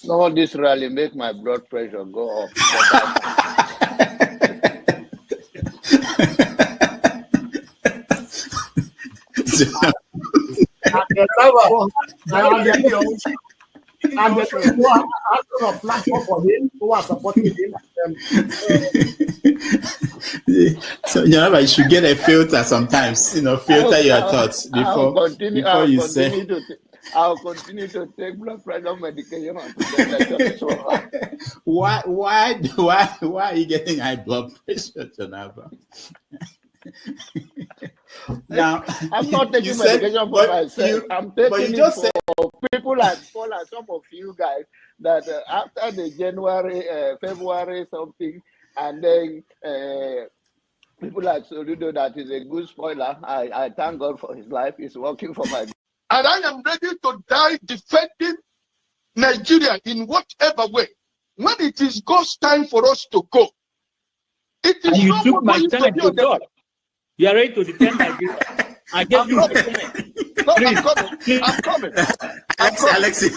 No, this rally make my blood pressure go up. And the people are a platform for him who are supporting him. So you should get a filter sometimes. Filter your thoughts before you say. I'll continue to take blood pressure medication. Why are you getting high blood pressure, Jonava? Now, I'm not taking medication for myself. I'm taking it for people like Paul and some of you guys that after the January, February something, and then people like Soludo, that is a good spoiler. I thank God for his life. He's working for my. And I am ready to die defending Nigeria in whatever way. When it is God's time for us to go, it is and you not took my going time to to be God. You are ready to defend Nigeria. I gave you my time. No, I'm coming. Alexi,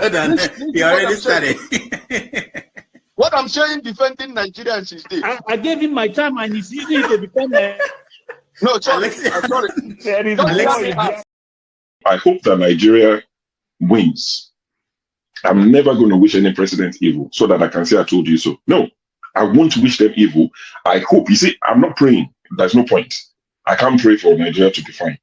hold on. You already started. What I'm saying, defending Nigerians is this. I gave him my time and he's using it to defend No, sorry. I'm sorry. I hope that Nigeria wins. I'm never going to wish any president evil so that I can say I told you so. No, I won't wish them evil. I hope. You see, I'm not praying. There's no point. I can't pray for Nigeria to be fine.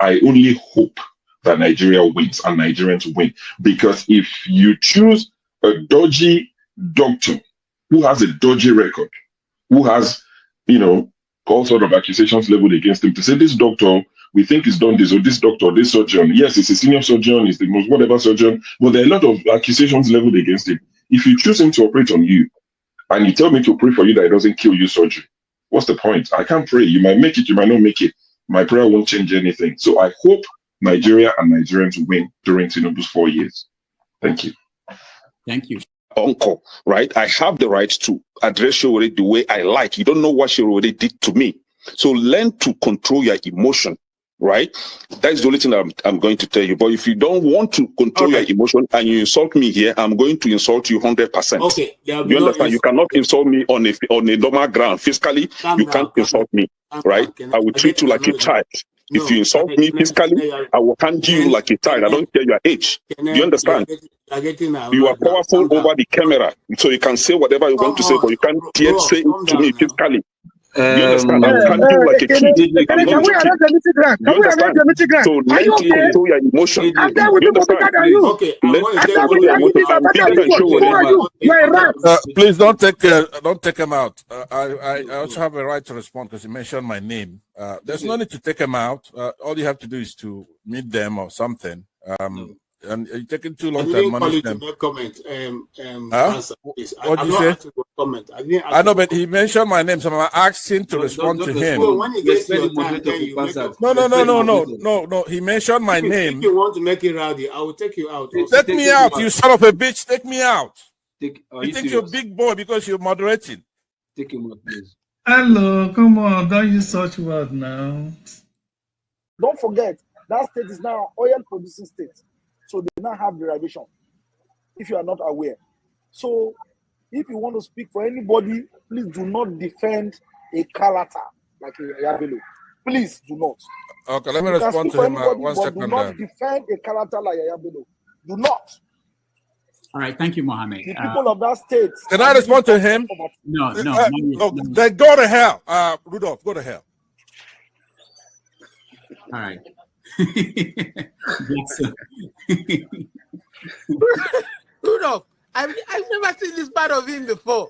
I only hope that Nigeria wins and Nigerians win. Because if you choose a dodgy doctor who has a dodgy record, who has, all sort of accusations leveled against him, to say this doctor, we think he's done this, or this doctor, this surgeon, yes, he's a senior surgeon, he's the most whatever surgeon, but there are a lot of accusations leveled against him. If you choose him to operate on you, and you tell me to pray for you that it doesn't kill you surgery, what's the point? I can't pray. You might make it, you might not make it. My prayer won't change anything. So I hope Nigeria and Nigerians win during Tinubu's 4 years. Thank you. Thank you. Uncle, right? I have the right to address you the way I like. You don't know what she already did to me. So learn to control your emotion, right? That is the only thing I'm going to tell you. But if you don't want to control your emotion and you insult me here, I'm going to insult you 100%. Okay. You understand? You cannot insult me on a normal ground. Fiscally, you can't insult me, right? I will treat you like a child. If you insult me physically, I will handle you like a child. I don't care your age. You understand? You are powerful over the camera, so you can say whatever you want to say, but you can't yet say it to me physically. You understand? I will handle you like a kid. Can we arrange the meeting ground? Can we arrange the meeting ground? So learn to control your emotion. You understand? Please don't take him out. I also have a right to respond because you mentioned my name. There's no need to take him out. All you have to do is to meet them or something. And you're taking too long to manage them. Comment. What did you say? Comment. I know, but he mentioned my name, so I'm asking to respond to him. When he gets your time, No. He mentioned my name. If you want to make it rowdy, I will take you out. Take me out, you son of a bitch. Take me out. You think you're a big boy because you're moderating. Take him out, please. Hello, come on. Don't use such word now. Don't forget, that state is now an oil-producing state. So they now have derivation, if you are not aware. So if you want to speak for anybody, please do not defend a Kalata like a Yabelo. Please do not. Okay, let me respond to him. 1 second. Do not defend a Kalata like a Yabelo. Do not. All right, thank you, Mohammed. The people of that state. Can I respond to him? No. Then go to hell. Rudolph, go to hell. All right. Rudolph, I've never seen this part of him before.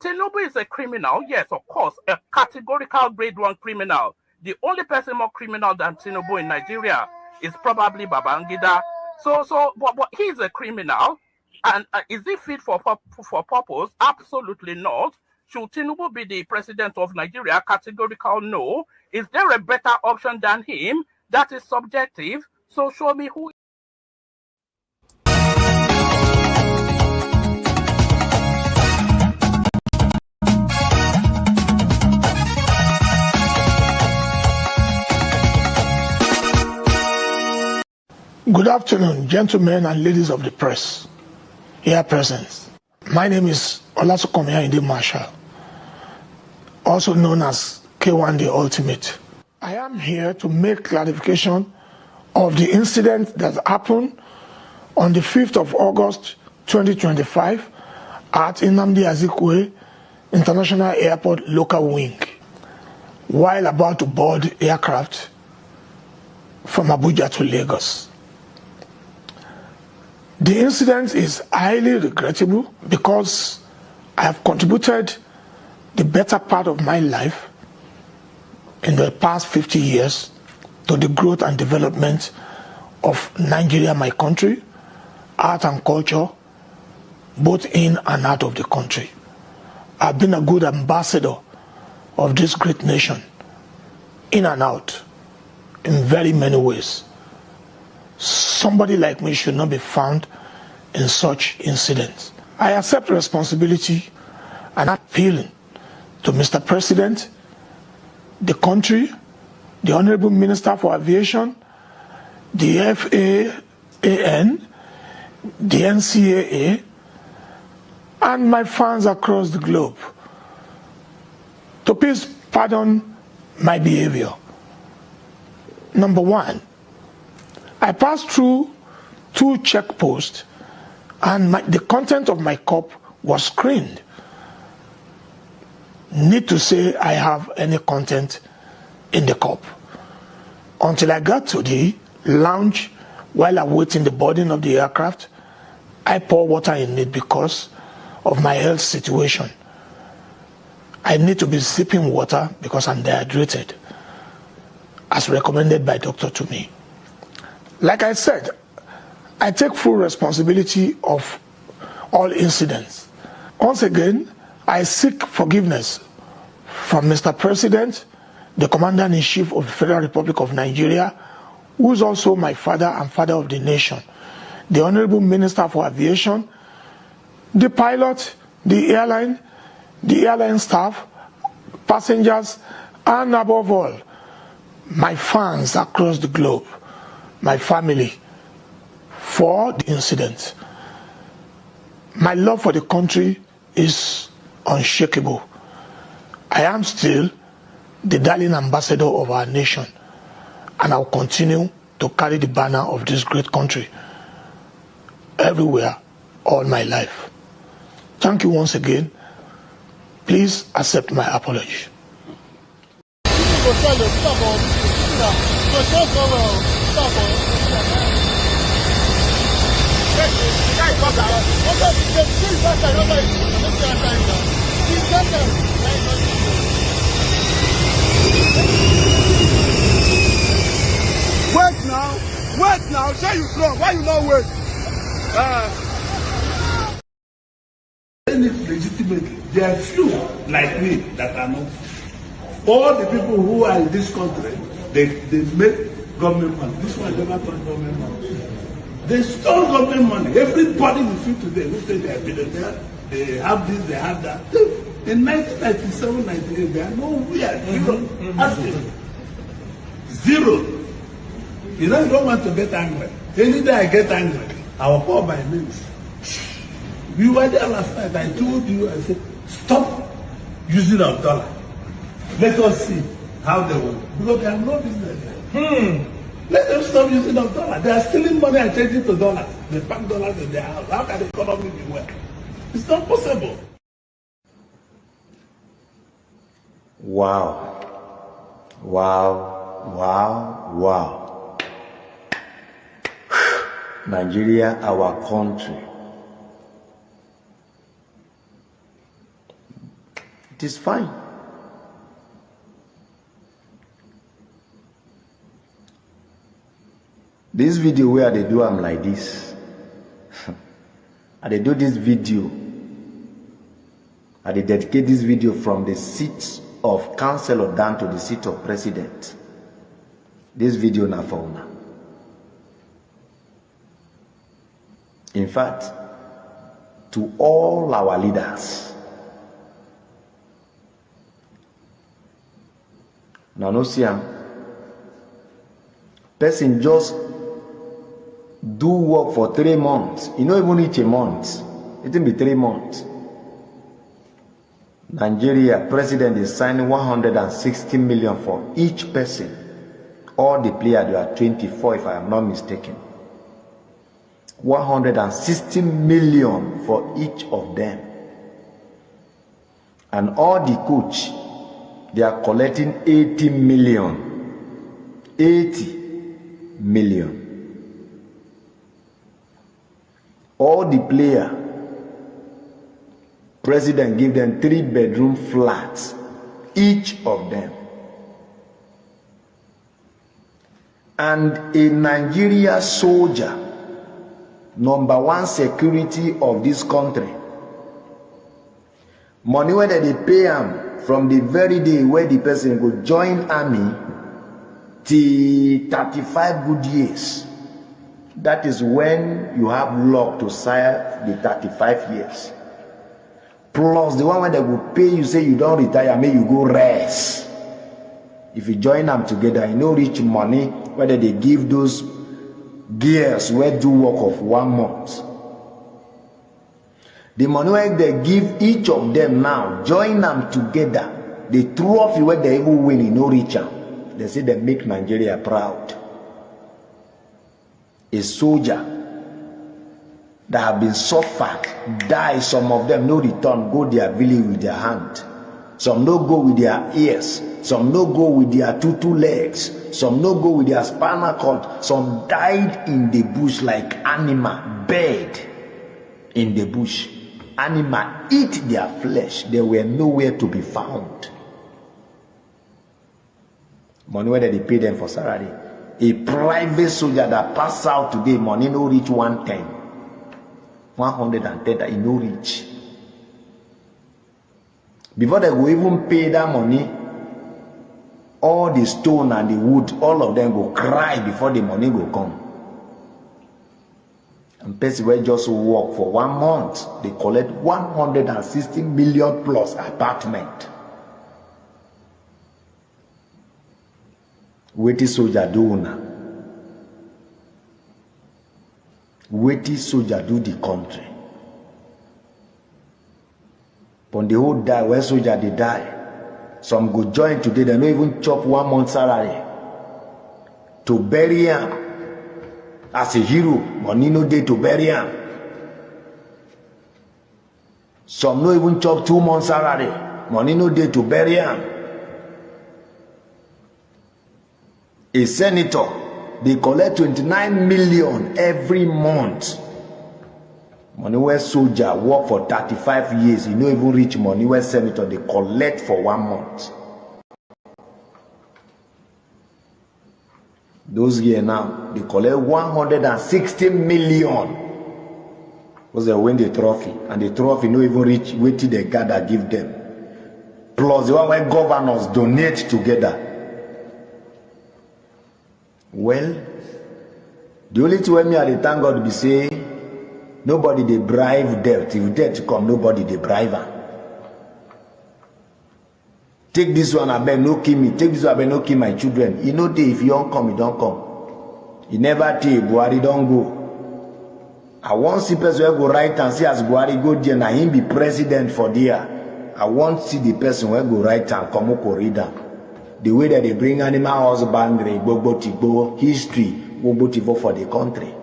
Tinubu is a criminal, yes, of course, a categorical grade 1 criminal. The only person more criminal than Tinubu in Nigeria is probably Babangida. But he's a criminal, and is he fit for purpose? Absolutely not. Should Tinubu be the president of Nigeria? Categorical no. Is there a better option than him? That is subjective. So show me who. Good afternoon, gentlemen and ladies of the press. here present. My name is Olasukomi Inde Marshall, also known as KWAM the Ultimate. I am here to make clarification of the incident that happened on the 5th of August 2025 at Nnamdi Azikiwe International Airport local wing while about to board aircraft from Abuja to Lagos. The incident is highly regrettable because I have contributed the better part of my life in the past 50 years to the growth and development of Nigeria, my country, art and culture, both in and out of the country. I've been a good ambassador of this great nation, in and out, in very many ways. Somebody like me should not be found in such incidents. I accept responsibility and appealing to Mr. President, the country, the Honorable Minister for Aviation, the FAAN, the NCAA, and my fans across the globe to please pardon my behavior. Number one, I passed through 2 checkposts and the content of my cup was screened. Need to say I have any content in the cup. Until I got to the lounge while awaiting the boarding of the aircraft, I pour water in it because of my health situation. I need to be sipping water because I'm dehydrated, as recommended by doctor to me. Like I said, I take full responsibility of all incidents. Once again, I seek forgiveness from Mr. President, the Commander-in-Chief of the Federal Republic of Nigeria, who is also my father and father of the nation, the Honorable Minister for Aviation, the pilot, the airline staff, passengers, and above all, my fans across the globe, my family, for the incident. My love for the country is unshakable. I am still the darling ambassador of our nation, and I'll continue to carry the banner of this great country everywhere all my life. Thank you once again. Please accept my apology. Wait now, say you strong. Why you not wait? Legitimately, there are few like me that are not. All the people who are in this country, they make government money. This one never touch government money. They stole government money. Everybody you see today who say they are billionaires, they have this, they have that. In 1997, 98, they are nowhere. Zero. Zero. You know, you don't want to get angry. Any day I get angry, I will call my names. We were there last night. I told you, I said, stop using our dollar. Let us see how they will. Because they have no business. Let them stop using our dollar. They are stealing money and changing to dollars. They pack dollars in their house. How can the economy be well? It's not possible. Wow. Wow. Wow. Wow. Nigeria, our country. It is fine. This video where they do I'm like this. And they do this video. And they dedicate this video from the seat of councillor down to the seat of president. This video na for una. In fact, to all our leaders, now no see person just do work for 3 months, you know, even each a month, It will be 3 months. Nigeria president is signing 160 million for each person. All the players, they are 24 if I am not mistaken. 160 million for each of them. And all the coach, they are collecting 80 million. 80 million. All the player, president give them 3-bedroom flats, each of them. And a Nigeria soldier, #1 security of this country, money where they pay him from the very day where the person go join army till 35 good years. That is when you have luck to serve the 35 years. Plus the one where they will pay you, say you don't retire, may you go rest. If you join them together, you know rich money, whether they give those gears where do work of 1 month. The money where they give each of them now, join them together, the trophy where they even win, you know richer. They say they make Nigeria proud. A soldier that have been suffered, die, some of them no return, go their village with their hand. Some no go with their ears, some no go with their two legs, some no go with their spinal cord, some died in the bush like animal, bed in the bush. Animal eat their flesh, they were nowhere to be found. Money whether they pay them for salary. A private soldier that pass out today, money no reach 110. 110 that he no reach. Before they go even pay that money, all the stone and the wood, all of them go cry before the money go come. And person will just work for 1 month, they collect 160 million plus apartment. Wetin soldier do now? Wetin soldier do the country? When the whole die, when soldier they die, some go join today, they don't even chop 1 month salary to bury him as a hero. Money no day to bury him. Some no even chop 2 months salary. Money no day to bury him. A senator, they collect 29 million every month. Money where soldier work for 35 years, you know even rich money where senator they collect for 1 month. Those years now, they collect 160 million. Because they win the trophy, and the trophy no even reach wait till the gather give them. Plus the one where governors donate together. Well, the only thing when me at the thank God be say, nobody they bribe death. If death come, nobody they bribe her. Take this one, I beg no kill me. Take this one, I beg no kill my children. You know, if you don't come, you don't come. You never tell Buhari don't go. I want see person who go right and see as Buhari go there, now him be president for there. I want see the person who go right and come up read them. The way that they bring animal husbandry, Bobo history, Bobo for the country.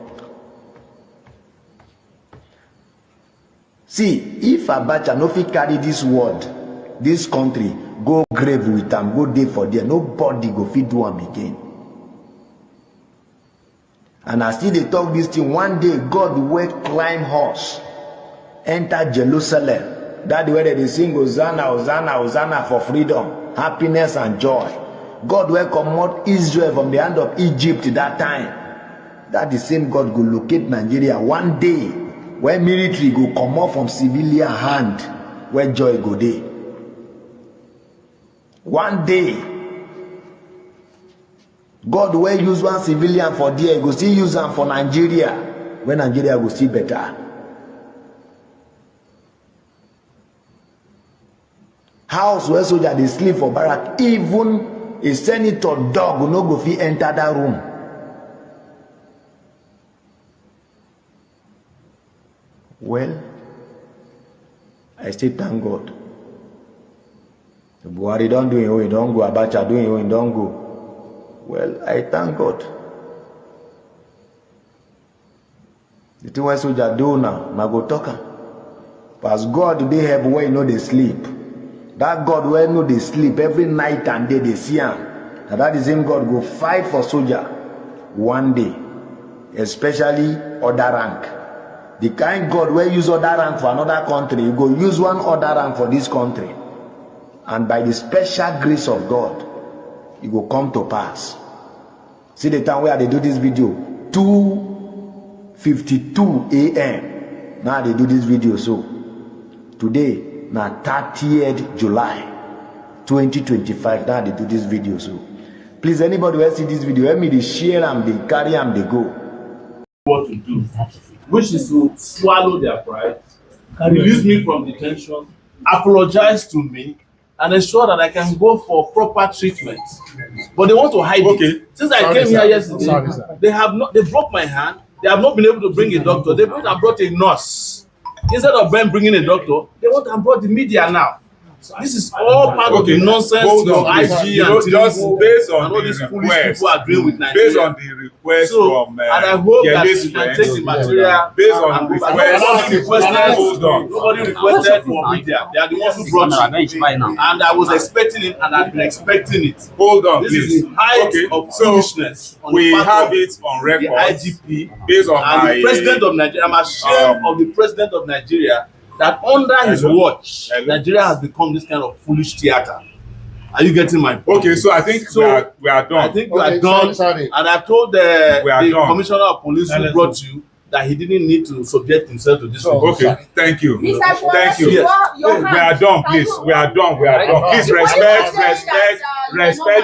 See, if Abacha no fit carry this word, this country, go grave with them, go day for there, nobody go fit do them again. And as still they talk this thing, one day God will climb horse, enter Jerusalem. That's the way that they sing Hosanna, Hosanna, Hosanna for freedom, happiness and joy. God will command Israel from the hand of Egypt that time. That the same God will locate Nigeria one day, where military go come out from civilian hand, where joy go day. One day, God will use one civilian for there, go still use them for Nigeria, when Nigeria will see better. House where soldier they sleep for barrack, even a senator dog will not go fit enter that room. Well, I still thank God. Buhari don't do it, he don't go. Abacha doing it, he don't go. Well, I thank God. The thing when soldier do now, I go talk. Because God, they have where you know they sleep. That God where you know they sleep every night and day they see him. And that is him God go fight for soldier one day. Especially other rank. The kind God where use other rank for another country, you go use one other rank for this country. And by the special grace of God, it will come to pass. See the time where they do this video, 2:52 a.m. Now they do this video. So today, now 30th July 2025. Now they do this video. So please, anybody who see this video, help me to share and they carry and they go. What to do, which is to swallow their pride, release me from detention, apologize to me, and ensure that I can go for proper treatment. But they want to hide it. Since I came here yesterday, they broke my hand. They have not been able to bring a doctor. They went and brought a nurse. Instead of them bringing a doctor, they went and brought the media now. This is all part of the nonsense of IG and just based on all these foolish people are doing with Nigeria. Based on the request from and I hope that you can take the material based on the request. Nobody requested for media. They are the ones who brought it. And I was expecting it, and I've been expecting it. Hold on, this please. Is the height of foolishness. We have it on record. The IGP based on and the president of Nigeria. I'm ashamed of the president of Nigeria. That under his watch, Nigeria has become this kind of foolish theater. Are you getting my point? Okay, so I think we are done. I think we are done. Sorry. And I've told the commissioner of police who brought you that he didn't need to subject himself to this. Okay, thank you. Thank you. Yes. We are done, please. We are done. We are done. Please respect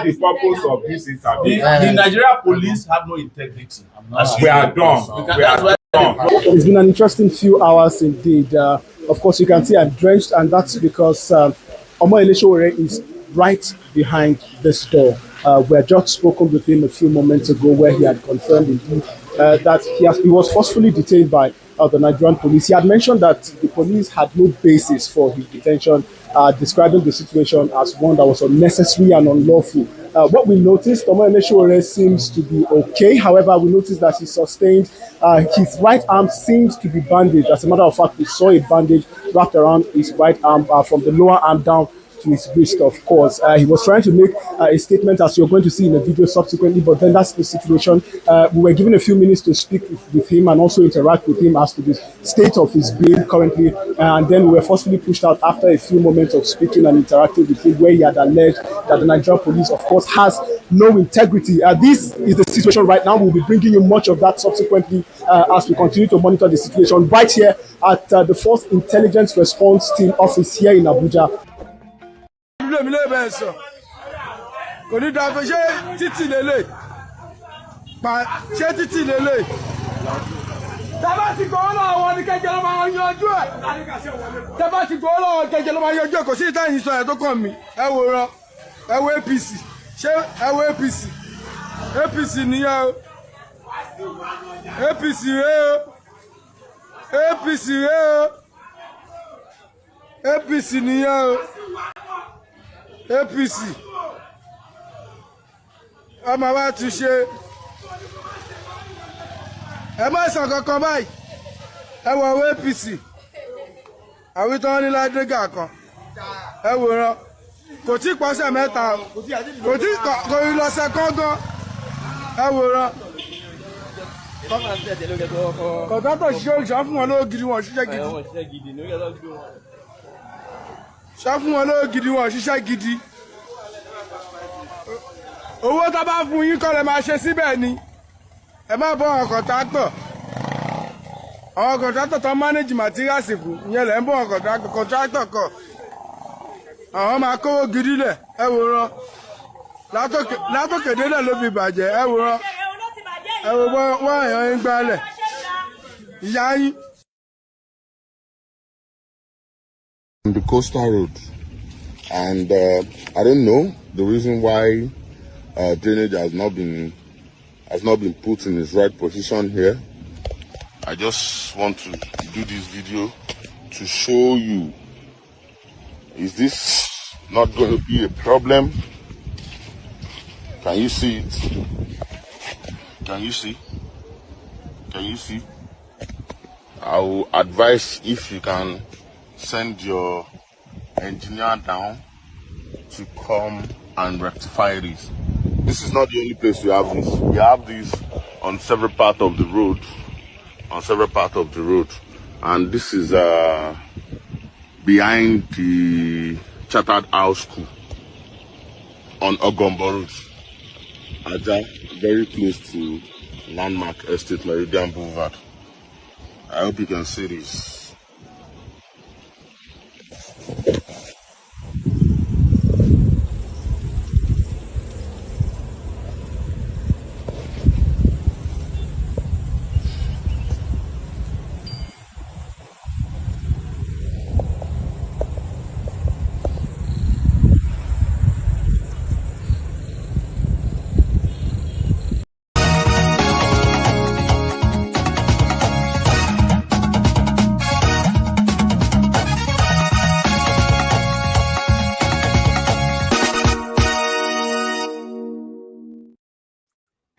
the purpose of this interview. The Nigerian police have no integrity. We are done. We are done. It's been an interesting few hours indeed. Of course, you can see I'm drenched, and that's because Omoyele Sowore is right behind this door. We had just spoken with him a few moments ago where he had confirmed indeed that he was forcefully detained by the Nigerian police. He had mentioned that the police had no basis for his detention, describing the situation as one that was unnecessary and unlawful. What we noticed, Omoyele Sowore seems to be okay. However, we noticed that he sustained his right arm seems to be bandaged. As a matter of fact, we saw a bandage wrapped around his right arm from the lower arm down to his wrist, of course. He was trying to make a statement, as you're going to see in the video subsequently, but then that's the situation. We were given a few minutes to speak with him and also interact with him as to the state of his bail currently, and then we were forcefully pushed out after a few moments of speaking and interacting with him, where he had alleged that the Nigerian police, of course, has no integrity. This is the situation right now. We'll be bringing you much of that subsequently as we continue to monitor the situation right here at the 4th Intelligence Response Team office here in Abuja. Kò ní dáa fún ṣé títì lélẹ̀ ṣé títì lélẹ̀ tábà ti gbọ́ lọ́wọ́ wọn ní kẹjẹ ló máa yanjú ẹ̀ tábà ti gbọ́ lọ́wọ́ kẹjẹ ló máa yanjú ẹ̀ kò sí ìta ìyìn sọ ẹ̀ tó kàn mí ẹ wòran ẹ wo APC ṣé ẹ wo APC nìyẹn o APC rẹ o APC rẹ o APC nìyẹn o. APC ọmọ wa ti ṣe ẹ má sàn kankan báyìí ẹ wọ owó APC àwítọ́ ní ládégà kan ẹ wòran kò tí pọ́sẹ̀ mẹ́ta kò tí kò rí lọ́sẹ̀ kan gan ẹ wòran kọ̀tọ́tọ̀ ṣiṣẹ́ òṣìṣẹ́ fún wọn lówó gidi wọn ṣiṣẹ́ gidi ṣá fún wọn lówó gidi wọn ṣiṣẹ́ gidi owó tá bá fún yín kọ́ lè máa ṣe síbẹ̀ ni ẹ má bọ́ àwọn kọ̀ǹtráktọ̀ tó manage materials fún ìyẹn lẹ́ ń bọ́ àwọn kọ̀ǹtráktọ̀ kọ̀ àwọn máa kówó gidi lẹ̀ ẹ wòran látòkèdè náà ló fi bàjẹ́ ẹ wòran ẹ wò wọ́n èèyàn yín gbálẹ̀ ìyá yín. On the coastal road, and I don't know the reason why drainage has not been put in its right position here. I just want to do this video to show you Is this not going to be a problem? Can you see it? Can you see? Can you see? I will advise if you can send your engineer down to come and rectify this. This is not the only place we have this. We have this on several parts of the road. And this is behind the Chartered House School on Ogombo Road. Aja, very close to Landmark Estate, Meridian Boulevard. I hope you can see this.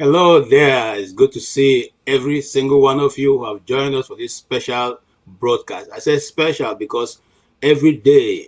Hello there. It's good to see every single one of you who have joined us for this special broadcast. I say special because every day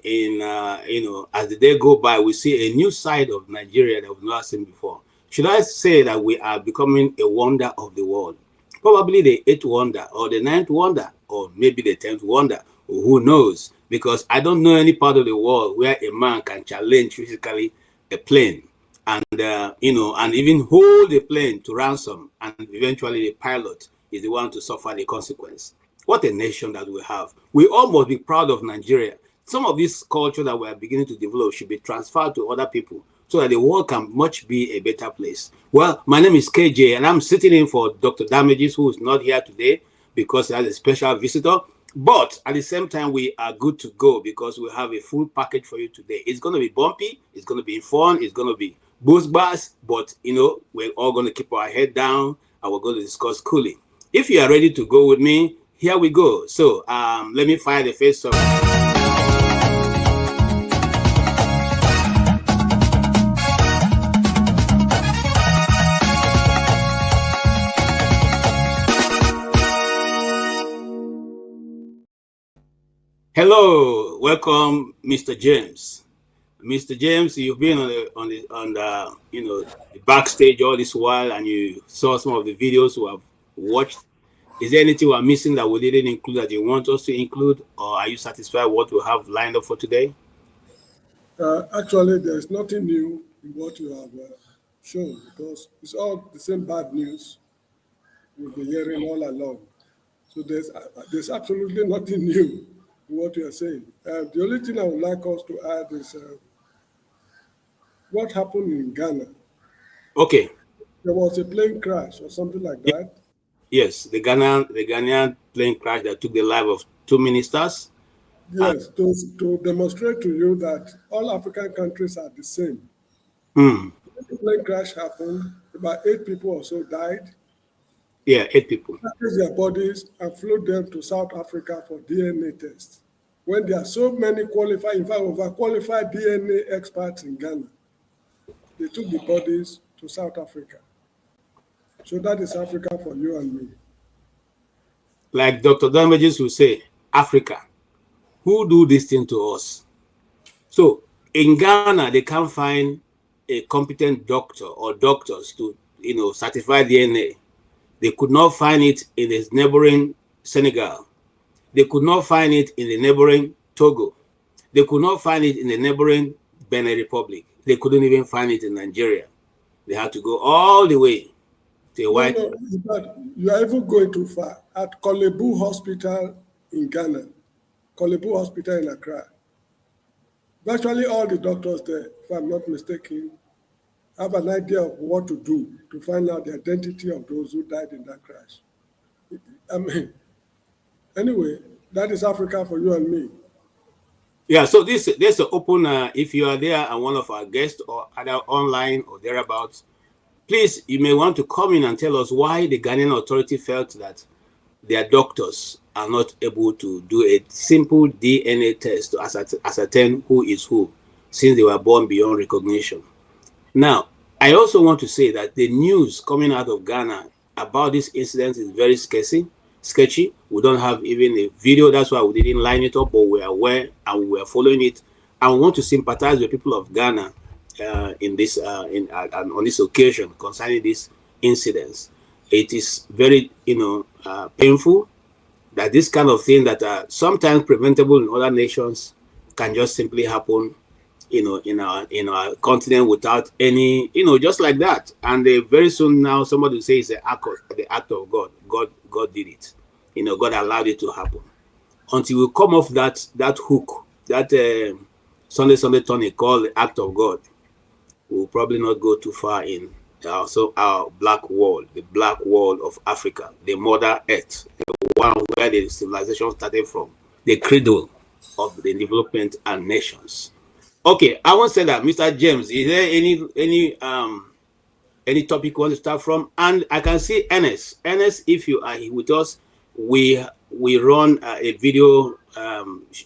as the day go by, we see a new side of Nigeria that we've not seen before. Should I say that we are becoming a wonder of the world? Probably the 8th wonder or the 9th wonder or maybe the 10th wonder, or who knows? Because I don't know any part of the world where a man can challenge physically a plane. And and even hold the plane to ransom, and eventually the pilot is the one to suffer the consequence. What a nation that we have. We all must be proud of Nigeria. Some of this culture that we are beginning to develop should be transferred to other people so that the world can much be a better place. Well, my name is KJ, and I'm sitting in for Dr. Damages, who is not here today because he has a special visitor. But at the same time, we are good to go because we have a full package for you today. It's going to be bumpy. It's going to be fun. It's going to be boost bars, but we're all going to keep our head down and we're going to discuss coolly. If you are ready to go with me, here we go. So let me fire the first song. Hello, welcome, Mr. James. Mr. James, you've been on the backstage all this while, and you saw some of the videos we have watched. Is there anything we're missing that we didn't include that you want us to include, or are you satisfied with what we have lined up for today? Actually, there's nothing new in what you have shown because it's all the same bad news we've been hearing all along. So there's absolutely nothing new in what you are saying. The only thing I would like us to add is what happened in Ghana. Okay. There was a plane crash or something like that. Yes, the Ghanaian plane crash that took the life of 2 ministers. Yes, to demonstrate to you that all African countries are the same. When the plane crash happened, about 8 people or so died. Yeah, 8 people. Packaged their bodies and flew them to South Africa for DNA tests. When there are so many qualified, in fact, overqualified DNA experts in Ghana, they took the bodies to South Africa. So that is Africa for you and me. Like Dr. Damages will say, Africa, who do this thing to us? So in Ghana, they can't find a competent doctor or doctors to, certify DNA. They could not find it in the neighboring Senegal. They could not find it in the neighboring Togo. They could not find it in the neighboring Benin Republic. They couldn't even find it in Nigeria. They had to go all the way to a white. No, but you are even going too far. At Kolebu Hospital in Ghana, Kolebu Hospital in Accra, virtually all the doctors there, if I'm not mistaken, have an idea of what to do to find out the identity of those who died in that crash. I mean, anyway, that is Africa for you and me. Yeah, so this is open. If you are there and one of our guests or either online or thereabouts, please, you may want to come in and tell us why the Ghanaian authority felt that their doctors are not able to do a simple DNA test to ascertain who is who, since they were born beyond recognition. Now, I also want to say that the news coming out of Ghana about this incident is very sketchy. We don't have even a video. That's why we didn't line it up, but we are aware and we were following it. And we want to sympathize with people of Ghana on this occasion concerning these incidents. It is very, painful that this kind of thing that are sometimes preventable in other nations can just simply happen, in our continent without any, just like that. And very soon now, somebody will say it's the act of God. God did it. God allowed it to happen. Until we come off that hook, that Sunday Tony called the act of God, we'll probably not go too far in our black world, the black world of Africa, the Mother Earth, the one where the civilization started from, the cradle of the development and nations. Okay, I won't say that. Mr. James, is there any topic you want to start from? And I can see Ernest. Ernest, if you are here with us, we run a video.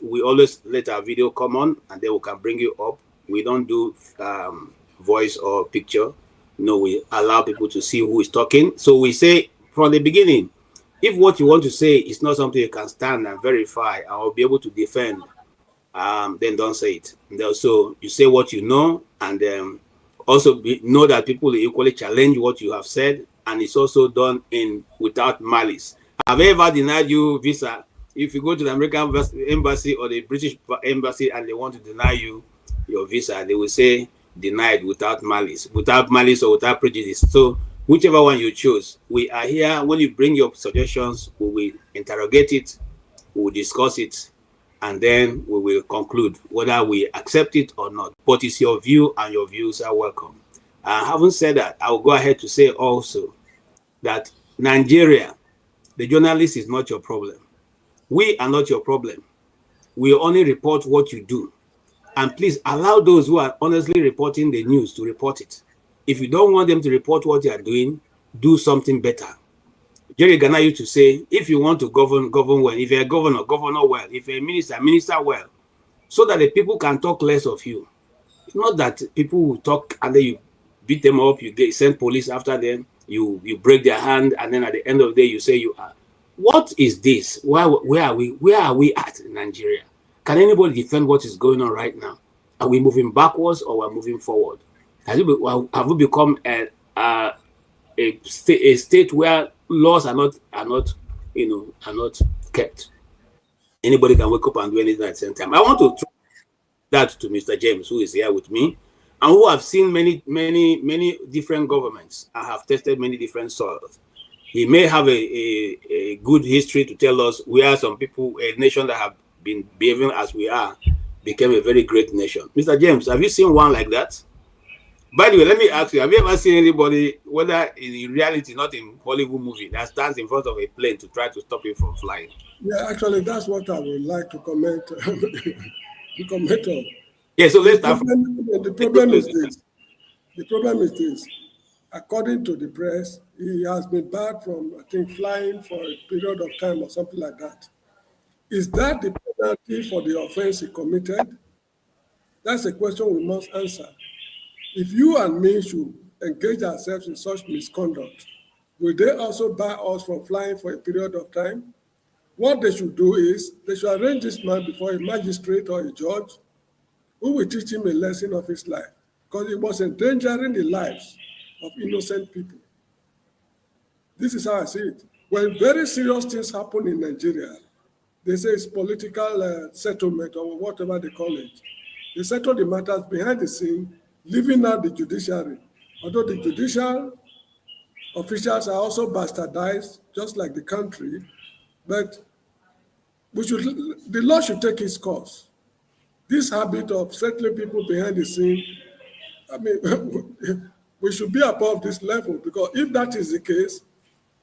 We always let our video come on, and then we can bring you up. We don't do voice or picture. No, we allow people to see who is talking. So we say from the beginning, if what you want to say is not something you can stand and verify or be able to defend, then don't say it. And also, you say what you know, and also know that people will equally challenge what you have said, and it's also done without malice. Have I ever denied you visa? If you go to the American embassy or the British embassy and they want to deny you your visa, they will say denied without malice or without prejudice. So whichever one you choose, we are here. When you bring your suggestions, we will interrogate it, we will discuss it, and then we will conclude whether we accept it or not. But it's your view, and your views are welcome. Having said that, I will go ahead to say also that Nigeria, the journalist is not your problem. We are not your problem. We only report what you do. And please allow those who are honestly reporting the news to report it. If you don't want them to report what you are doing, do something better. Jerry Ghana used to say, if you want to govern well. If you're a governor well. If you're a minister well. So that the people can talk less of you. It's not that people will talk and then you beat them up, you send police after them, you break their hand, and then at the end of the day you say you are. What is this? Where are we at in Nigeria? Can anybody defend what is going on right now? Are we moving backwards or we're moving forward? Have we become a state where laws are not kept? Anybody can wake up and do anything at the same time. I want to throw that to Mr. James, who is here with me, and who have seen many different governments and have tested many different soils. He may have a good history to tell us where some people, a nation that have been behaving as we are, became a very great nation. Mr. James, have you seen one like that? By the way, let me ask you, have you ever seen anybody, whether in reality, not in Hollywood movie, that stands in front of a plane to try to stop it from flying? Yeah, actually, that's what I would like to comment, on. Yeah, so let's start. The problem is this. The problem is this. According to the press, he has been barred from, I think, flying for a period of time or something like that. Is that the penalty for the offense he committed? That's a question we must answer. If you and me should engage ourselves in such misconduct, will they also bar us from flying for a period of time? What they should do is, they should arrange this man before a magistrate or a judge who will teach him a lesson of his life, because he was endangering the lives of innocent people. This is how I see it. When very serious things happen in Nigeria, they say it's political settlement or whatever they call it. They settle the matters behind the scene, leaving out the judiciary. Although the judicial officials are also bastardized, just like the country, but the law should take its course. This habit of settling people behind the scene, I mean, we should be above this level, because if that is the case,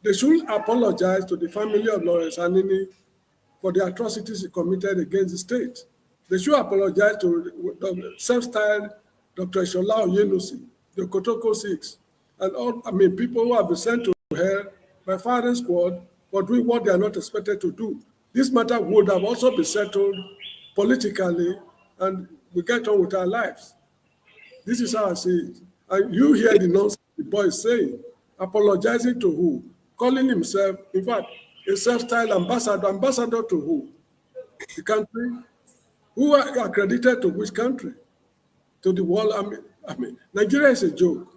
they should apologize to the family of Lawrence Anini for the atrocities he committed against the state. They should apologize to the self-styled Dr. Shola Oyenusi, the Kotoko 6, and all, I mean, people who have been sent to hell by firing squad for doing what they are not expected to do. This matter would have also been settled politically, and we get on with our lives. This is how I see it. And you hear the nonsense the boy is saying, apologizing to who? Calling himself, in fact, a self-styled ambassador. Ambassador to who? The country? Who are accredited to which country? To the world? I mean, Nigeria is a joke.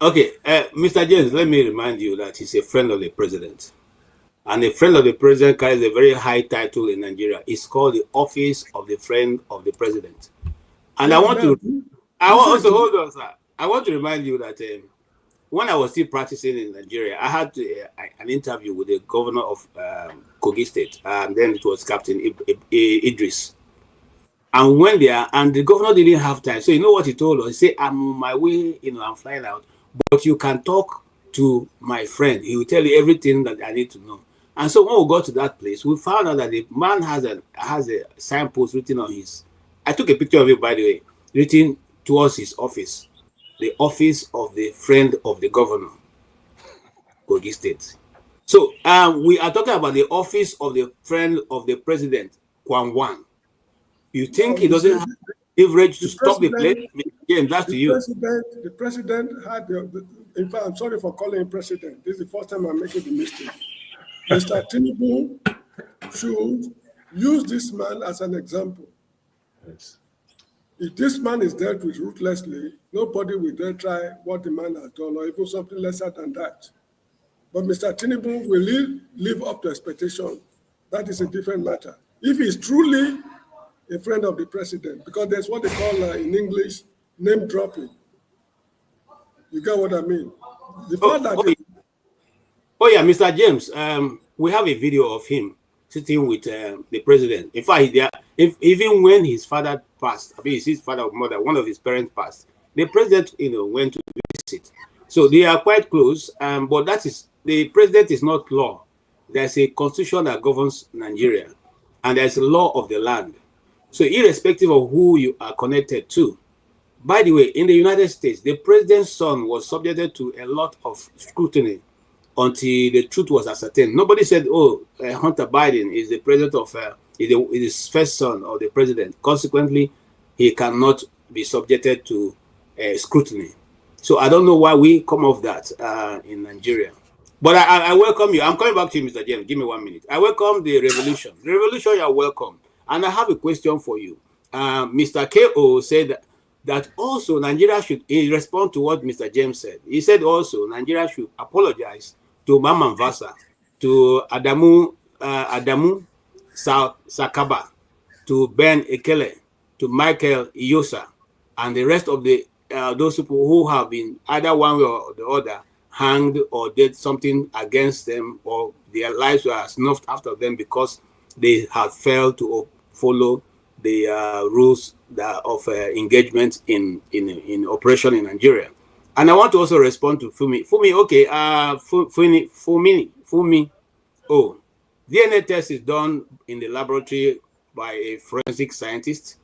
Okay, Mr. James, let me remind you that he's a friend of the president. And a friend of the president carries a very high title in Nigeria. It's called the Office of the Friend of the President. And I want to hold on, sir. I want to remind you that when I was still practicing in Nigeria, I had an interview with the governor of Kogi State, and then it was Captain Idris. And when the governor didn't have time, so you know what he told us? He said, "I'm on my way, I'm flying out, but you can talk to my friend. He will tell you everything that I need to know." And so when we got to that place, we found out that the man has a signpost written on his. I took a picture of it, by the way, written towards his office, the Office of the Friend of the Governor, Kogi State. So we are talking about the Office of the Friend of the President, KWAM. You think he doesn't have leverage to stop the plane? Again, that's to you. The president had in fact, I'm sorry for calling him president. This is the first time I'm making the mistake. Mr. Tinubu should use this man as an example. Yes. If this man is dealt with ruthlessly, nobody will dare try what the man has done, or even something lesser than that. But Mr. Tinubu will live up to expectation. That is a different matter. If he's truly a friend of the president, because there's what they call in English name dropping. You get what I mean? The fact that yeah, Mr. James, we have a video of him sitting with the president. In fact, even when his father passed, I mean, his father or mother, one of his parents passed, the president, went to visit. So they are quite close. But the president is not law. There's a constitution that governs Nigeria, and there's a law of the land. So irrespective of who you are connected to. By the way, in the United States, the president's son was subjected to a lot of scrutiny until the truth was ascertained. Nobody said, Hunter Biden is the president of, is the first son of the president. Consequently, he cannot be subjected to scrutiny. So I don't know why we come off that in Nigeria. But I welcome you. I'm coming back to you, Mr. James. Give me 1 minute. I welcome the revolution. The revolution, you are welcome. And I have a question for you. Mr. K.O. said that also Nigeria should, in response to what Mr. James said, he said also Nigeria should apologize to Ramaphosa, to Adamu Sakaba, to Ben Ekele, to Michael Iyosa, and the rest of the those people who have been either one way or the other hanged or did something against them, or their lives were snuffed after them because they had failed to follow the rules of engagement in operation in Nigeria. And I want to also respond to Fumi. Fumi, okay, Fumi. Oh, DNA test is done in the laboratory by a forensic scientist,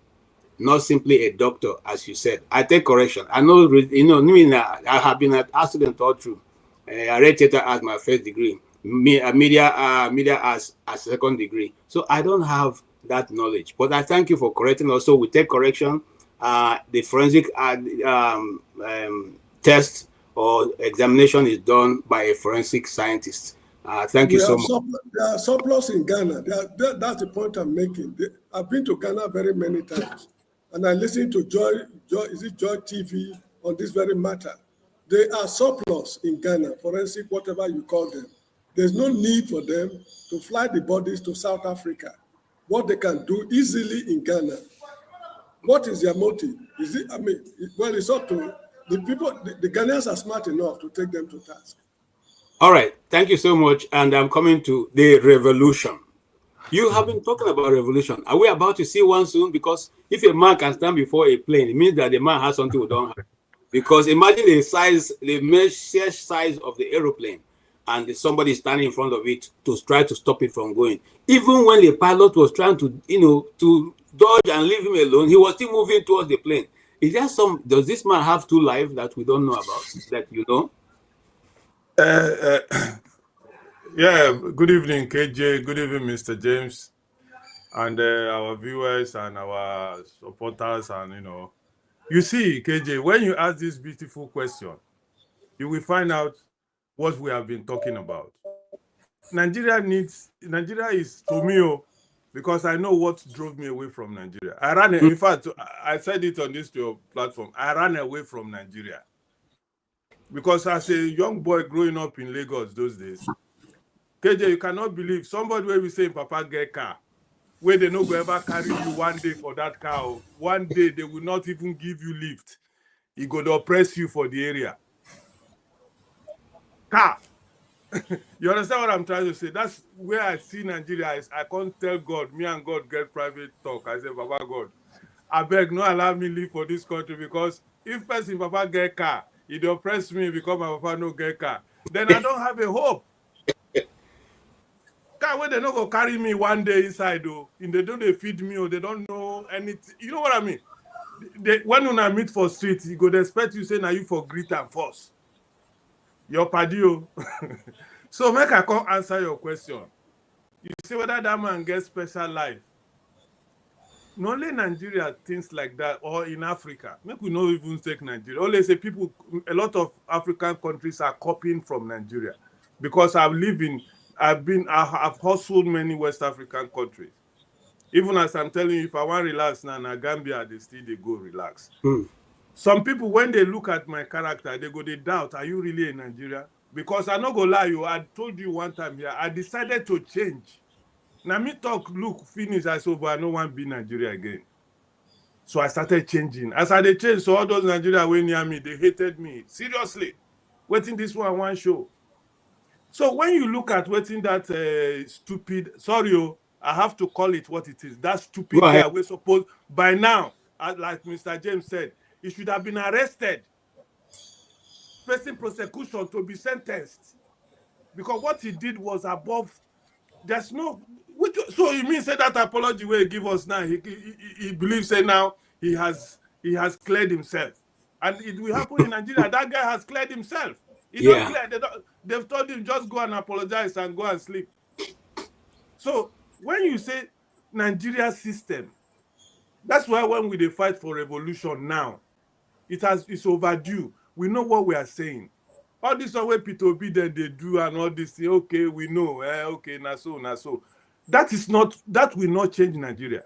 not simply a doctor, as you said. I take correction. I know, I have been an student all through. I read theater as my first degree, media as a second degree. So I don't have that knowledge, but I thank you for correcting. Also, we take correction. The forensic test or examination is done by a forensic scientist. Thank you so much. There are surplus in Ghana. That's the point I'm making. I've been to Ghana very many times, and I listen to Joy TV on this very matter. They are surplus in Ghana, forensic, whatever you call them. There's no need for them to fly the bodies to South Africa. What they can do easily in Ghana. What is their motive? Is it? I mean, well, it's up to the people. The Ghanaians are smart enough to take them to task. All right, thank you so much. And I'm coming to the revolution. You have been talking about revolution. Are we about to see one soon? Because if a man can stand before a plane, it means that the man has something we don't have. Because imagine the size, the sheer size of the aeroplane, and somebody standing in front of it to try to stop it from going. Even when the pilot was trying to, to dodge and leave him alone, he was still moving towards the plane. Is there does this man have two lives that we don't know about, that you know? Yeah, good evening, KJ. Good evening, Mr. James, and our viewers and our supporters. And you see, KJ, when you ask this beautiful question, you will find out what we have been talking about. Nigeria is to me, because I know what drove me away from Nigeria. I ran, in fact, I said it on this platform. I ran away from Nigeria because as a young boy growing up in Lagos those days, KJ, you cannot believe somebody where we say Papa get car, where they no go ever carry you one day for that car. One day they will not even give you lift. He go to oppress you for the area. Car. You understand what I'm trying to say? That's where I see Nigeria is. I can't tell God, me and God get private talk. I say, Papa God, I beg, no allow me live for this country, because if person Papa get car, he oppress me because my Papa no get car, then I don't have a hope. Car where they not go carry me one day inside, though. And they don't feed me, or they don't know anything. You know what I mean? When I meet for street, he go expect you say, now you for greet and force. Your padio. So make I come answer your question. You see whether that man gets special life. Not only Nigeria, things like that, or in Africa. Make we not even take Nigeria. Only say people, a lot of African countries are copying from Nigeria. Because I've hustled many West African countries. Even as I'm telling you, if I want to relax now, in Gambia, they go relax. Some people, when they look at my character, they doubt, are you really in Nigeria? Because I'm not going to lie you, I told you one time here, I decided to change. Now me talk, look, finish, I said, but I don't want to be Nigeria again. So I started changing. As I changed, so all those Nigerians were near me, they hated me. Seriously. Waiting this one show. So when you look at waiting that stupid, I have to call it what it is. That stupid guy, we're supposed, by now, like Mr. James said, he should have been arrested, facing prosecution to be sentenced. Because what he did was above, there's no, so he means that apology where he give us now, he believes that now he has cleared himself. And it will happen in Nigeria. That guy has cleared himself. Don't clear. They've told him just go and apologize and go and sleep. So when you say Nigeria system, that's why when we fight for revolution now, it's overdue. We know what we are saying. All this way Peter Obi then they do and all this thing, okay, we know, okay, na so. That will not change Nigeria.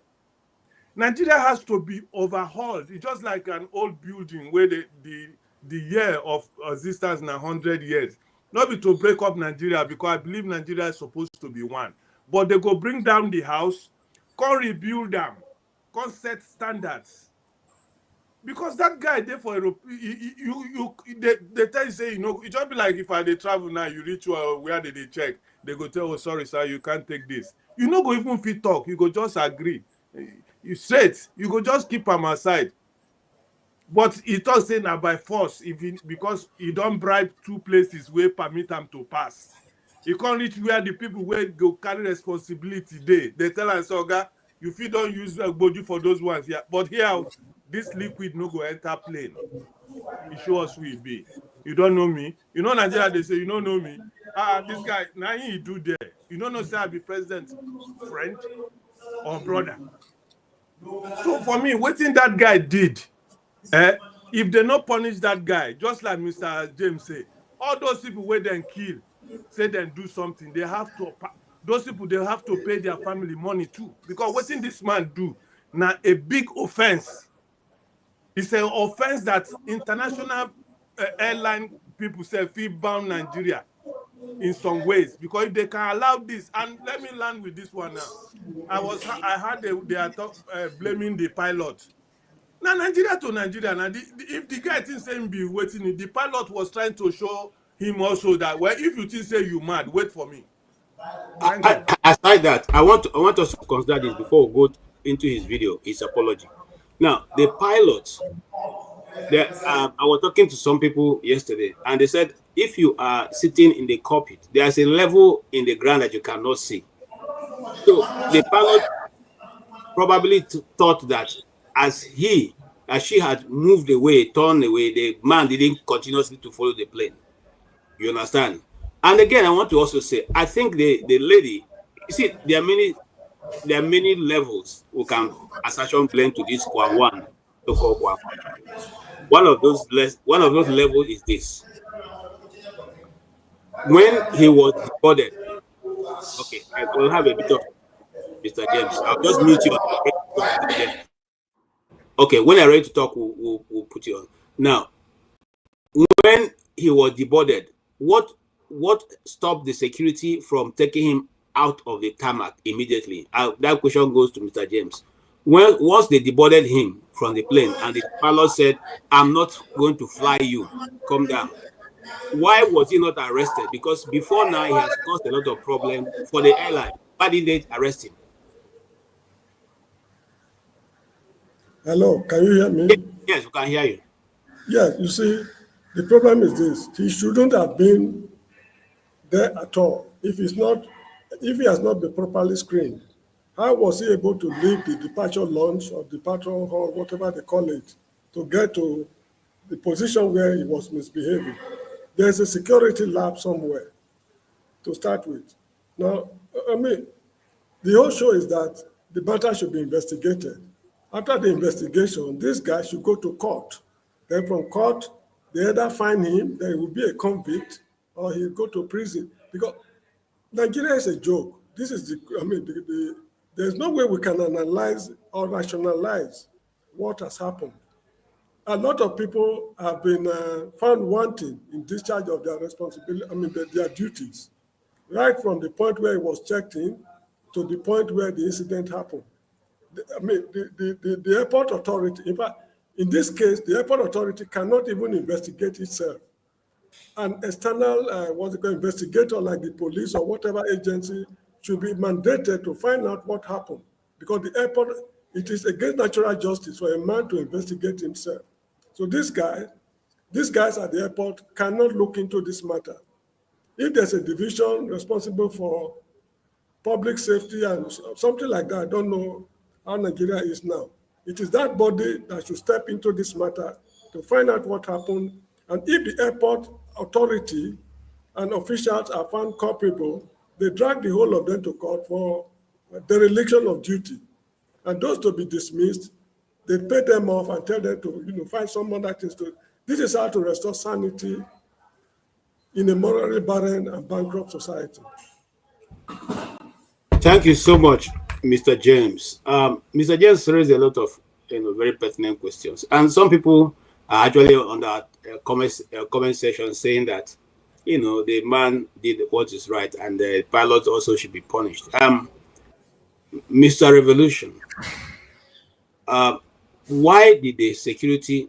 Nigeria has to be overhauled. It's just like an old building where the year of existence now 100 years. Not be to break up Nigeria, because I believe Nigeria is supposed to be one. But they go bring down the house, come rebuild them, come set standards. Because that guy there for Europe, they tell you, say, it just be like if they travel now, you reach where they check, they go tell, oh, sorry, sir, you can't take this. You no go even fit talk, you go just agree. You straight, you go just keep them aside. But he thought saying that by force, because he don't bribe two places where permit them to pass. He can't reach where the people where go carry responsibility they tell us, Oga, you fit don't use Boju for those ones here. But here, this liquid no go enter plane. He show us who he be. You don't know me. You know Nigeria, they say, you don't know me. This guy, now he do there. You don't know, say I be president, friend or brother. So for me, what that guy did, if they not punish that guy, just like Mr. James say, all those people where they kill, say they do something, they have to, those people, they have to pay their family money too. Because what this man do, now a big offense. It's an offense that international airline people say feel bound Nigeria in some ways, because if they can allow this, and let me land with this one now. I heard they are blaming the pilot. Now Nigeria to Nigeria. Now if the guy thinks saying be waiting, the pilot was trying to show him also that, well, if you think say you mad, wait for me. Aside that, I want us to consider this before we go into his video, his apology. Now, the pilots, I was talking to some people yesterday, and they said if you are sitting in the cockpit, there's a level in the ground that you cannot see. So the pilot probably thought that as she had moved away, turned away, the man didn't continuously to follow the plane. You understand? And again, I want to also say, I think the lady, you see, there are many levels we can assertion blame to this KWAM 1, so-called KWAM. One of those levels is this. When he was deported, okay, I will have a bit of Mr. James. I'll just mute you. Mr. James. Okay, when I'm ready to talk, we'll put you on. Now, when he was deported, what stopped the security from taking him out of the tarmac immediately? That question goes to Mr. James. Once they deported him from the plane and the pilot said, "I'm not going to fly you, come down," why was he not arrested? Because before now he has caused a lot of problem for the airline. Why didn't they arrest him? Hello, can you hear me? Yes, we can hear you. Yes, you see, the problem is this. He shouldn't have been there at all if he has not been properly screened. How was he able to leave the departure lounge or departure hall, whatever they call it, to get to the position where he was misbehaving? There's a security lab somewhere to start with. Now, I mean, the whole show is that the matter should be investigated. After the investigation, this guy should go to court. Then from court, they either find him, then he will be a convict, or he'll go to prison. Because Nigeria is a joke. This is there's no way we can analyze or rationalize what has happened. A lot of people have been found wanting in discharge of their responsibility, their duties, right from the point where it was checked in to the point where the incident happened. The airport authority, in fact, in this case, the airport authority cannot even investigate itself. An external investigator like the police or whatever agency should be mandated to find out what happened, because the airport, it is against natural justice for a man to investigate himself. So these guys at the airport cannot look into this matter. If there's a division responsible for public safety and something like that, I don't know how Nigeria is now. It is that body that should step into this matter to find out what happened. And if the airport authority and officials are found culpable, they drag the whole of them to court for dereliction of duty. And those to be dismissed, they pay them off and tell them to find some other things to. This is how to restore sanity in a morally barren and bankrupt society. Thank you so much, Mr. James. Mr. James raised a lot of very pertinent questions, and some people are actually on that comment section saying that the man did what is right, and the pilot also should be punished. Mr. Revolution, why did the security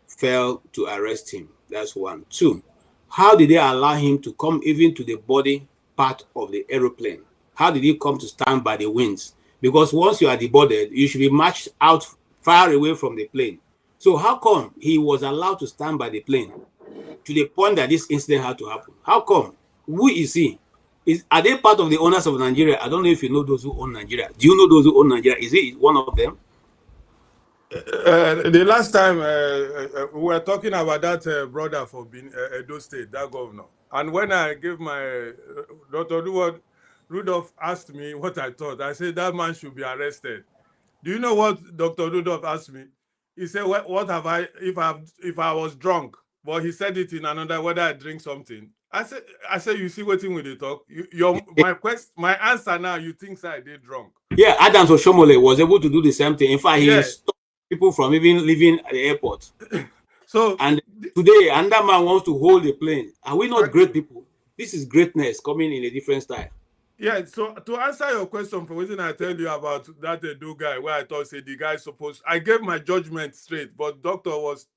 fail to arrest him? That's one. Two, how did they allow him to come even to the body part of the aeroplane? How did he come to stand by the wings? Because once you are deboarded, you should be marched out far away from the plane. So how come he was allowed to stand by the plane to the point that this incident had to happen? How come? Who is he? Are they part of the owners of Nigeria? I don't know if you know those who own Nigeria. Do you know those who own Nigeria? Is he one of them? The last time we were talking about that brother for Edo State, that governor. And when I gave my Dr. Rudolph asked me what I thought. I said that man should be arrested. Do you know what Dr. Rudolph asked me? He said, "What have I if I was drunk?" But he said it in another, whether I drink something. I said, you see what with the talk. My answer now. You think I did drunk? Yeah, Adams Oshomole was able to do the same thing. In fact, he stopped people from even leaving at the airport. And today, another man wants to hold the plane. Are we not great people? This is greatness coming in a different style. Yeah, so to answer your question, for reason I tell you about that Edo guy, where I thought the guy supposed, I gave my judgment straight, but doctor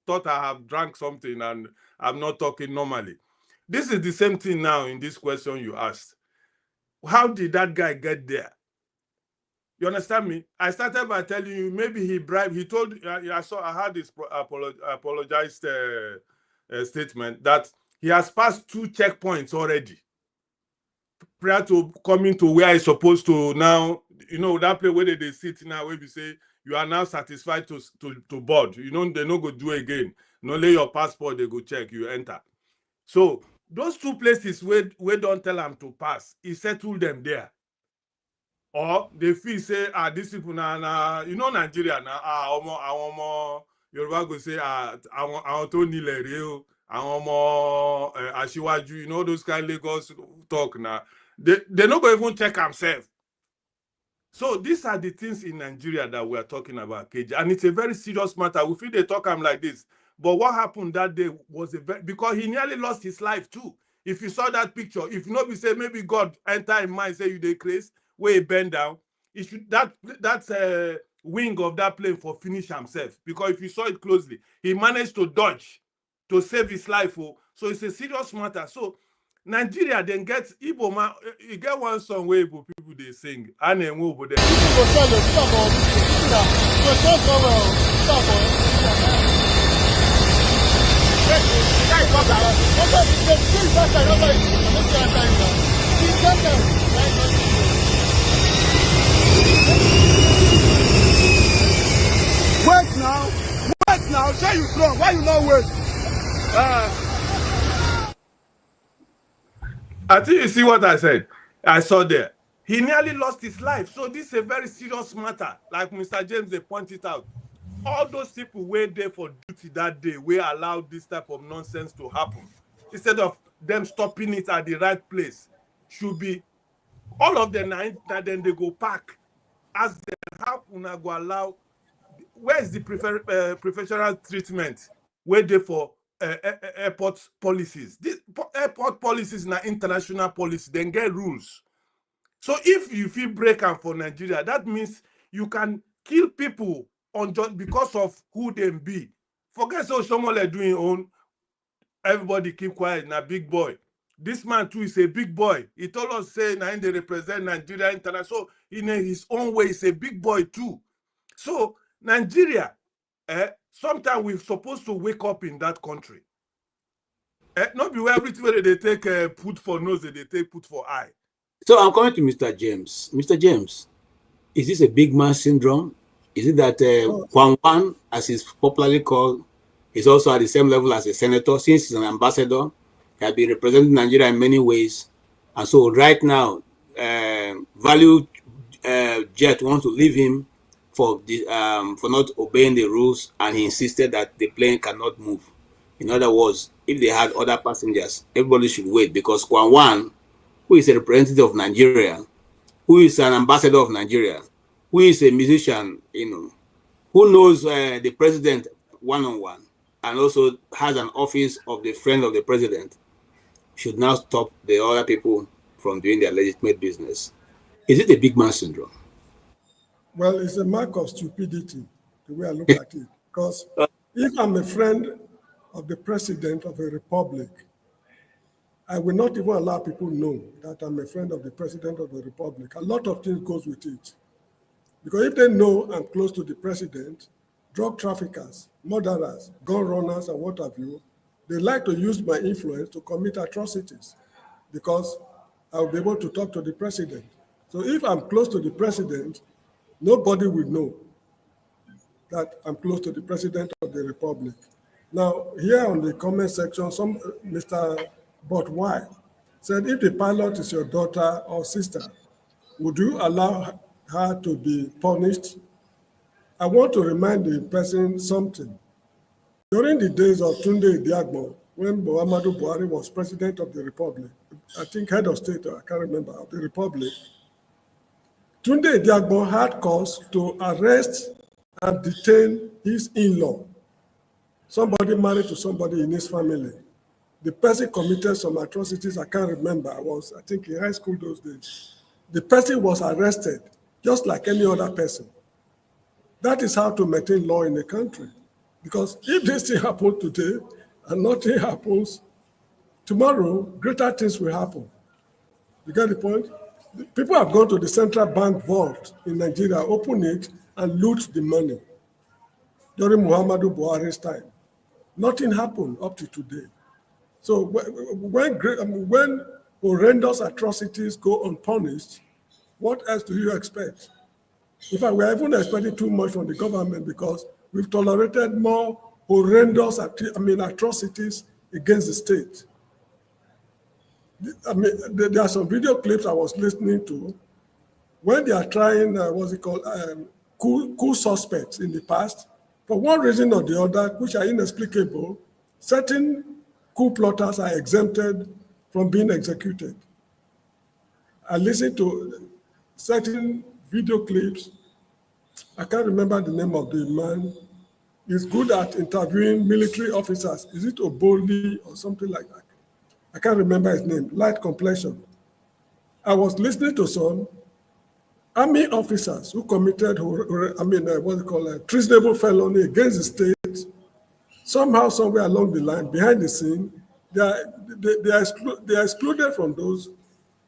thought I have drank something and I'm not talking normally. This is the same thing now in this question you asked. How did that guy get there? You understand me? I started by telling you maybe he bribed. He told I had this apologized statement that he has passed 2 checkpoints already prior to coming to where he's supposed to now. That place where they sit now, where we say you are now satisfied to board. They no go do again. No lay your passport, they go check, you enter. So those two places where don't tell them to pass, he settle them there. Or they feel say, these people na you know Nigeria na Yoruba go say àwọn tó nílẹ̀ rèé o, àwọn ọmọ aṣíwájú, you know those kind of Lagos talk now. They not go even check themselves. So these are the things in Nigeria that we are talking about, KJ, and it's a very serious matter. We feel they talk him like this, but what happened that day was because he nearly lost his life too. If you saw that picture, if not be say maybe God enter in mind, say you dey craze, where he bend down, it should that's a wing of that plane for finish himself, because if you saw it closely, he managed to dodge to save his life. So it's a serious matter. So Nigeria then gets Igbo man. You get one song where Igbo people they sing, and then over there. Wait now, say you strong. Why you not wait? I think you see what I said. I saw there. He nearly lost his life. So this is a very serious matter. Like Mr. James, they pointed out. All those people were there for duty that day, we allowed this type of nonsense to happen. Instead of them stopping it at the right place, should be all of them that then they go back. As they have go allow, where is the professional treatment? Where they for airport policies? This airport policies na international policy, then get rules. So if you feel break am for Nigeria, that means you can kill people on just because of who they be. Forget so someone like doing own. Everybody keep quiet. Now big boy. This man too is a big boy. He told us say now they represent Nigeria international. So in his own way, he's a big boy too. So Nigeria, sometimes we're supposed to wake up in that country. Not be where everything they take put for nose, they take put for eye. So I'm coming to Mr. James. Mr. James, is this a big man syndrome? Is it that KWAM, as he's popularly called, is also at the same level as a senator? Since he's an ambassador, he has been representing Nigeria in many ways. And so right now, Value Jet wants to leave him for not obeying the rules, and he insisted that the plane cannot move. In other words, if they had other passengers, everybody should wait, because KWAM, who is a representative of Nigeria, who is an ambassador of Nigeria, who is a musician, who knows the president one-on-one, and also has an office of the friend of the president, should now stop the other people from doing their legitimate business. Is it a big man syndrome? Well, it's a mark of stupidity, the way I look at it. Because if I'm a friend of the president of a republic, I will not even allow people know that I'm a friend of the president of the republic. A lot of things goes with it. Because if they know I'm close to the president, drug traffickers, murderers, gun runners, and what have you, they like to use my influence to commit atrocities because I'll be able to talk to the president. So if I'm close to the president, nobody will know that I'm close to the president of the republic. Now, here on the comment section, Mr. Boakai said, if the pilot is your daughter or sister, would you allow her to be punished? I want to remind the person something. During the days of Tunde Idiagbo, when Muhammadu Buhari was president of the republic, I think head of state, I can't remember, of the republic, Tunde Idiagbo had cause to arrest and detain his in-law, somebody married to somebody in his family. The person committed some atrocities, I can't remember. I think in high school those days. The person was arrested, just like any other person. That is how to maintain law in the country. Because if this thing happens today and nothing happens, tomorrow, greater things will happen. You get the point? People have gone to the central bank vault in Nigeria, open it, and loot the money during Muhammadu Buhari's time. Nothing happened up to today. So when horrendous atrocities go unpunished, what else do you expect? In fact, we're even expecting too much from the government because we've tolerated more horrendous atrocities against the state. I mean, there are some video clips I was listening to when they are trying, what's it called, coup suspects in the past. For one reason or the other, which are inexplicable, certain coup plotters are exempted from being executed. I listened to certain video clips. I can't remember the name of the man. He's good at interviewing military officers. Is it Oboli or something like that? I can't remember his name. Light complexion. I was listening to some army officers who committed, treasonable felony against the state. Somehow, somewhere along the line, behind the scene, they are excluded from those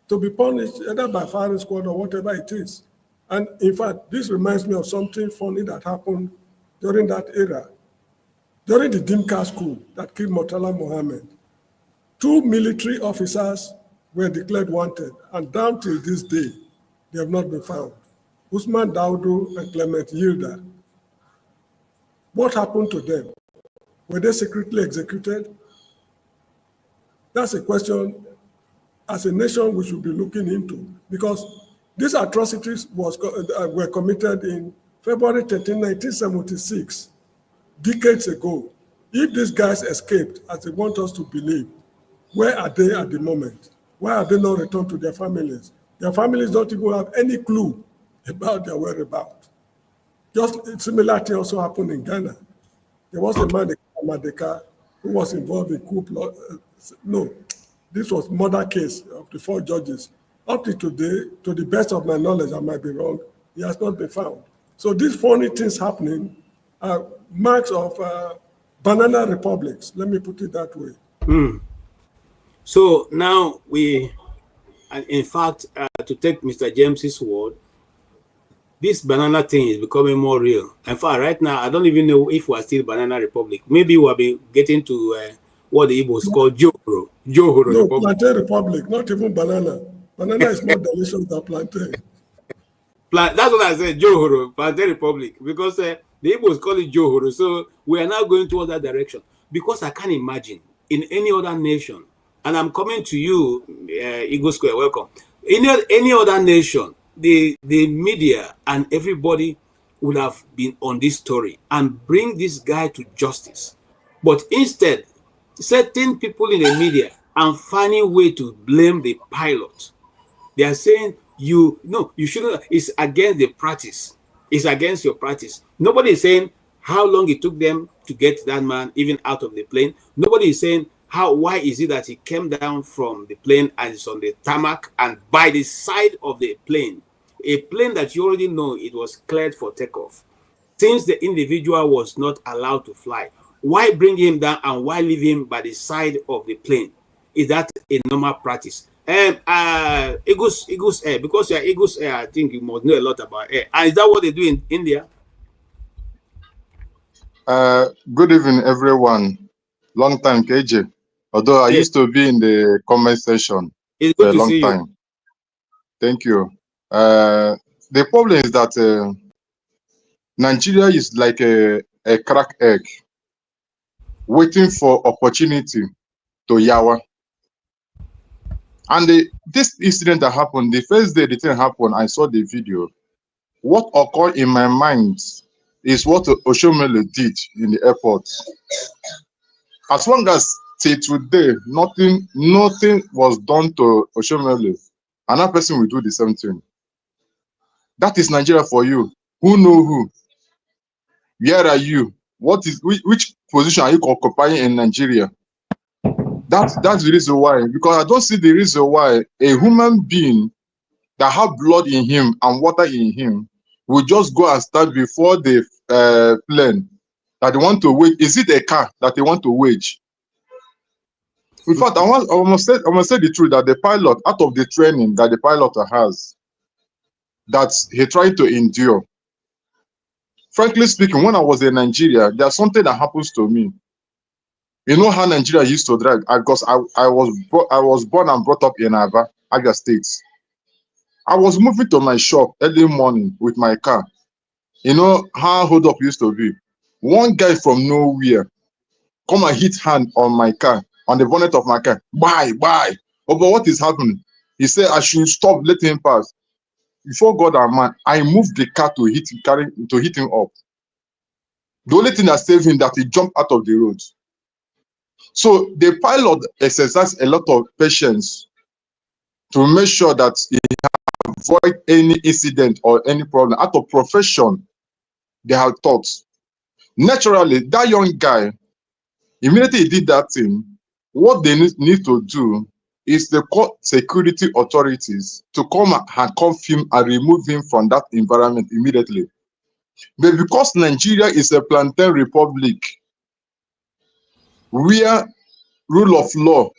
to be punished either by firing squad or whatever it is. And in fact, this reminds me of something funny that happened during that era. During the Dimkas coup that killed Murtala Mohammed, 2 military officers were declared wanted, and down till this day, they have not been found. Usman Daudu and Clement Yilda. What happened to them? Were they secretly executed? That's a question as a nation we should be looking into, because these atrocities were committed in February 13, 1976, decades ago. If these guys escaped, as they want us to believe, where are they at the moment? Why have they not returned to their families? Their families don't even have any clue about their whereabouts. Just similar thing also happened in Ghana. There was a man, Amadeka, who was involved in coup plot. No, this was murder case of the 4 judges. Up to today, to the best of my knowledge, I might be wrong, he has not been found. So these funny things happening are marks of banana republics. Let me put it that way. So now in fact, to take Mr. James's word, this banana thing is becoming more real. In fact, right now, I don't even know if we're still banana republic. Maybe we'll be getting to what the Igbos call Johoro. Johoro No, Republic. plantain republic, not even banana. Banana is more delicious than plantain. That's what I said, Johoro, Plantain Republic, because the Igbos call it Johoro. So we are now going towards that direction. Because I can't imagine in any other nation, and I'm coming to you, Eagle Square, welcome. In any other nation, the media and everybody would have been on this story and bring this guy to justice. But instead, certain people in the media are finding a way to blame the pilot. They are saying, you shouldn't, it's against the practice. It's against your practice. Nobody is saying how long it took them to get that man even out of the plane. Nobody is saying why is it that he came down from the plane and is on the tarmac and by the side of the plane, a plane that you already know it was cleared for takeoff. Since the individual was not allowed to fly, why bring him down and why leave him by the side of the plane? Is that a normal practice? Eagles Air, because you're Eagles Air, I think you must know a lot about air. And is that what they do in India? Good evening, everyone. Long time, KJ. Although I used to be in the comment section for a long time. Thank you. The problem is that Nigeria is like a cracked egg, waiting for opportunity to yawa. And this incident that happened, the first day the thing happened, I saw the video. What occurred in my mind is what Oshomele did in the airport. As long as till today, nothing was done to Oshomele, another person will do the same thing. That is Nigeria for you. Who know who? Where are you? Which position are you occupying in Nigeria? That's the reason why. Because I don't see the reason why a human being that have blood in him and water in him will just go and stand before the plane that they want to wage. Is it a car that they want to wage? In fact, I must say the truth that the pilot, out of the training that the pilot has, that he tried to endure. Frankly speaking, when I was in Nigeria, there's something that happens to me. You know how Nigeria used to drive? Because I was born and brought up in Aba, Abia State. I was moving to my shop early morning with my car. You know how hold up used to be. One guy from nowhere come and hit hand on my car, on the bonnet of my car. Bye. Oh, but what is happening? He said, I should stop, let him pass. Before God and man, I moved the car to hit him up. The only thing that saved him that he jumped out of the road. So the pilot exercised a lot of patience to make sure that he avoid any incident or any problem. Out of profession, they have taught. Naturally, that young guy, immediately he did that thing, what they need to do is the court security authorities to come and handcuff him and remove him from that environment immediately. But because Nigeria is a plantain republic where rule of law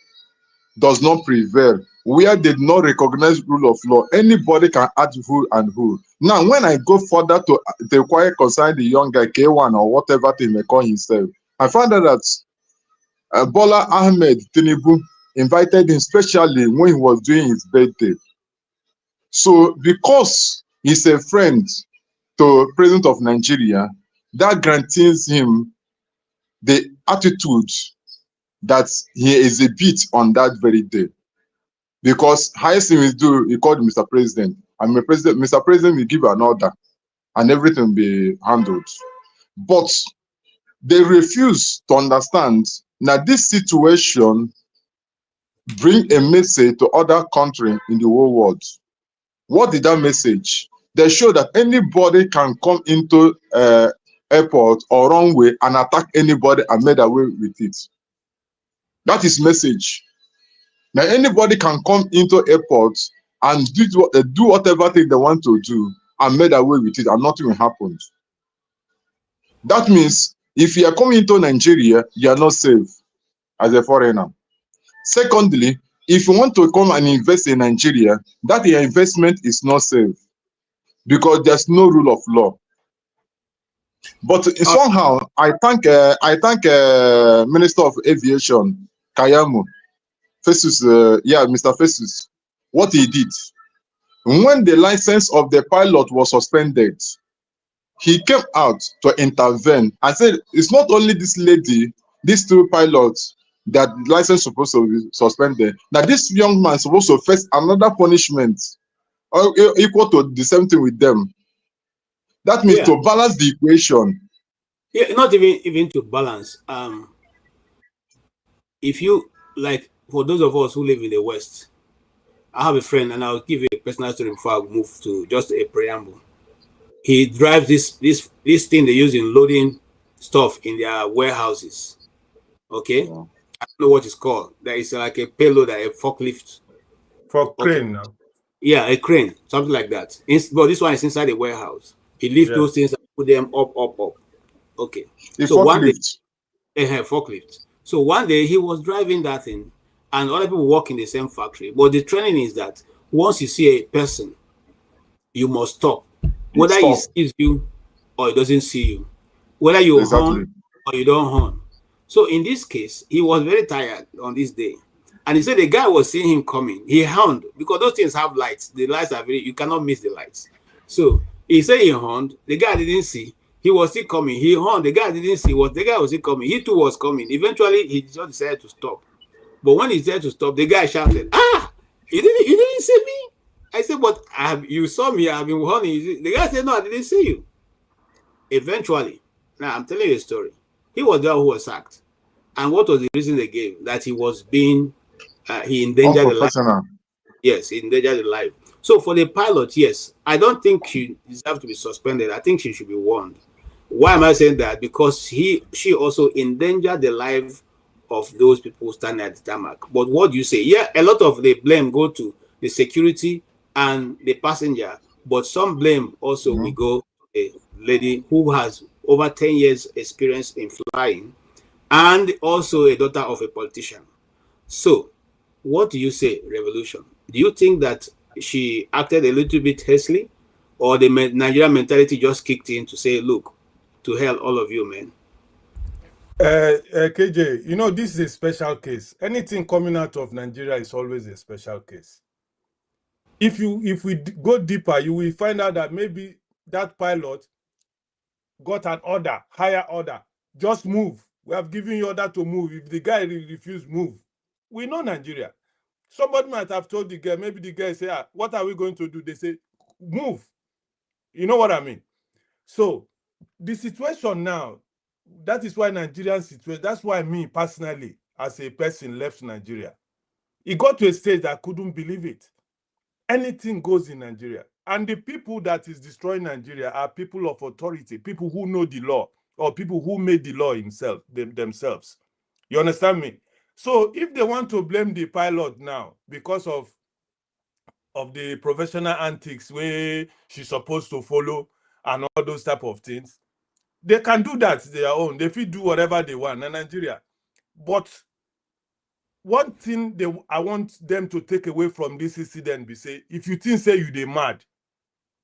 does not prevail, where they do not recognize rule of law, anybody can act who and who. Now, when I go further to the inquiry concerning the young guy, K1 or whatever he may call himself, I found out that Bola Ahmed Tinubu invited him specially when he was doing his birthday. So, because he's a friend to President of Nigeria, that guarantees him the attitude that he is a bit on that very day. Because highest thing is do, he called Mr. President. And Mr. President will give an order and everything will be handled. But they refuse to understand that this situation bring a message to other countries in the whole world. What did that message? They show that anybody can come into airport or runway and attack anybody and make away with it. That is message. Now anybody can come into airports and do whatever thing they want to do and make away with it and nothing will happen. That means if you are coming into Nigeria, you are not safe as a foreigner. Secondly, if you want to come and invest in Nigeria, that your investment is not safe because there's no rule of law. But somehow, I thank Minister of Aviation, Kayamo, Mr. Festus, what he did. When the license of the pilot was suspended, he came out to intervene and said, it's not only this lady, these two pilots, that license is supposed to be suspended. Now this young man is supposed to face another punishment equal to the same thing with them. That means to balance the equation. Yeah, not even to balance. If you like, for those of us who live in the West, I have a friend, and I'll give you a personal story before I move to just a preamble. He drives this thing they use in loading stuff in their warehouses. Okay, I don't know what it's called. There is like a payload, a forklift. For crane now. Yeah, a crane, something like that. But this one is inside a warehouse. He lifts those things and put them up. Okay. So one day, forklift. So one day he was driving that thing, and other people work in the same factory. But the training is that once you see a person, you must stop. Whether he sees you or he doesn't see you. Whether you horn or you don't horn. So in this case, he was very tired on this day. And he said the guy was seeing him coming. He horned because those things have lights. The lights are you cannot miss the lights. So he said he horned. The guy didn't see. He was still coming. He horned. The guy didn't see. The guy was still coming. He too was coming. Eventually, he just decided to stop. But when he decided to stop, the guy shouted, "Ah! You didn't see me?" I said, "But you saw me. I've been horning." The guy said, "No, I didn't see you." Eventually, now I'm telling you a story. He was the one who was sacked. And what was the reason they gave? That he was being, he endangered the life. Yes, he endangered the life. So for the pilot, yes, I don't think she deserves to be suspended. I think she should be warned. Why am I saying that? Because she also endangered the life of those people standing at the tarmac. But what do you say? Yeah, a lot of the blame go to the security and the passenger, but some blame also will go to a lady who has over 10 years experience in flying and also a daughter of a politician. So what do you say, Revolution? Do you think that she acted a little bit hastily, or the Nigerian mentality just kicked in to say, look, to hell all of you, man? KJ, you know, this is a special case. Anything coming out of Nigeria is always a special case. If we go deeper, you will find out that maybe that pilot got an order, higher order. Just move. We have given you order to move. If the guy refused, move. We know Nigeria. Somebody might have told the girl, maybe the girl say, what are we going to do? They say, move. You know what I mean? So the situation now, that is why Nigerian situation, that's why me personally, as a person, left Nigeria. It got to a stage that I couldn't believe it. Anything goes in Nigeria. And the people that is destroying Nigeria are people of authority, people who know the law, or people who made the law themselves. You understand me? So if they want to blame the pilot now because of the professional antics where she's supposed to follow and all those type of things, they can do that their own. They fit do whatever they want in Nigeria. But one thing I want them to take away from this incident be say, if you think say you dey mad,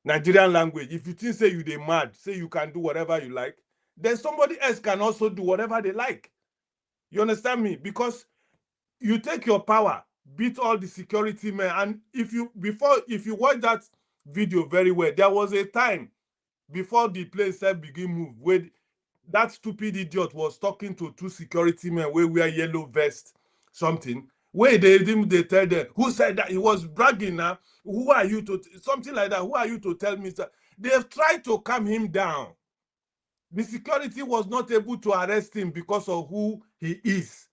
Nigerian language, if you think say you dey mad, say you can do whatever you like, then somebody else can also do whatever they like. You understand me? Because you take your power, beat all the security men, and if you watch that video very well, there was a time before the plane said begin move where that stupid idiot was talking to two security men where wear yellow vest, something. Where they tell them, who said that? He was bragging now. Who are you to, something like that? Who are you to tell me? They have tried to calm him down. The security was not able to arrest him because of who he is.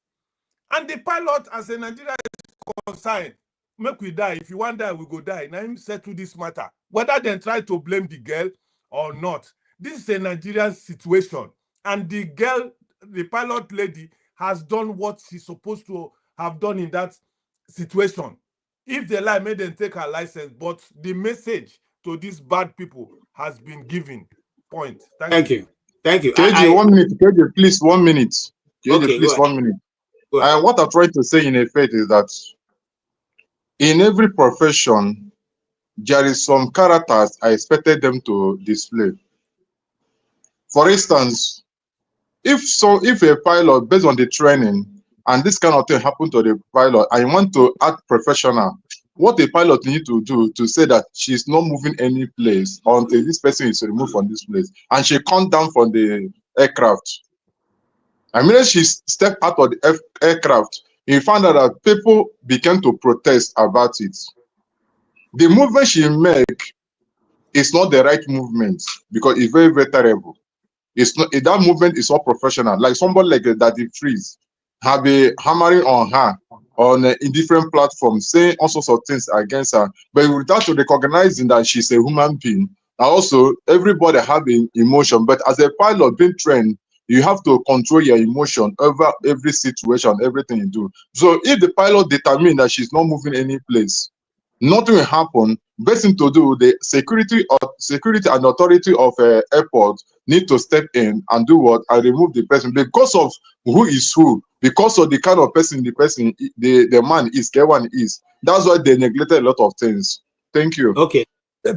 And the pilot, as a Nigerian is concerned, make we die. If you want die, we go die. Now him settle this matter. Whether they try to blame the girl or not. This is a Nigerian situation. And the girl, the pilot lady, has done what she's supposed to have done in that situation. If they lie, may them take her license. But the message to these bad people has been given. Point. Thank you. Thank you. KJ, 1 minute. KJ, please, 1 minute. KJ, Okay, please, 1 minute. What I'm trying to say in effect is that in every profession, there is some characters I expected them to display. For instance, if a pilot, based on the training, and this kind of thing happened to the pilot, I want to act professional. What a pilot need to do to say that she's not moving any place until this person is removed from this place, and she come down from the aircraft. I mean, she stepped out of the aircraft. He found out that people began to protest about it. The movement she make is not the right movement because it's very, very terrible. It's not, that movement is not professional. Like somebody like Daddy Freeze have a hammering on her on in different platforms, saying all sorts of things against her, but without recognizing that she's a human being. And also, everybody have an emotion, but as a pilot being trained, you have to control your emotion over every situation, everything you do. So if the pilot determines that she's not moving any place, nothing will happen. Best thing to do, the security and authority of airport need to step in and do what? And remove the person because of who is who, because of the kind of person the man is, K1 is. That's why they neglected a lot of things. Thank you. Okay.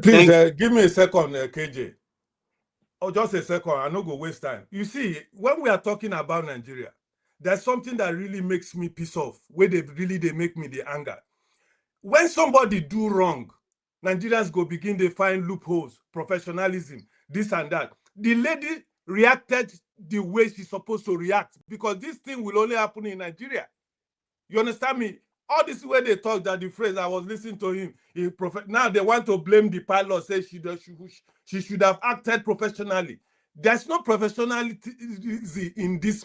Please give me a second, KJ. Oh, just a second. I'm not going to waste time. You see, when we are talking about Nigeria, there's something that really makes me piss off, where they make me the anger. When somebody do wrong, Nigerians go begin to find loopholes, professionalism, this and that. The lady reacted the way she's supposed to react because this thing will only happen in Nigeria. You understand me? All this way they talk that the phrase, I was listening to him. Now they want to blame the pilot, say she should have acted professionally. There's no professionality in this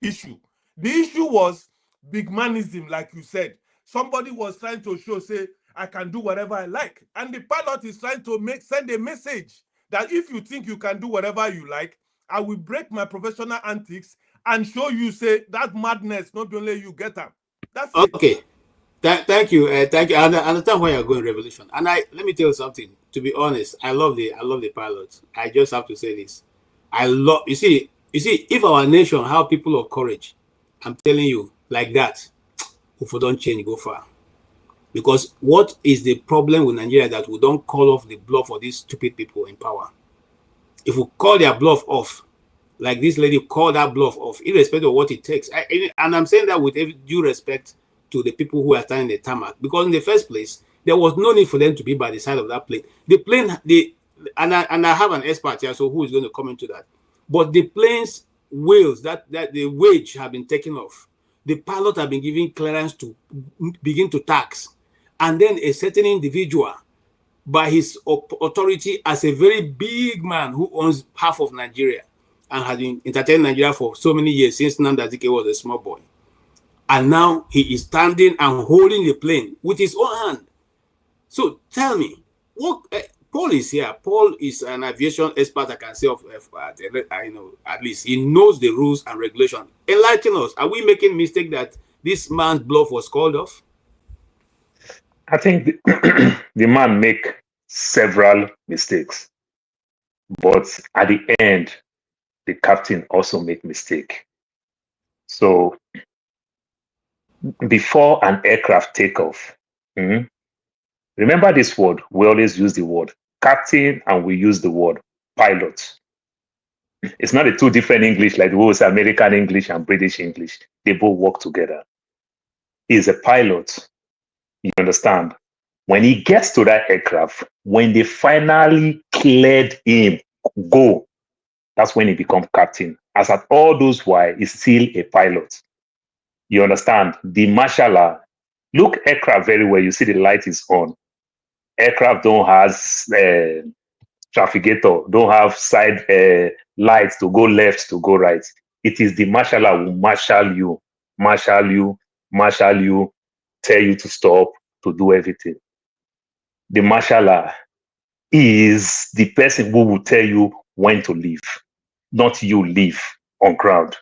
issue. The issue was big manism, like you said. Somebody was trying to show, say, I can do whatever I like. And the pilot is trying to send a message that if you think you can do whatever you like, I will break my professional antics and show you, say, that madness, not only you get them. That's it. Okay. Thank you. Thank you. I understand where you're going, Revolution. And let me tell you something. To be honest, I love the pilot. I just have to say this. You see, if our nation have people of courage, I'm telling you, like that, if we don't change, go far. Because what is the problem with Nigeria that we don't call off the bluff of these stupid people in power? If we call their bluff off, like this lady called that bluff off, irrespective of what it takes. And I'm saying that with due respect to the people who are standing the tarmac, because in the first place, there was no need for them to be by the side of that plane. The plane, and I have an expert here, so who is going to comment to that? But the plane's wheels, that the wage have been taken off. the pilot have been given clearance to begin to tax, and then a certain individual, by his authority as a very big man who owns half of Nigeria and has been entertaining Nigeria for so many years since Nnamdi Azikiwe was a small boy, and now he is standing and holding the plane with his own hand. So tell me, what Paul is here. Paul is an aviation expert, I can say, I know, at least he knows the rules and regulations. Enlighten us. Are we making mistake that this man's bluff was called off? I think the man make several mistakes, but at the end, the captain also make mistake. So before an aircraft takeoff, remember this word. We always use the word captain, and we use the word pilot. It's not a two different English like the way we say American English and British English. They both work together. He's a pilot. You understand? When he gets to that aircraft, when they finally cleared him, go, that's when he becomes captain. As at all those while, he's still a pilot. You understand? The marshaller, look aircraft very well. You see the light is on. Aircraft don't have trafficator, don't have side lights to go left, to go right. It is the marshaller who marshal you, tell you to stop, to do everything. The marshaller is the person who will tell you when to leave, not you leave on ground.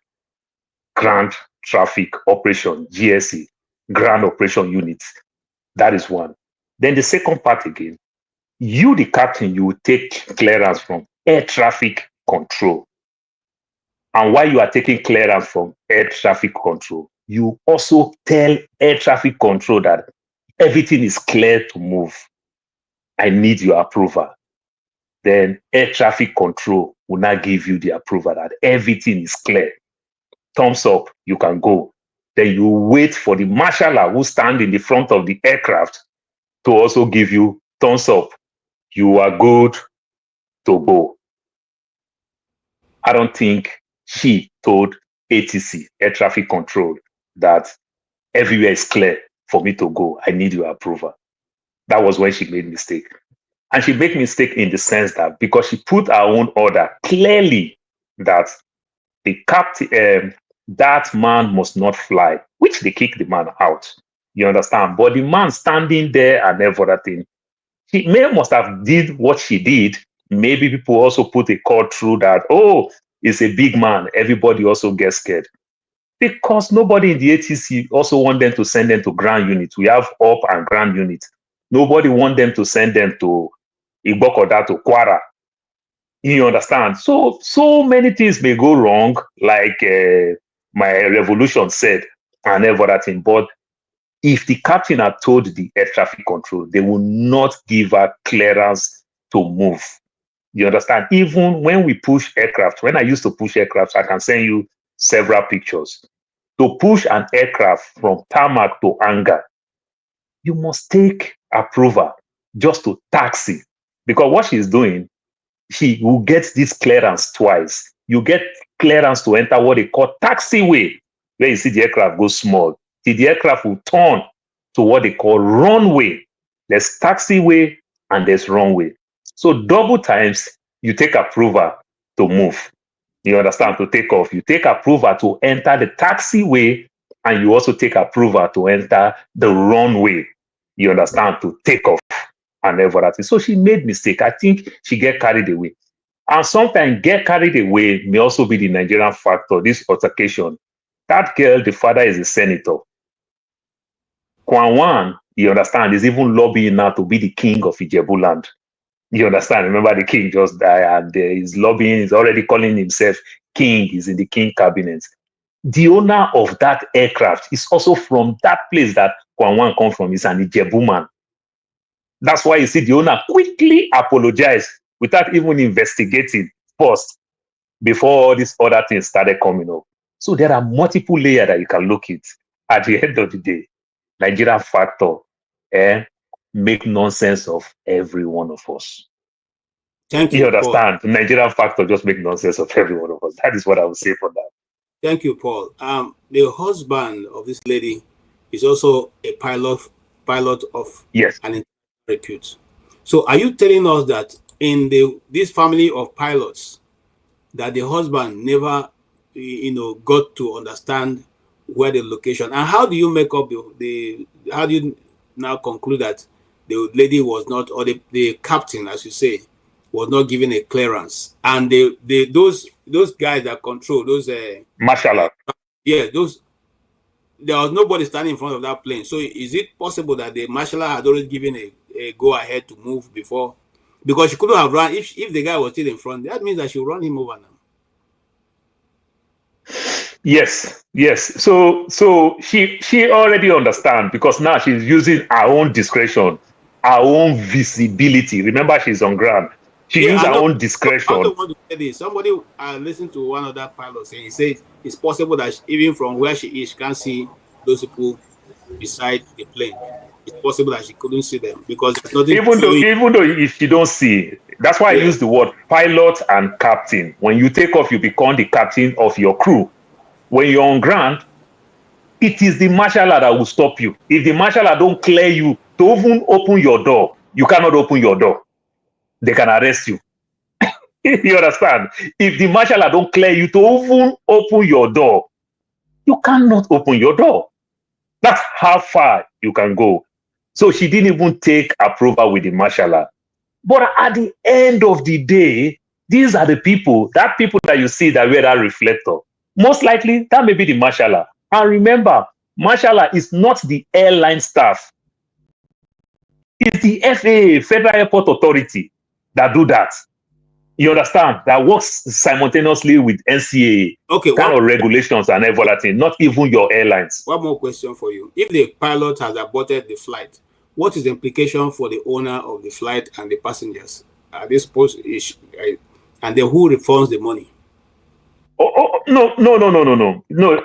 Ground traffic operation, GSE, ground operation units. That is one. Then the second part again, you, the captain, you will take clearance from air traffic control. And while you are taking clearance from air traffic control, you also tell air traffic control that everything is clear to move. I need your approval. Then air traffic control will now give you the approval that everything is clear. Thumbs up, you can go. Then you wait for the marshaller who stand in the front of the aircraft to also give you thumbs up. You are good to go. I don't think she told ATC, air traffic control, that everywhere is clear for me to go. I need your approval. That was when she made mistake. And she made mistake in the sense that because she put her own order clearly that the captain, that man must not fly, which they kicked the man out. You understand? But the man standing there and everything, she must have did what she did. Maybe people also put a call through that, oh, it's a big man. Everybody also gets scared. Because nobody in the ATC also want them to send them to ground units. We have up and ground units. Nobody want them to send them to Igbokoda, to Kwara. You understand? So many things may go wrong, like my revolution said, and everything. But if the captain had told the air traffic control, they will not give her clearance to move. You understand? Even when we push aircraft, when I used to push aircraft, I can send you several pictures. To push an aircraft from tarmac to hangar, you must take approval just to taxi. Because what she's doing, she will get this clearance twice. You get clearance to enter what they call taxiway, where you see the aircraft go small. The aircraft will turn to what they call runway. There's taxiway and there's runway. So double times, you take approval to move. You understand? To take off. You take approval to enter the taxiway, and you also take approval to enter the runway. You understand? To take off and everything. So she made mistake. I think she get carried away. And sometimes get carried away may also be the Nigerian factor, this altercation. That girl, the father is a senator. KWAM, you understand, is even lobbying now to be the king of Ijebu land. You understand? Remember, the king just died, and he's lobbying, he's already calling himself king, he's in the king cabinet. The owner of that aircraft is also from that place that KWAM comes from, is an Ijebu man. That's why you see the owner quickly apologize without even investigating first before all these other things started coming up. So there are multiple layers that you can look at. At the end of the day, Nigerian factor make nonsense of every one of us. Thank you. You understand? The Nigerian factor just make nonsense of every one of us. That is what I would say for that. Thank you, Paul. The husband of this lady is also a pilot of an repute. So are you telling us that in this family of pilots, that the husband never, got to understand where the location, and how do you make up how do you now conclude that the lady was not, or the captain, as you say, was not given a clearance, and those guys that control those marshal, there was nobody standing in front of that plane. So is it possible that the marshal had already given a go ahead to move before? Because she couldn't have run if the guy was still in front. That means that she will run him over now. Yes. So she already understands, because now she's using her own discretion, her own visibility. Remember, she's on ground. She used her own discretion. I don't want to say this. Somebody listened to one of that pilots and he said it's possible that even from where she is, she can't see those people beside the plane. It's possible that she couldn't see them because there's nothing. Even though if you don't see, that's why I use the word pilot and captain. When you take off, you become the captain of your crew. When you're on ground, it is the marshal that will stop you. If the marshal don't clear you to even open your door, you cannot open your door. They can arrest you. You understand? If the marshal don't clear you to even open your door, you cannot open your door. That's how far you can go. So she didn't even take approval with the marshal. But at the end of the day, these are the people that you see that wear that reflector. Most likely, that may be the marshal. And remember, marshal is not the airline staff. It's the FAA, Federal Airport Authority, that do that. You understand? That works simultaneously with NCAA, kind of regulations and everything, not even your airlines. One more question for you. If the pilot has aborted the flight, what is the implication for the owner of the flight and the passengers? This post is, and then who refunds the money? No.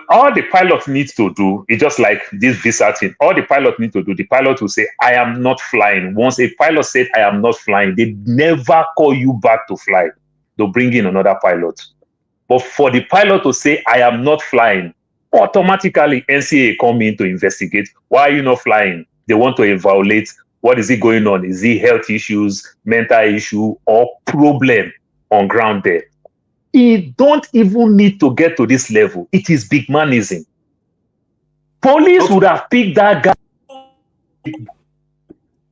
All the pilot needs to do is just like this visa thing. All the pilot needs to do, the pilot will say, I am not flying. Once a pilot said, I am not flying, they never call you back to fly. They'll bring in another pilot. But for the pilot to say, I am not flying, automatically NCAA come in to investigate. Why are you not flying? They want to evaluate what is it going on. Is it health issues, mental issue, or problem on ground there? It don't even need to get to this level. It is big manism. Police would have picked that guy.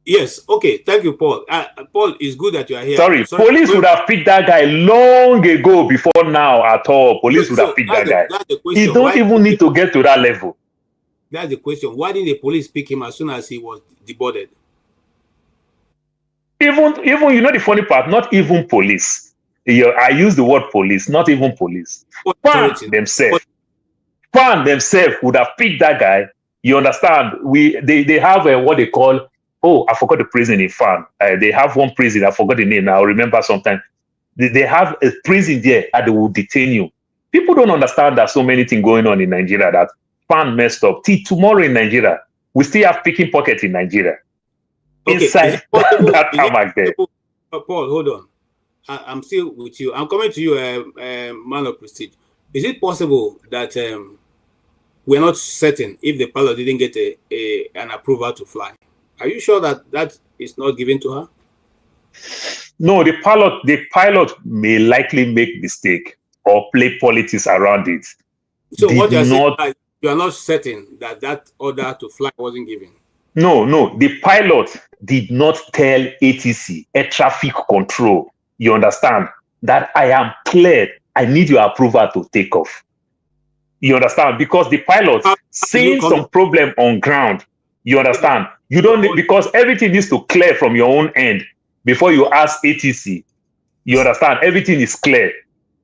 Yes, okay. Thank you, Paul. Paul, it's good that you are here. Sorry, police would have picked that guy long ago before now at all. Police would have picked that guy. He don't even need to get to that level. That's the question. Why didn't the police pick him as soon as he was deported? Even you know the funny part, not even police. I use the word police, not even police. FAN themselves would have picked that guy. You understand? They have what they call, I forgot the prison in FAN. They have one prison, I forgot the name. I'll remember sometime. They have a prison there that they will detain you. People don't understand that so many things going on in Nigeria that FAN messed up. Till tomorrow in Nigeria, we still have picking pockets in Nigeria. Okay, inside that tarmac there. Paul, hold on. I'm still with you. I'm coming to you, man of prestige. Is it possible that we're not certain if the pilot didn't get an approval to fly? Are you sure that that is not given to her? No, the pilot may likely make mistake or play politics around it. So what you're saying, you are not certain that that order to fly wasn't given? No. The pilot did not tell ATC, air traffic control, you understand, that I am cleared. I need your approval to take off. You understand? Because the pilot seeing some problem on ground, you understand? You don't need, because everything needs to clear from your own end before you ask ATC. You understand? Everything is clear.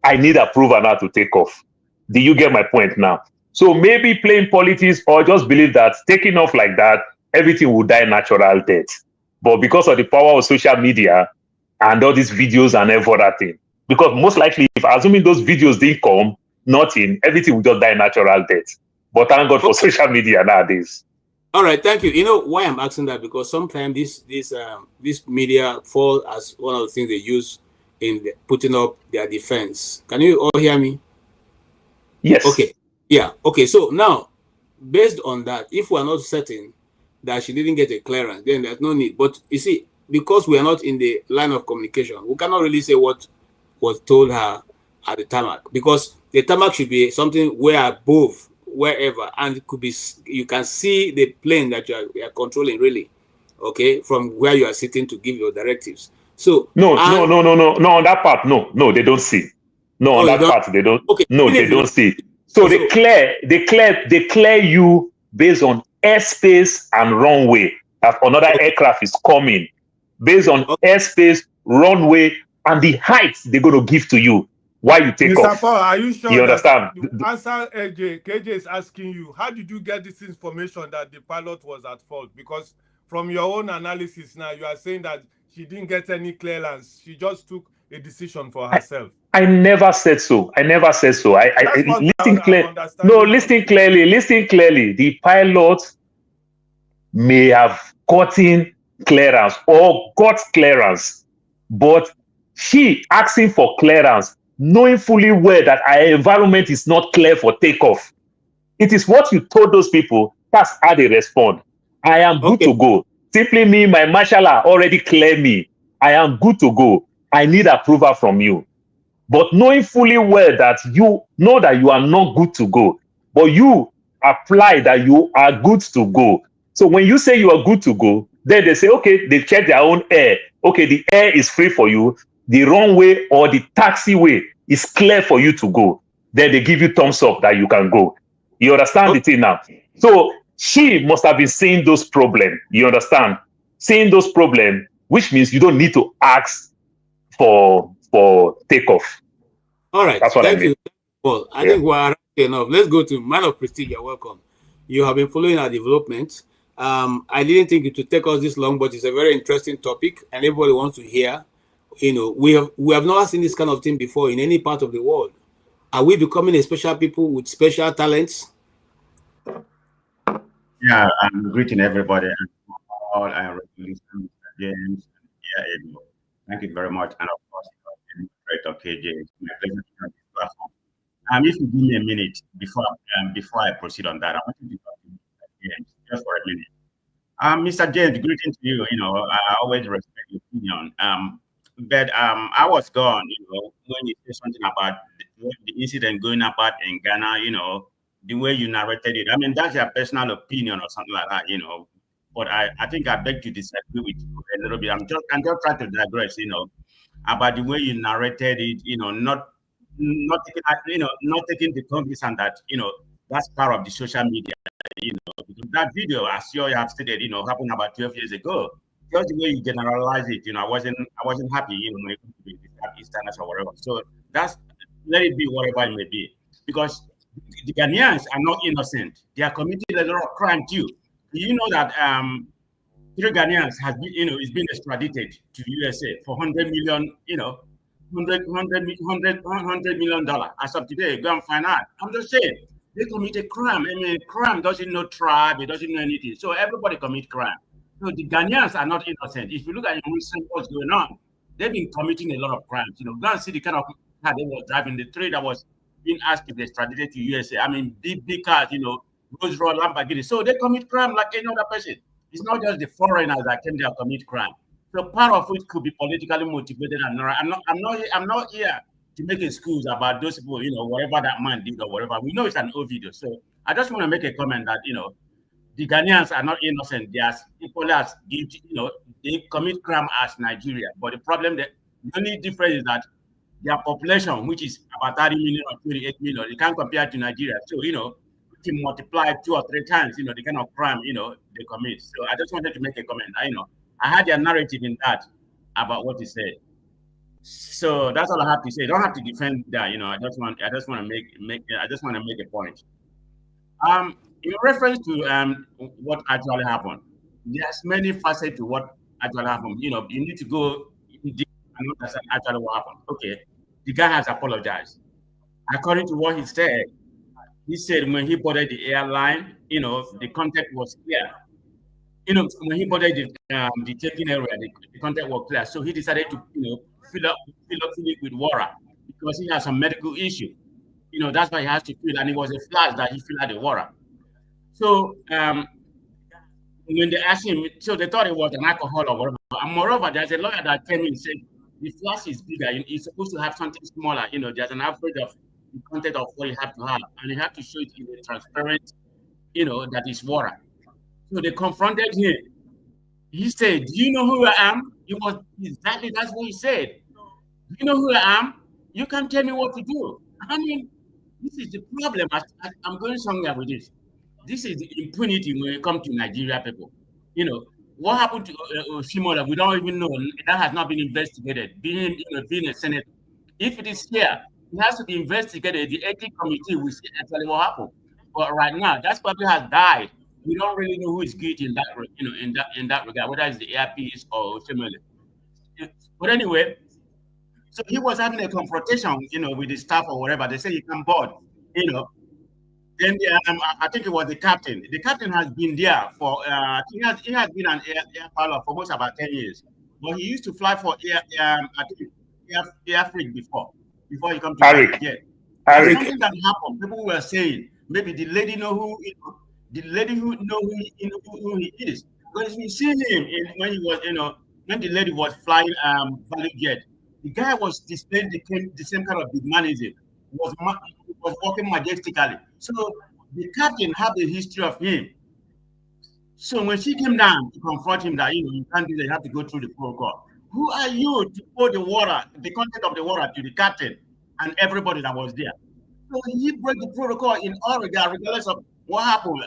I need approval now to take off. Do you get my point now? So maybe playing politics or just believe that taking off like that, everything will die natural death. But because of the power of social media and all these videos and everything, because most likely, if assuming those videos didn't come, nothing, everything will just die natural death. But thank God for social media nowadays. All right, thank you. You know why I'm asking that? Because sometimes this media fall as one of the things they use in putting up their defense. Can you all hear me? Yes. Okay. Yeah. Okay. So now, based on that, if we are not certain that she didn't get a clearance, then there's no need. But you see, because we are not in the line of communication, we cannot really say what was told her at the tarmac, because the tarmac should be something where above, wherever, and it could be, you can see the plane that you are controlling, really, okay, from where you are sitting to give your directives. So no, on that part, no, they don't see. No, on that part, they don't. Okay. No, they don't see. So they clear you based on airspace and runway. That another aircraft is coming, based on airspace, runway, and the height they're going to give to you while you take Mr. off. Paul, are you sure You understand? You answer AJ? KJ is asking you, how did you get this information that the pilot was at fault? Because from your own analysis now, you are saying that she didn't get any clearance. She just took a decision for herself. I never said so. I listen clearly. No, listen clearly. Listen clearly. The pilot may have gotten clearance or got clearance, but she asking for clearance, knowing fully well that our environment is not clear for takeoff. It is what you told those people. That's how they respond. I am good to go. Simply me, my marshal already clear me. I am good to go. I need approval from you. But knowing fully well that you know that you are not good to go, but you apply that you are good to go. So when you say you are good to go, then they say, okay, they check their own air. Okay, the air is free for you. The runway or the taxiway is clear for you to go. Then they give you thumbs up that you can go. You understand the thing now? So she must have been seeing those problems. You understand? Seeing those problems, which means you don't need to ask for takeoff. All right. That's what I mean. You. Well, I think we're enough. Let's go to Man of Prestige. You're welcome. You have been following our development. I didn't think it would take us this long, but it's a very interesting topic, and everybody wants to hear. You know, we have never seen this kind of thing before in any part of the world. Are we becoming a special people with special talents? Yeah, I'm greeting everybody and all and Mr. James. Yeah, thank you very much, and of course, Director KJ. It's my pleasure to be on this platform. If you give me a minute before I proceed on that, I want you to talk to Mr. James just for a minute. Mr. James, greeting to you. You know, I always respect your opinion. But I was gone. You know, when you say something about the incident going about in Ghana, you know, the way you narrated it. I mean, that's your personal opinion or something like that, you know. But I think I beg to disagree with you a little bit. I'm just trying to digress, you know, about the way you narrated it, you know, not taking the cognizance that, you know, that's part of the social media, you know, because that video, as you have stated, you know, happened about 12 years ago. Just the way you generalize it, you know, I wasn't happy, you know, when it comes to the Easterners or whatever. So let it be whatever it may be, because the Ghanaians are not innocent. They are committing a lot of crime too. You know that 3 Ghanaians has been, you know, is being extradited to the USA for $100 million, you know, $100 million. As of today, go and find out. I'm just saying, they commit a crime. I mean, crime doesn't know tribe, it doesn't know anything. So everybody commit crime. So the Ghanaians are not innocent. If you look at recent what's going on, they've been committing a lot of crimes. You know, go and see the kind of car they were driving, the 3 that was being asked to be extradited to USA. I mean, big cars, you know, Rolls Royce, Lamborghini. So they commit crime like any other person. It's not just the foreigners that came there to commit crime. So part of it could be politically motivated. I'm not here to make excuse about those people, you know, whatever that man did or whatever. We know it's an old video. So I just want to make a comment that, you know, the Ghanaians are not innocent. They are equally as guilty, you know, they commit crime as Nigeria. But the problem, the only difference is that their population, which is about 30 million or 28 million, you can't compare to Nigeria. So, you know, to multiply 2 or 3 times, you know, the kind of crime, you know, they commit. So I just wanted to make a comment. You know, I had their narrative in that about what he said. So that's all I have to say. I don't have to defend that. You know, I just want to make a point. In reference to what actually happened, there's many facets to what actually happened. You know, you need to go deep and understand actually what happened. Okay, the guy has apologized. According to what he said when he boarded the airline, you know, the contact was clear. You know, when he boarded the check-in area, the contact was clear. So he decided to, you know, fill it with water because he has some medical issue. You know, that's why he has to feel, and it was a flash that he feel at the water. So when they asked him, so they thought it was an alcohol or whatever. And moreover, there's a lawyer that came in and said the flash is bigger. It's supposed to have something smaller. You know, there's an average of the content of what you have to have, and you have to show it in a transparent, you know, that is water. So they confronted him. He said, "Do you know who I am?" It was exactly that's what he said. "Do you know who I am? You can't tell me what to do." I mean, this is the problem. I'm going somewhere with this. This is the impunity when it comes to Nigeria people. You know, what happened to Shimoda, we don't even know. That has not been investigated. Being a senator. If it is here, it has to be investigated. The ethics committee will see actually what happened. But right now, that person has died. We don't really know who is guilty in that, you know, in that regard, whether it's the ARPs or Shimoda. But anyway, so he was having a confrontation, you know, with the staff or whatever. They say he come board, you know. Then I think it was the captain. The captain has been there for he has been an air pilot for almost about 10 years. But he used to fly for Air Freight before he come to Eric. Something that happened. People were saying maybe the lady know who who he is. Because we see him when he was, you know, when the lady was flying value jet. The guy was displaying the same kind of humanism. Was walking majestically. So the captain had the history of him. So when she came down to confront him that, you know, you can't do that, you have to go through the protocol. Who are you to pour the water, the content of the water to the captain and everybody that was there? So he broke the protocol in all regard, regardless of what happened.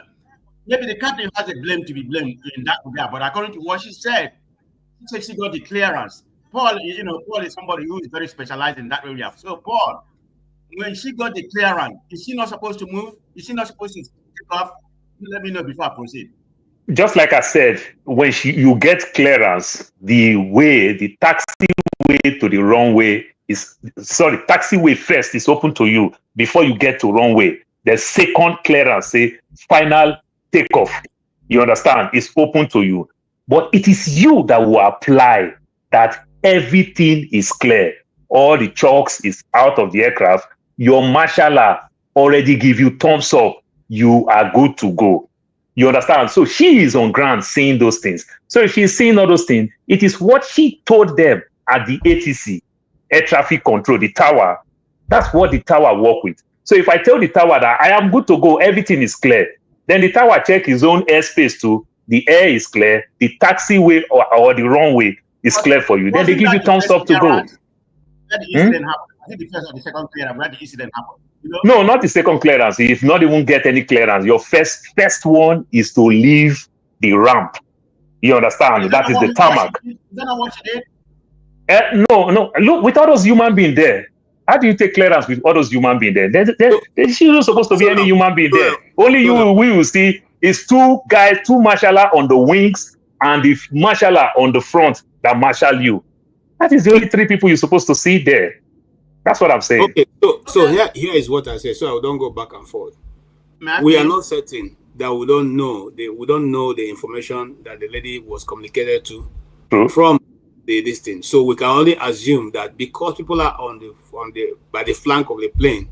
Maybe the captain has a blame to be blamed in that regard, but according to what she said she got the clearance. Paul, you know, Paul is somebody who is very specialized in that area. So Paul, when she got the clearance, is she not supposed to move? Is she not supposed to take off? Let me know before I proceed. Just like I said, when you get clearance, the taxi way to the runway taxiway first is open to you before you get to runway. The second clearance, say final takeoff. You understand? It's open to you. But it is you that will apply that everything is clear. All the chalks is out of the aircraft. Your marshal law already give you thumbs up. You are good to go. You understand? So she is on ground seeing those things. So if she's seeing all those things, it is what she told them at the ATC, air traffic control, the tower. That's what the tower work with. So if I tell the tower that I am good to go, everything is clear, then the tower check his own airspace too. The air is clear. The taxiway or the runway is clear for you. Then they give you thumbs up to go. Where the incident happened? I think the first or the second clearance where the incident happened. You know? No, not the second clearance. If not even get any clearance, your first one is to leave the ramp. You understand? That is the tarmac. Is that not what she did? No. Look, with all those human beings there, how do you take clearance with all those human beings there? There's not supposed to be any human being there. Only we will see is two marshal on the wings and the marshal on the front that marshal you. That is the only three people you're supposed to see there. That's what I'm saying. Okay, so here is what I say. So I don't go back and forth. We are not certain that we don't know the information that the lady was communicated to from this thing. So we can only assume that because people are by the flank of the plane,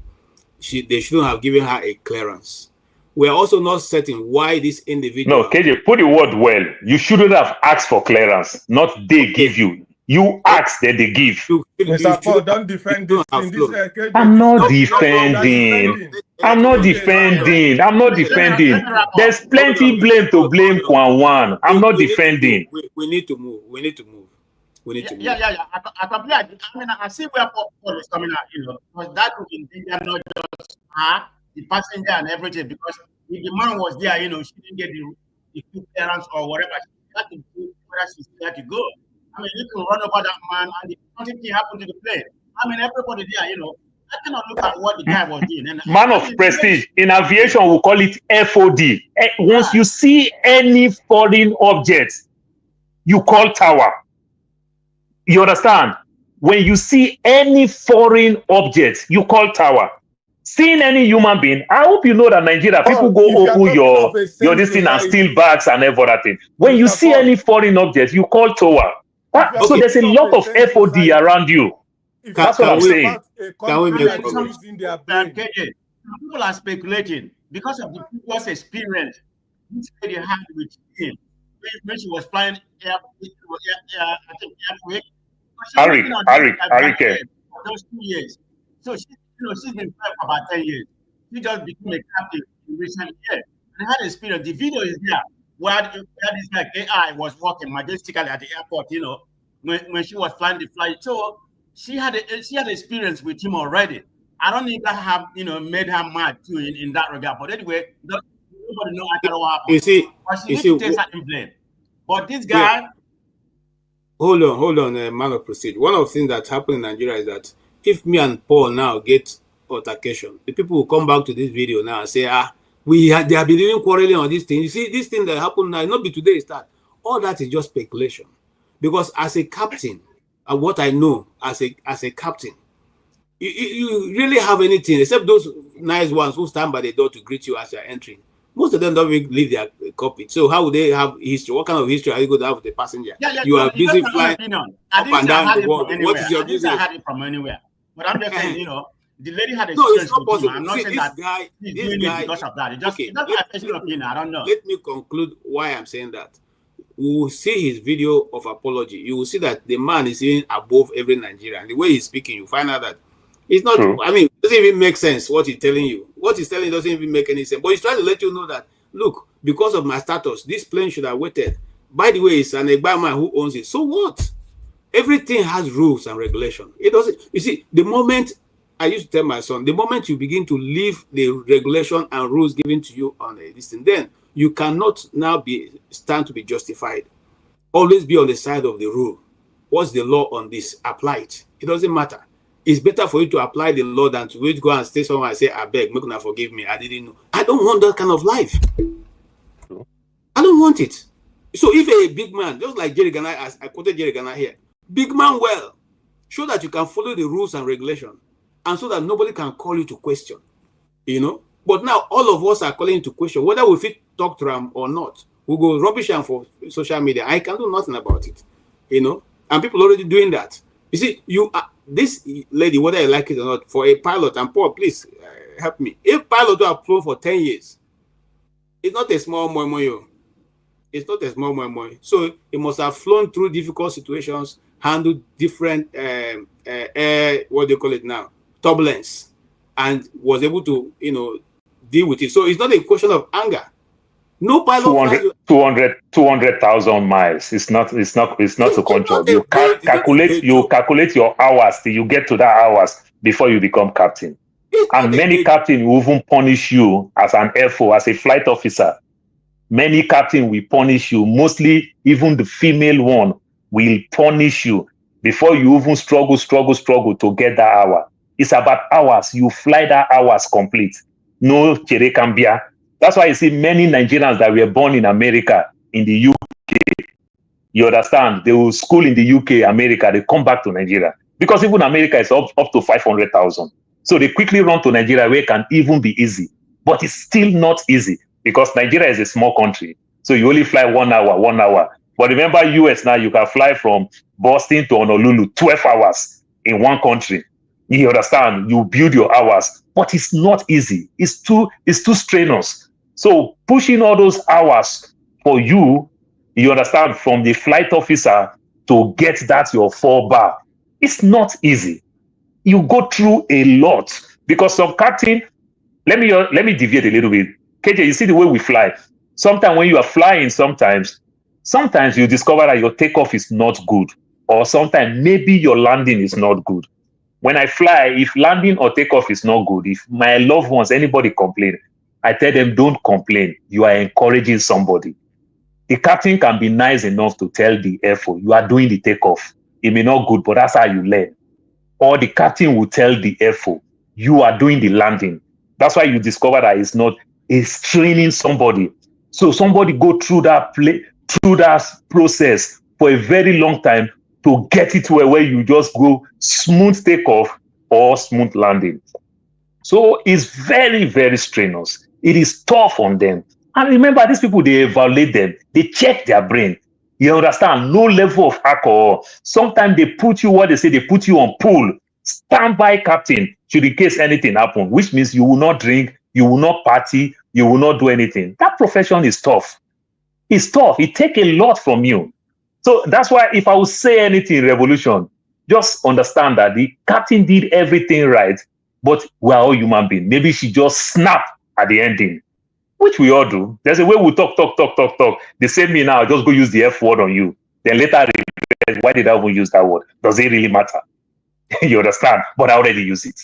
they shouldn't have given her a clearance. We are also not certain why this individual. No, KJ, put the word well. You shouldn't have asked for clearance, not they give you. You ask that they give. Mr. Paul, don't defend this thing. I'm not defending. I'm not defending. There's plenty blame to blame KWAM. I'm not defending. We need to move. Yeah. I completely agree. I mean, I see where Paul is coming out, you know, because that would endanger not just the passenger and everything. Because if the man was there, you know, she didn't get the clearance or whatever, she had to do where she had to go. I mean, you can run over that man and nothing can happen to the plane. I mean, everybody there, you know, I cannot look at what the guy was doing. And man of prestige. In aviation, we call it FOD. Once you see any foreign object, you call tower. You understand? When you see any foreign object, you call tower. Seeing any human being, I hope you know that Nigeria, people go open your this thing and steal bags and everything. When you see any foreign object, you call tower. So there's a lot of FOD around you. That's what I'm saying. Can we make progress? People are speculating because of the previous experience this lady had with him when she was flying Harike. Those 2 years. So she's been flying for about 10 years. She just became a captain in recent years. And had experience. The video is there where this guy KI was walking majestically at the airport, when she was flying the flight. So she had experience with him already. I don't think that have made her mad too in that regard. But anyway, nobody knows what happened. But she needs to take certain blame. But this guy. Yeah. Hold on, man of proceed. One of the things that happened in Nigeria is that if me and Paul now get altercation, the people will come back to this video now and say, they have been even quarreling on this thing. You see, this thing that happened now, not be today start. All that is just speculation. Because as a captain, and what I know as a captain, you really have anything except those nice ones who stand by the door to greet you as you're entering. Most of them don't even leave their cockpit. So how would they have history? What kind of history are you going to have with the passenger? You are busy flying up and down the world. What is your business? I had it from anywhere. But I'm just saying, the lady had no, it's not possible. I'm not saying that he's doing it because of that. It's just that's my personal opinion. I don't know. Let me conclude why I'm saying that. We will see his video of apology. You will see that the man is even above every Nigerian. The way he's speaking, you find out that it's not, I mean, it doesn't even make sense what he's telling you. What he's telling you doesn't even make any sense. But he's trying to let you know that, look, because of my status, this plane should have waited. By the way, it's an Egba man who owns it. So what? Everything has rules and regulation. It doesn't, you see, the moment, I used to tell my son, the moment you begin to leave the regulation and rules given to you on this thing, then you cannot now stand to be justified. Always be on the side of the rule. What's the law on this? Apply it. It doesn't matter. It's better for you to apply the law than to wait, go and stay somewhere and say, I beg, make una forgive me. I didn't know. I don't want that kind of life. I don't want it. So if a big man, just like Jerry Ghana, as I quoted Jerry Ghana here, big man well, show that you can follow the rules and regulations, and so that nobody can call you to question, But now all of us are calling into question whether we fit talk to them or not. We go rubbish and for social media. I can do nothing about it, And people already doing that. You see, this lady, whether I like it or not, for a pilot, and Paul, please help me. If pilot who have flown for 10 years, it's not a small moyo. It's not a small moyo. So he must have flown through difficult situations, handled different what do you call it now? Turbulence, and was able to, deal with it. So it's not a question of anger. No pilot 200,000 miles. It's not to control. You calculate your hours till you get to that hours before you become captain. And many captains will even punish you as an FO, as a flight officer. Many captains will punish you. Mostly, even the female one will punish you before you even struggle to get that hour. It's about hours. You fly that hours complete. No chere cambia. That's why you see many Nigerians that were born in America, in the UK. You understand? They will school in the UK, America. They come back to Nigeria. Because even America is up to 500,000. So they quickly run to Nigeria where it can even be easy. But it's still not easy because Nigeria is a small country. So you only fly 1 hour. But remember US now, you can fly from Boston to Honolulu, 12 hours in one country. You understand? You build your hours. But it's not easy. It's too strenuous. So pushing all those hours for you understand, from the flight officer to get that your 4 bar, it's not easy. You go through a lot because some captain, let me deviate a little bit. KJ, you see the way we fly. Sometimes when you are flying, sometimes you discover that your takeoff is not good, or sometimes maybe your landing is not good. When I fly, if landing or takeoff is not good, if my loved ones, anybody complain, I tell them, don't complain. You are encouraging somebody. The captain can be nice enough to tell the FO, you are doing the takeoff. It may not good, but that's how you learn. Or the captain will tell the FO, you are doing the landing. That's why you discover that it's training somebody. So somebody go through that process for a very long time to get it to where you just go smooth takeoff or smooth landing. So it's very, very strenuous. It is tough on them. And remember, these people, they evaluate them. They check their brain. You understand? No level of alcohol. Sometimes they put you, what they say, they put you on pool. Standby captain should in case anything happen, which means you will not drink, you will not party, you will not do anything. That profession is tough. It's tough. It takes a lot from you. So that's why if I would say anything in revolution, just understand that the captain did everything right, but we're all human beings. Maybe she just snapped at the ending, which we all do. There's a way we talk. They say me now, just go use the F word on you. Then later, regret, why did I even use that word? Does it really matter? You understand? But I already use it.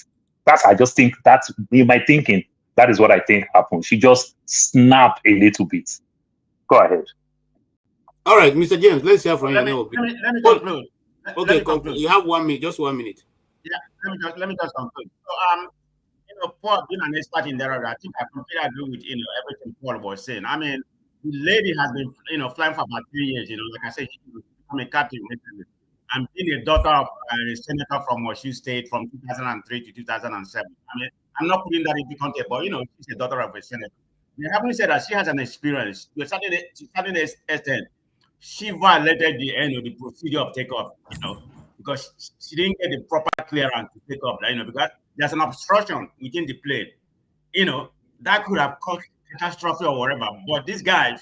I just think that's in my thinking. That is what I think happened. She just snapped a little bit. Go ahead. All right, Mr. James, let's hear from you. Let me conclude. Okay, conclude. You have 1 minute, just 1 minute. Yeah, let me just conclude. So, Paul being an expert in there, I think I completely agree with everything Paul was saying. I mean, the lady has been flying for about 3 years. Like I said, she became a captain recently. And being a daughter of a senator from Osun State from 2003 to 2007. I mean, I'm not putting that into context, but she's a daughter of a senator. They haven't said that she has an experience to a certain extent. She violated the procedure of takeoff, because she didn't get the proper clearance to take off, because there's an obstruction within the plane, that could have caused catastrophe or whatever. But these guys,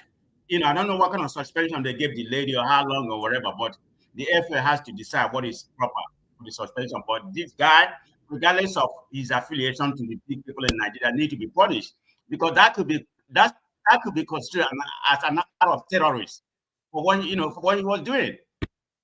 I don't know what kind of suspension they gave the lady or how long or whatever, but the FAA has to decide what is proper for the suspension. But this guy, regardless of his affiliation to the big people in Nigeria, need to be punished, because that could be considered as an act of terrorist for what he was doing,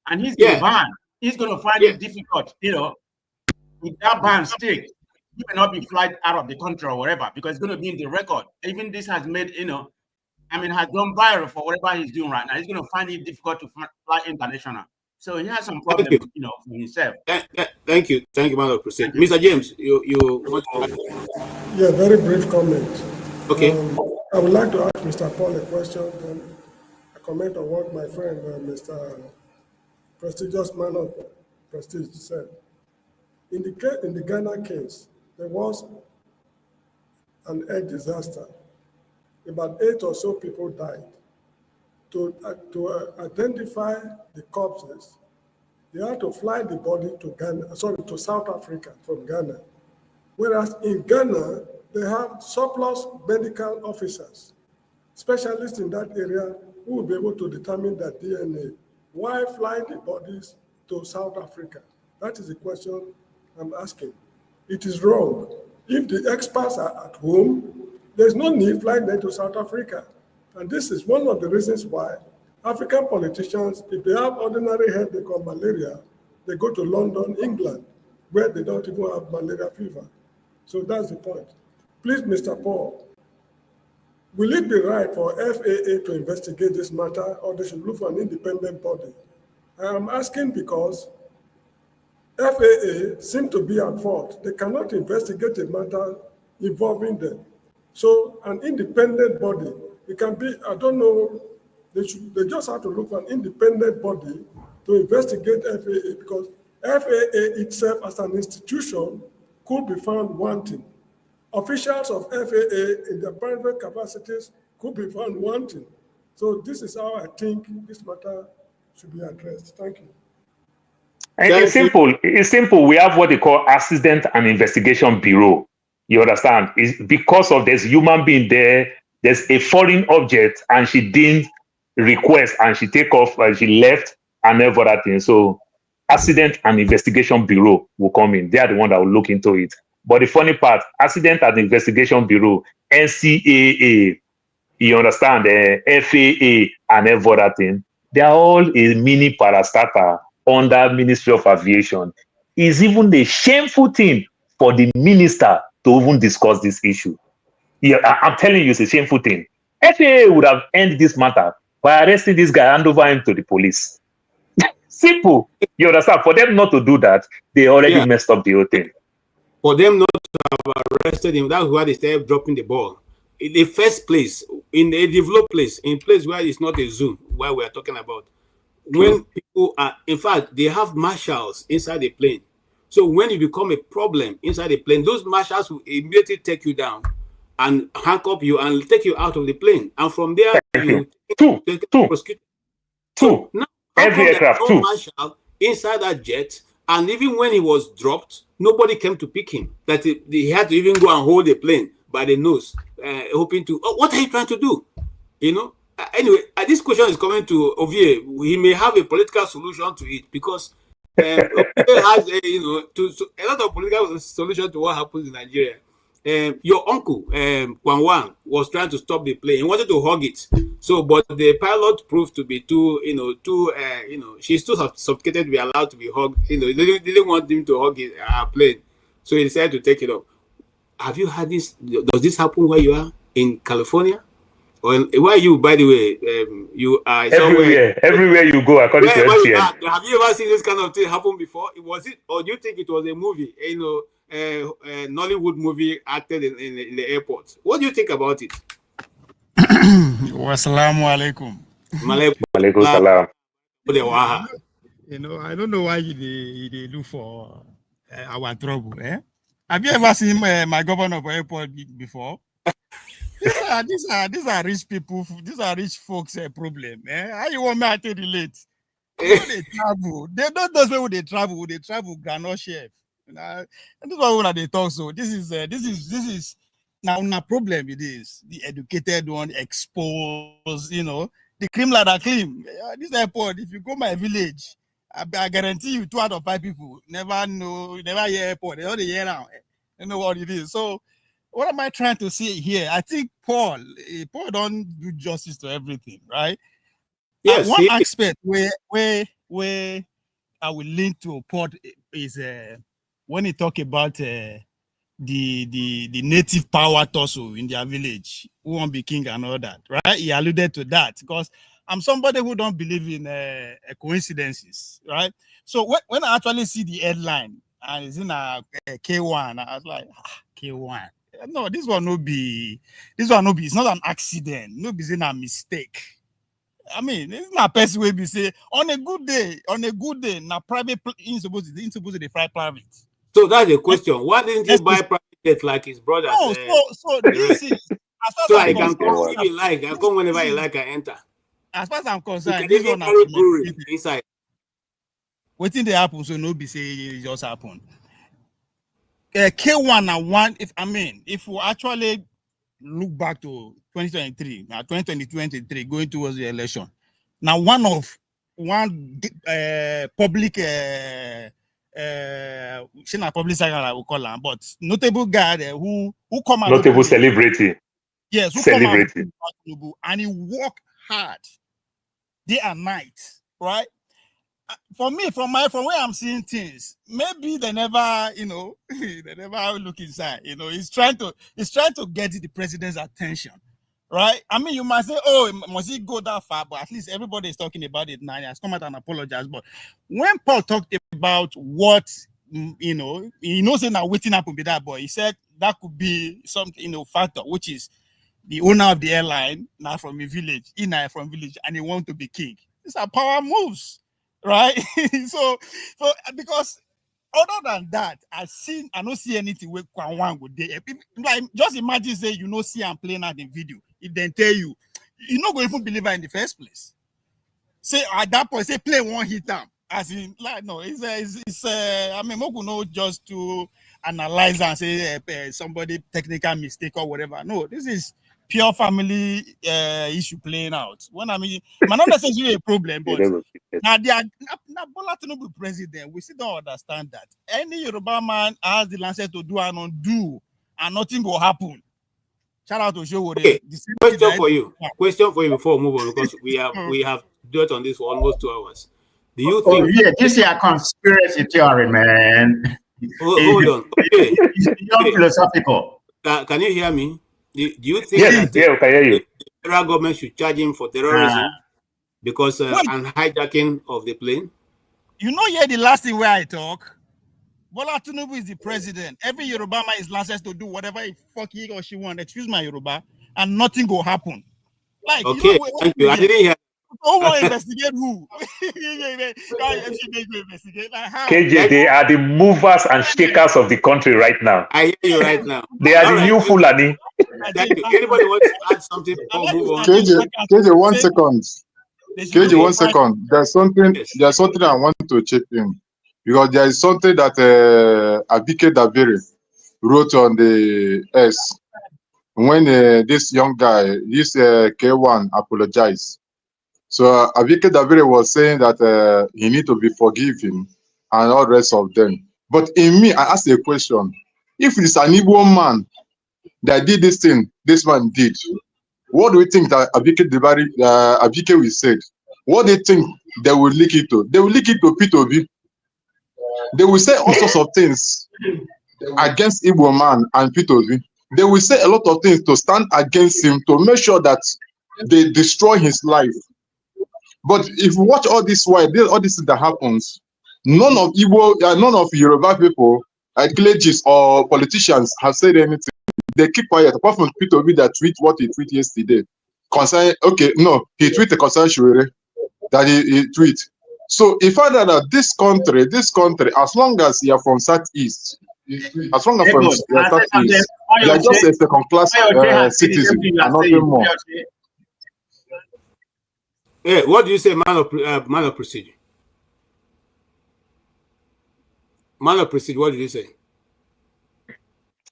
and he's getting banned. He's going to find it difficult, if that ban sticks, he may not be flight out of the country or whatever, because it's going to be in the record. Even this has made, has gone viral for whatever he's doing right now. He's going to find it difficult to fly international. So he has some problems, for himself. Thank you, Madam President. Mr. James, you want to... Yeah, very brief comment. Okay. I would like to ask Mr. Paul a question, then a comment on what my friend, Mr. Prestigious Man of Prestige said. In the Ghana case, there was an air disaster. About 8 or so people died. To identify the corpses, they had to fly the body to South Africa from Ghana. Whereas in Ghana, they have surplus medical officers, specialists in that area who will be able to determine that DNA. Why fly the bodies to South Africa? That is the question I'm asking. It is wrong. If the experts are at home, there's no need flying them to South Africa. And this is one of the reasons why African politicians, if they have ordinary headache or malaria, they go to London, England, where they don't even have malaria fever. So that's the point. Please, Mr. Paul, will it be right for FAA to investigate this matter, or they should look for an independent body? I am asking because FAA seem to be at fault. They cannot investigate a matter involving them. So an independent body, it can be, I don't know, they just have to look for an independent body to investigate FAA, because FAA itself as an institution could be found wanting. Officials of FAA in their private capacities could be found wanting. So this is how I think this matter should be addressed. Thank you. It's simple. It's simple. We have what they call Accident and Investigation Bureau. You understand? It's because of there's human being there, there's a foreign object, and she didn't request, and she take off, and she left, and every other thing. So Accident and Investigation Bureau will come in. They are the one that will look into it. But the funny part, Accident and Investigation Bureau, NCAA, you understand, FAA, and every other thing, they are all a mini parastatal under Ministry of Aviation. It's even a shameful thing for the minister to even discuss this issue. Yeah, I'm telling you, it's a shameful thing. FAA would have ended this matter by arresting this guy, hand over him to the police. Simple. You understand? For them not to do that, they already messed up the whole thing. For them not to have arrested him, that's why they started dropping the ball. In the first place, in a developed place, in a place where it's not a zoo, where we are talking about, when people are, in fact, they have marshals inside the plane. So when you become a problem inside the plane, those marshals will immediately take you down and handcuff you and take you out of the plane. And from there, you take prosecution. So now, every aircraft, no marshal inside that jet, and even when he was dropped, Nobody came to pick him. That he had to even go and hold the plane by the nose, hoping to. Oh, what are you trying to do? You know. Anyway, this question is coming to Ovie. He may have a political solution to it because Ovie has a lot of political solution to what happens in Nigeria. Your uncle, Kwangwan, was trying to stop the plane. He wanted to hug it. So, but the pilot proved to be too, she's too sophisticated to be allowed to be hugged. They didn't want him to hug our plane. So he decided to take it off. Have you had this? Does this happen where you are in California? Well, where are you, by the way? You are everywhere you go, according to MTN. Have you ever seen this kind of thing happen before? Was it, or do you think it was a movie? Nollywood movie acted in the airport. What do you think about it? Wassalamu alaikum. Malaikum salam. I don't know why they look for our trouble. Have you ever seen my governor of airport before? These are rich people. These are rich folks' problem. How you want me to relate? They travel. They don't those people. They travel. They travel. Granite chef. And this is why they talk. So this is now problem. It is the educated one expose. The criminal that claim this airport. If you go my village, I guarantee you 2 out of 5 people never hear airport. They don't hear now. You know what it is. So. What am I trying to say here? I think Paul don't do justice to everything, right? Yes. One aspect where I will link to Paul is when he talk about the native power tussle in their village, who won't be king and all that, right? He alluded to that because I'm somebody who don't believe in coincidences, right? So when I actually see the headline and it's in a KWAM, I was like, KWAM. No, this one no be. It's not an accident. No, be a mistake. I mean, it's not a person will be say on a good day, na private in supposed to fly private. So that's the question. Why didn't he buy private jet like his brother? No, so this is so I can come if you like. I can come whenever you like. I enter. As far as I'm concerned, this one is inside. Waiting they happen, so no be say it just happened. K1 and 1, if we actually look back to 2023, now 2023 going towards the election, now one public public sector I will call him, but notable guy who come out notable celebrity. Yes, who celebrity. Come out and he worked hard day and night, right? For me, from where I'm seeing things, maybe they never, they never look inside. He's trying to get the president's attention, right? I mean, you might say, oh, must he go that far? But at least everybody is talking about it now. He has come out and apologized. But when Paul talked about what, he knows now waiting up to be that boy, he said that could be something, factor, which is the owner of the airline, now from a village, from village, and he wants to be king. These are power moves. Right, so because other than that, I don't see anything where Kwangwan would do. Like just imagine say see I'm playing out the video. If they tell you, you're not going to even believe her in the first place. Say at that point, say play one hit them. As in, like no, it's I mean, Moku know just to analyze and say somebody technical mistake or whatever. No, this is pure family issue playing out. When I mean, not necessarily a problem, but now they are Bola Tinubu president. We still don't understand that any Yoruba man has the license to do and undo, and nothing will happen. Shout out to Show. Okay. Question for you before we move on, because we have dwelt on this for almost 2 hours. Do you think? Yeah, this is a conspiracy theory, man. Hold on. Okay. It's philosophical. Can you hear me? Do you think that I can hear you. The federal government should charge him for terrorism because and hijacking of the plane? The last thing where I talk, Bola Tinubu is the president. Every Yoruba man is licensed to do whatever he or she wants. Excuse my Yoruba, and nothing will happen. Like okay, thank you. I didn't hear. Who will investigate who? KJ, they are the movers and shakers of the country right now. I hear you right now. They are the new Fulani. Thank you. Anybody want to add something before we move on? KJ, 1 second. KJ, 1 second. There's something I want to chip in. because there is something that Abike Dabiri wrote on the S when this young guy, this K1 apologized. So Abike Dabiri was saying that he need to be forgiven and all the rest of them. But in me, I asked a question. If it's an Igbo man that did this thing, this man did, what do you think that Abike will say? What do you think they will link it to? They will link it to P2B. They will say all sorts of things against Igbo man and P2B. They will say a lot of things to stand against him to make sure that they destroy his life. But if you watch all this while, all this that happens, none of Igbo, none of Yoruba people, clergies or politicians have said anything. They keep quiet, apart from P2B that tweet what he tweeted yesterday. Concern, okay, no, he tweeted concern Shuere that he tweet. So if I know that this country, as long as you are from Southeast, as long as from Southeast, you are just a second-class citizen and nothing more. Yeah, what do you say, man of procedure? Man of procedure, what did you say?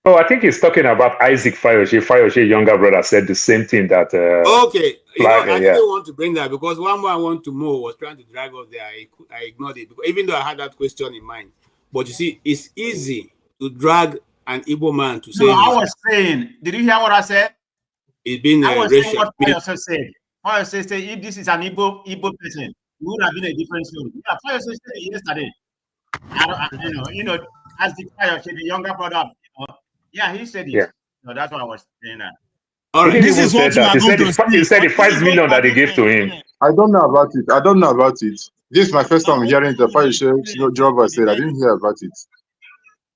Oh, I think he's talking about Isaac Fayoshe. Fayoshe, younger brother, said the same thing that. Okay, I didn't want to bring that because one more I want to know was trying to drag us there. I ignored it because even though I had that question in mind, but you see, it's easy to drag an Igbo man to say. No, I was saying. Did you hear what I said? It's been I was racial. saying what Fayoshe said. Fayoshe said if this is an Igbo person, it would have been a different story. Yeah, Fayoshe said it yesterday. As the Fayoshe, the younger brother. Yeah, he said it. Yeah. So that's what I was saying. All right, this is what he said the 5 million that they gave to him. I don't know about it. This is my first time hearing the Fayoshe job. Said I didn't hear about it.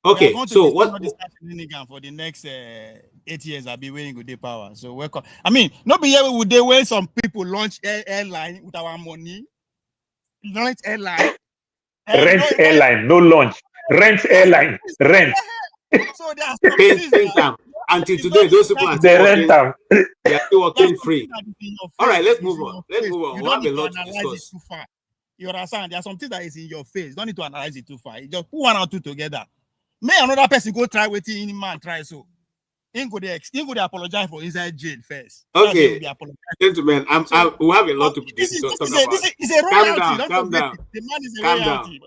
Okay, so what? For the next 8 years, I'll be waiting with the power. So welcome. I mean, not be here with the way some people launch airline with our money. Launch airline. Rent airline, no launch. Rent airline, rent. So there until today, those people are still working free. All right, let's move on. Let's move on. You don't need to analyze it too far. You understand? There are some things that is in your face. You don't need to analyze it too far. You just put one or two together. May another person go try what any man try so. He go to apologize for inside jail first. Okay, gentlemen, we have a lot to talk about. This is a royalty. Calm down. The man is a royalty.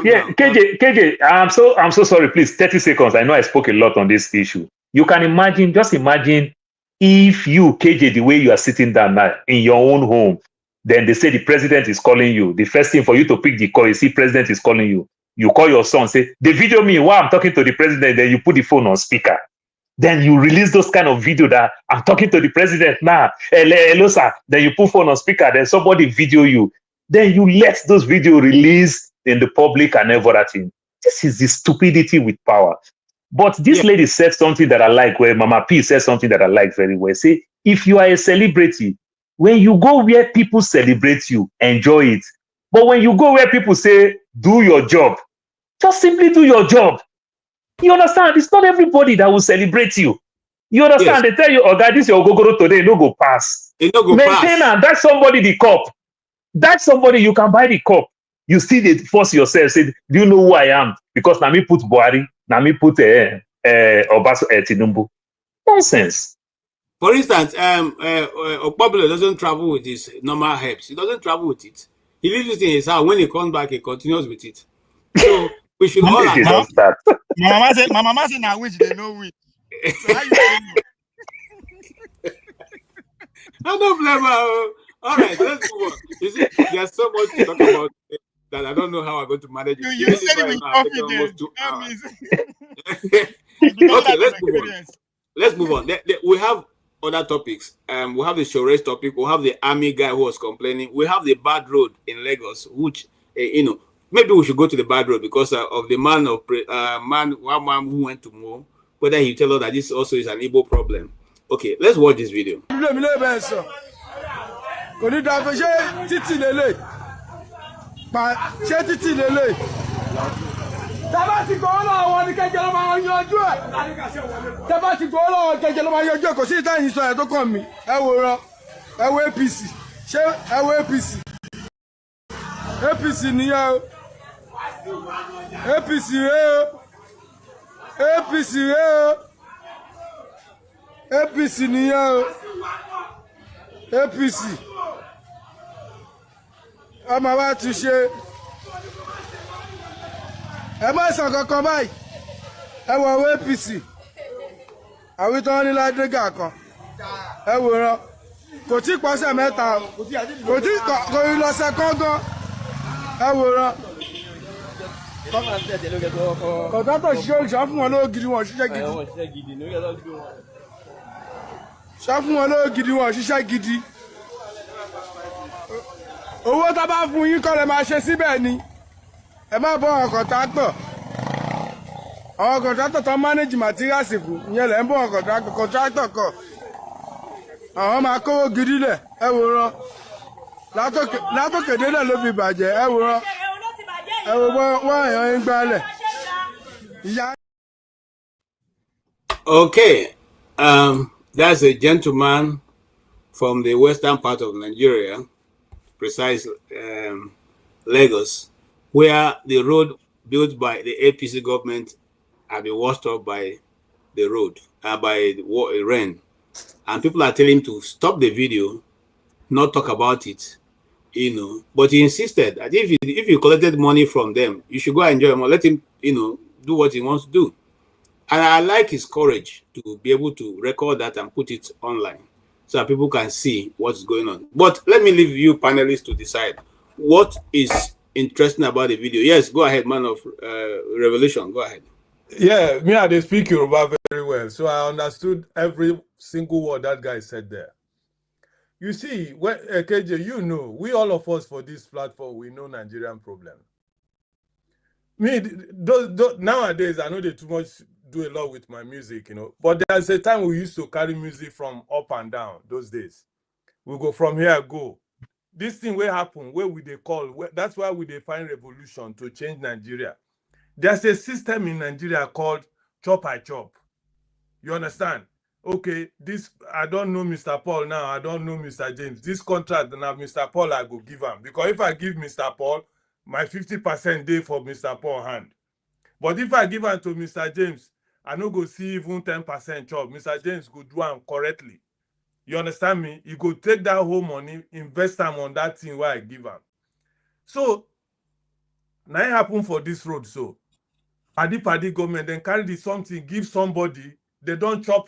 Yeah, KJ, I'm so sorry. Please, 30 seconds. I know I spoke a lot on this issue. You can imagine, just imagine if you, KJ, the way you are sitting down now in your own home, then they say the president is calling you. The first thing for you to pick the call, you see president is calling you. You call your son, say, they video me while I'm talking to the president, then you put the phone on speaker. Then you release those kind of video that I'm talking to the president now. Hello, sir. Then you put phone on speaker, then somebody video you. Then you let those video release in the public and everything. This is the stupidity with power. But this lady said something that I like, where Mama P said something that I like very well. Say, if you are a celebrity, when you go where people celebrate you, enjoy it. But when you go where people say, do your job, just simply do your job. You understand? It's not everybody that will celebrate you. You understand? Yes. They tell you, oh, God, this your gogoro today, no go pass. Maintain and that's somebody the cup. That's somebody you can buy the cup. You still they force yourself, say, do you know who I am? Because now me put Buhari, now me put Obaso Tinubu. Nonsense. For instance, Okpabolo doesn't travel with his normal herbs. He doesn't travel with it. He leaves it in his house. When he comes back, he continues with it. So we should all adapt. My mama said, now which they know which. So how you I don't blame her. All right, let's move on. You see, there's so much to talk about that I don't know how I'm going to manage it. You said it with confidence. Okay, let's move on. Let's move on. We have other topics. We have the Shores topic. We have the army guy who was complaining. We have the bad road in Lagos, which, maybe we should go to the bad road because of the one man who went to Mo. Whether he tell us that this also is an Igbo problem. Okay, let's watch this video. Tabati golo woni kejelo ma yanju e. Tabati golo kejelo ma yanju ko si tan so e to kan mi. E woran. E wo APC. Se e wo APC. APC ni ya o. APC APC APC nìyẹn APC ọmọ wa ti ṣe ẹ má sàn kankan báyìí ẹ wọ owó APC àwọn tó ń ní ládégà kan ẹ wòran kò tí pọ́sẹ̀ mẹ́ta kò tí kò lọ́sẹ̀ kọ́ngán ẹ wòran. kọ̀tátọ̀ ṣiṣẹ́ òṣìṣẹ́ fún wọn lówó gidi wọn ṣiṣẹ́ gidi ṣá fún wọn lówó gidi wọn ṣiṣẹ́ gidi owó tá bá fún yín kọ́ lè máa ṣe síbẹ̀ ni ẹ má bọ́ àwọn kọ̀tátọ̀ àwọn kọ̀tátọ̀ tó manage materials fún ìyẹn lẹ́ ń bọ́ àwọn kọ̀tátọ̀ kọ̀ àwọn máa kówó gidi lẹ̀ ẹ wòran látòkè délẹ̀ ló fi bàjẹ́ ẹ wòran ẹ wò wọ́n èèyàn ń gbálẹ̀. Okay, that's a gentleman from the western part of Nigeria, precisely Lagos, where the road built by the APC government have been washed up by the road, by the rain. And people are telling him to stop the video, not talk about it, you know. But he insisted that if you collected money from them, you should go and enjoy more. Let him, you know, do what he wants to do. And I like his courage to be able to record that and put it online so that people can see what's going on. But let me leave you panelists to decide what is interesting about the video. Yes, go ahead, man of revelation. Go ahead. Yeah, me and they speak Yoruba very well, so I understood every single word that guy said there. You see, when KJ, you know, we all of us for this platform, we know Nigerian problem. Me, nowadays, I know they too much do a lot with my music, you know, but there's a time we used to carry music from up and down those days. We go from here, go. This thing will happen, where we they call, that's why we they find revolution to change Nigeria. There's a system in Nigeria called chop I chop. You understand? Okay, this, I don't know Mr. Paul now, I don't know Mr. James. This contract, now Mr. Paul, I go give him. Because if I give Mr. Paul, my 50% day for Mr. Paul hand. But if I give him to Mr. James, I no go see even 10% chop. Mr. James go do him correctly. You understand me? He go take that whole money, invest them on that thing where I give him. So, now it happen for this road, so. Paddy government, then carry the something, give somebody, they don't chop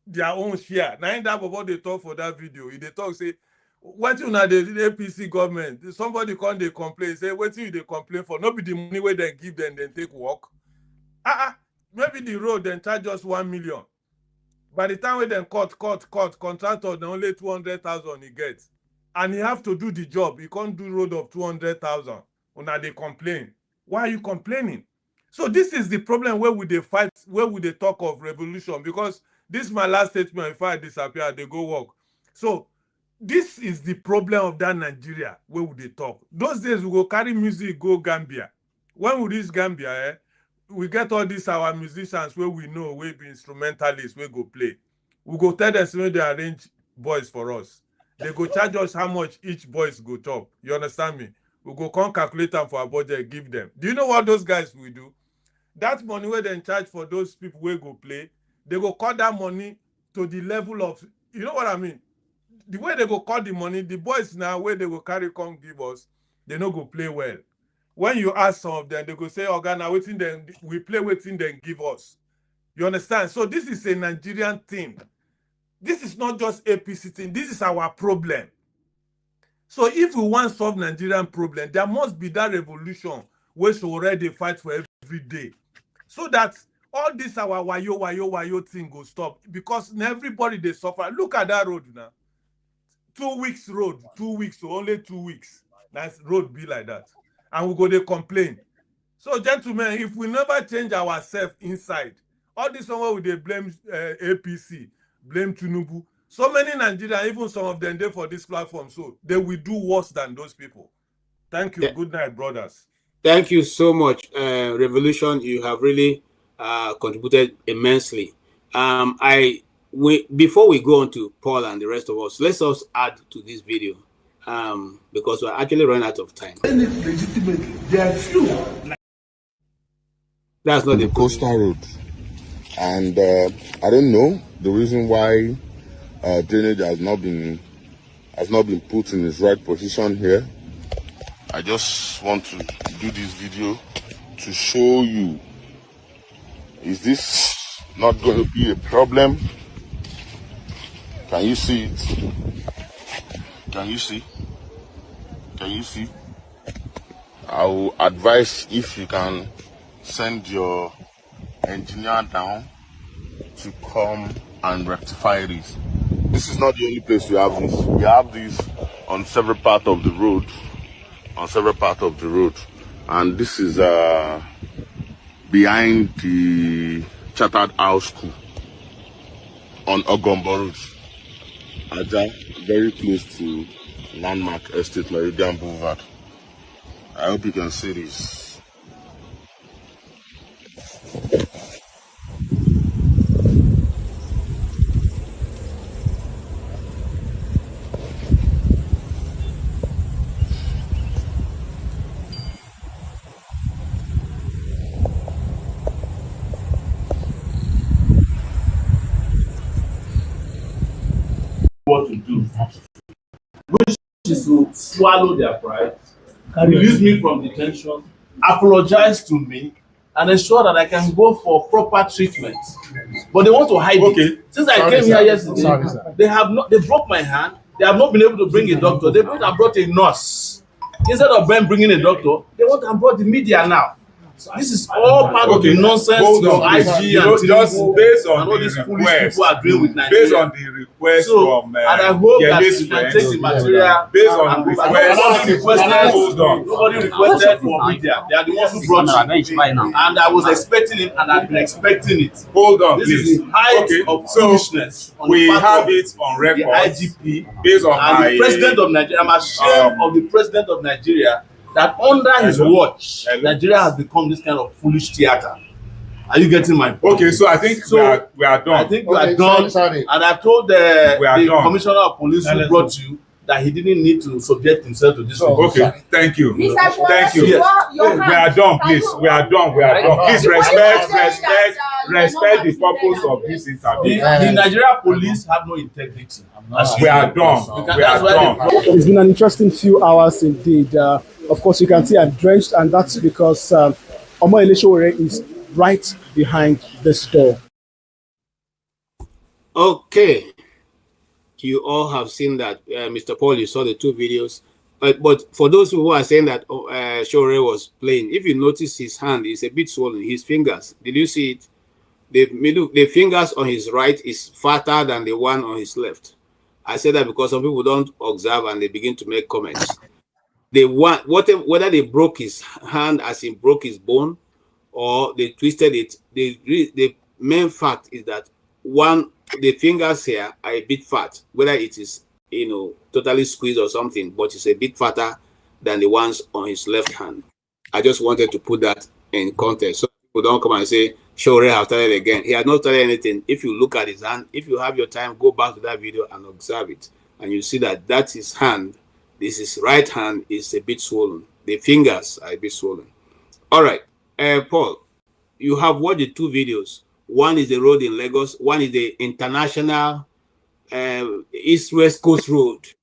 their own share. Now that what they talk for that video. They talk, say, what you know, the APC government, somebody come, they complain, say, what you they complain for? Not be the money where they give them, then take work. Maybe the road, then charge us 1 million. By the time we then cut, contractor, then only 200,000 he gets. And he have to do the job. He can't do road of 200,000. Now they complain. Why are you complaining? So this is the problem where would they fight, where would they talk of revolution? Because this is my last statement. If I disappear, they go work. So this is the problem of that Nigeria, where would they talk? Those days we go carry music, go Gambia. When we reach Gambia, we get all these our musicians where we know, we be instrumentalists, we go play. We go tell them when they arrange boys for us. They go charge us how much each boys go chop. You understand me? We go come calculate them for our budget, give them. Do you know what those guys will do? That money where they charge for those people where go play, they go cut that money to the level of, you know what I mean? The way they go cut the money, the boys now where they go carry come give us, they no go play well. When you ask some of them, they go say, "Okay, now waiting them, we play waiting them give us." You understand? So this is a Nigerian thing. This is not just APC thing. This is our problem. So if we want to solve Nigerian problem, there must be that revolution where we already fight for every day. So that all this our wayo thing go stop. Because everybody they suffer. Look at that road now. 2 weeks road, 2 weeks, so only 2 weeks. Nice road be like that. And we go they complain. So gentlemen, if we never change ourselves inside, all this one they blame APC, blame Tinubu. So many Nigerians, even some of them there for this platform, so they will do worse than those people. Thank you. Good night, brothers. Thank you so much, Revolution. You have really contributed immensely. Before we go on to Paul and the rest of us, let's also add to this video because we're actually running out of time. Legitimately, there are few That's not the coastal road. And I don't know the reason why drainage has not been put in its right position here. I just want to do this video to show you, is this not going to be a problem? Can you see it? Can you see? Can you see? I will advise if you can send your engineer down to come and rectify this. This is not the only place we have this. We have this on several parts of the road. And this is behind the Chartered House School on Ogombo Road. Aja, very close to Landmark Estate, Meridian Boulevard. I hope you can see this. What to do, which is to swallow their pride, release me from detention, apologize to me, and ensure that I can go for proper treatment. But they want to hide it. Since I came here yesterday, they broke my hand. They have not been able to bring a doctor. They went and brought a nurse. Instead of them bringing a doctor, they want and brought the media now. So this is all part of the nonsense of IG and just based on and all these foolish people are doing with Nigeria. Based on the request from and I hope that you can take the material based on the request. Nobody requested for media. They are the ones who brought it. And I was expecting it, and I've been expecting it. Hold on, this please. Is the height of foolishness. We have it on record. The IGP based on and the president of Nigeria. I'm ashamed of the president of Nigeria that under his watch, Nigeria has become this kind of foolish theater. Are you getting my point? Okay, so I think we are done. I think we are done. And I told the commissioner of police who brought you that he didn't need to subject himself to this. Okay, thank you. Thank you. Yes. We are done, please. We are done. Please respect the purpose of this interview. The Nigerian police have no integrity. We are done. We are done. It's been an interesting few hours indeed. Of course, you can see I'm drenched, and that's because Omo Eleshowore is right behind this door. Okay. You all have seen that, Mr. Paul, you saw the two videos. But for those who are saying that Showore was playing, if you notice his hand is a bit swollen, his fingers, did you see it? The fingers on his right is fatter than the one on his left. I say that because some people don't observe and they begin to make comments. Whether they broke his hand as he broke his bone or they twisted it, the main fact is that the fingers here are a bit fat, whether it is totally squeezed or something, but it's a bit fatter than the ones on his left hand. I just wanted to put that in context so people don't come and say Showore has started again. He has not started anything. If you look at his hand, if you have your time, go back to that video and observe it, and you see that that's his hand. This is right hand is a bit swollen. The fingers are a bit swollen. All right, Paul, you have watched the two videos. One is the road in Lagos. One is the international East-West Coast Road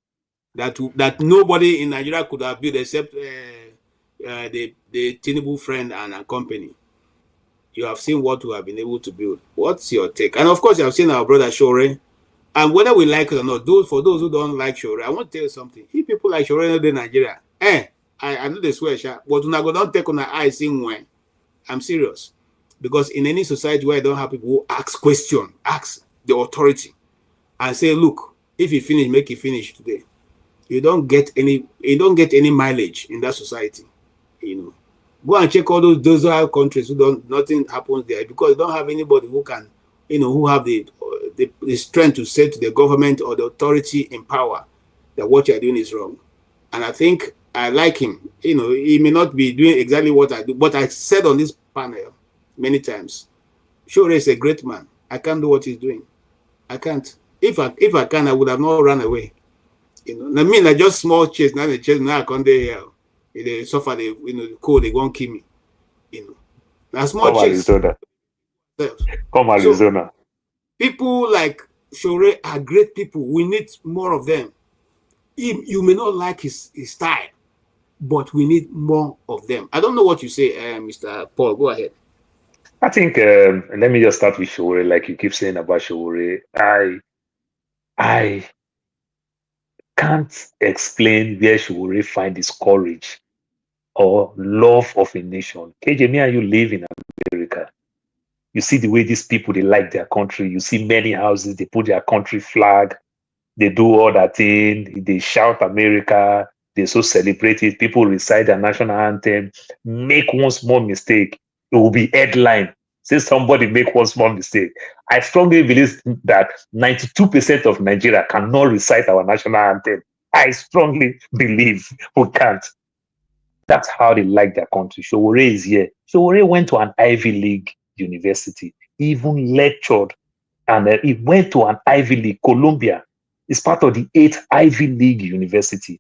that nobody in Nigeria could have built except the Tinubu friend and company. You have seen what we have been able to build. What's your take? And of course, you have seen our brother Showore. And whether we like it or not, for those who don't like Showore, I want to tell you something. If people like Showore in Nigeria, I know they swear, but we don't take on our eyes in when. I'm serious. Because in any society where I don't have people who ask questions, ask the authority, and say, look, if you finish, make it finish today. You don't get any mileage in that society. Go and check all those other countries who nothing happens there because they don't have anybody who can, who have the strength to say to the government or the authority in power that what you're doing is wrong. And I think I like him. He may not be doing exactly what I do, but I said on this panel many times, Showore is a great man. I can't do what he's doing. I can't. If I can, I would have not run away. I mean, like just small chase, now I can't there. They suffer, the cold, they won't kill me. That's more chicks. Arizona. Come Arizona. So, people like Shore are great people. We need more of them. You may not like his style, but we need more of them. I don't know what you say, Mr. Paul. Go ahead. I think let me just start with Shore, like you keep saying about Shore. I can't explain where Shore find his courage or love of a nation. KJ, me and you live in America. You see the way these people, they like their country. You see many houses, they put their country flag. They do all that thing. They shout America. They so celebrate it. People recite their national anthem. Make one small mistake, it will be headline. Say somebody make one small mistake. I strongly believe that 92% of Nigeria cannot recite our national anthem. I strongly believe we can't. That's how they like their country. Showore is here. Showore went to an Ivy League university. He even lectured, and he went to an Ivy League, Columbia. It's part of the 8th Ivy League university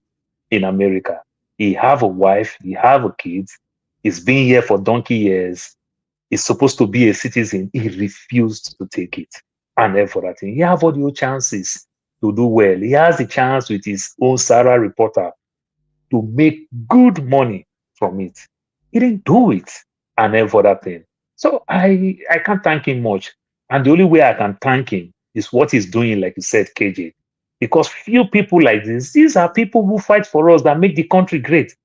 in America. He have a wife, he have a kid. He's been here for donkey years. He's supposed to be a citizen. He refused to take it. And then for that thing, he have all the chances to do well. He has the chance with his own Sarah reporter to make good money from it. He didn't do it. And then for that thing. So I can't thank him much. And the only way I can thank him is what he's doing, like you said, KJ. Because few people like this, these are people who fight for us that make the country great.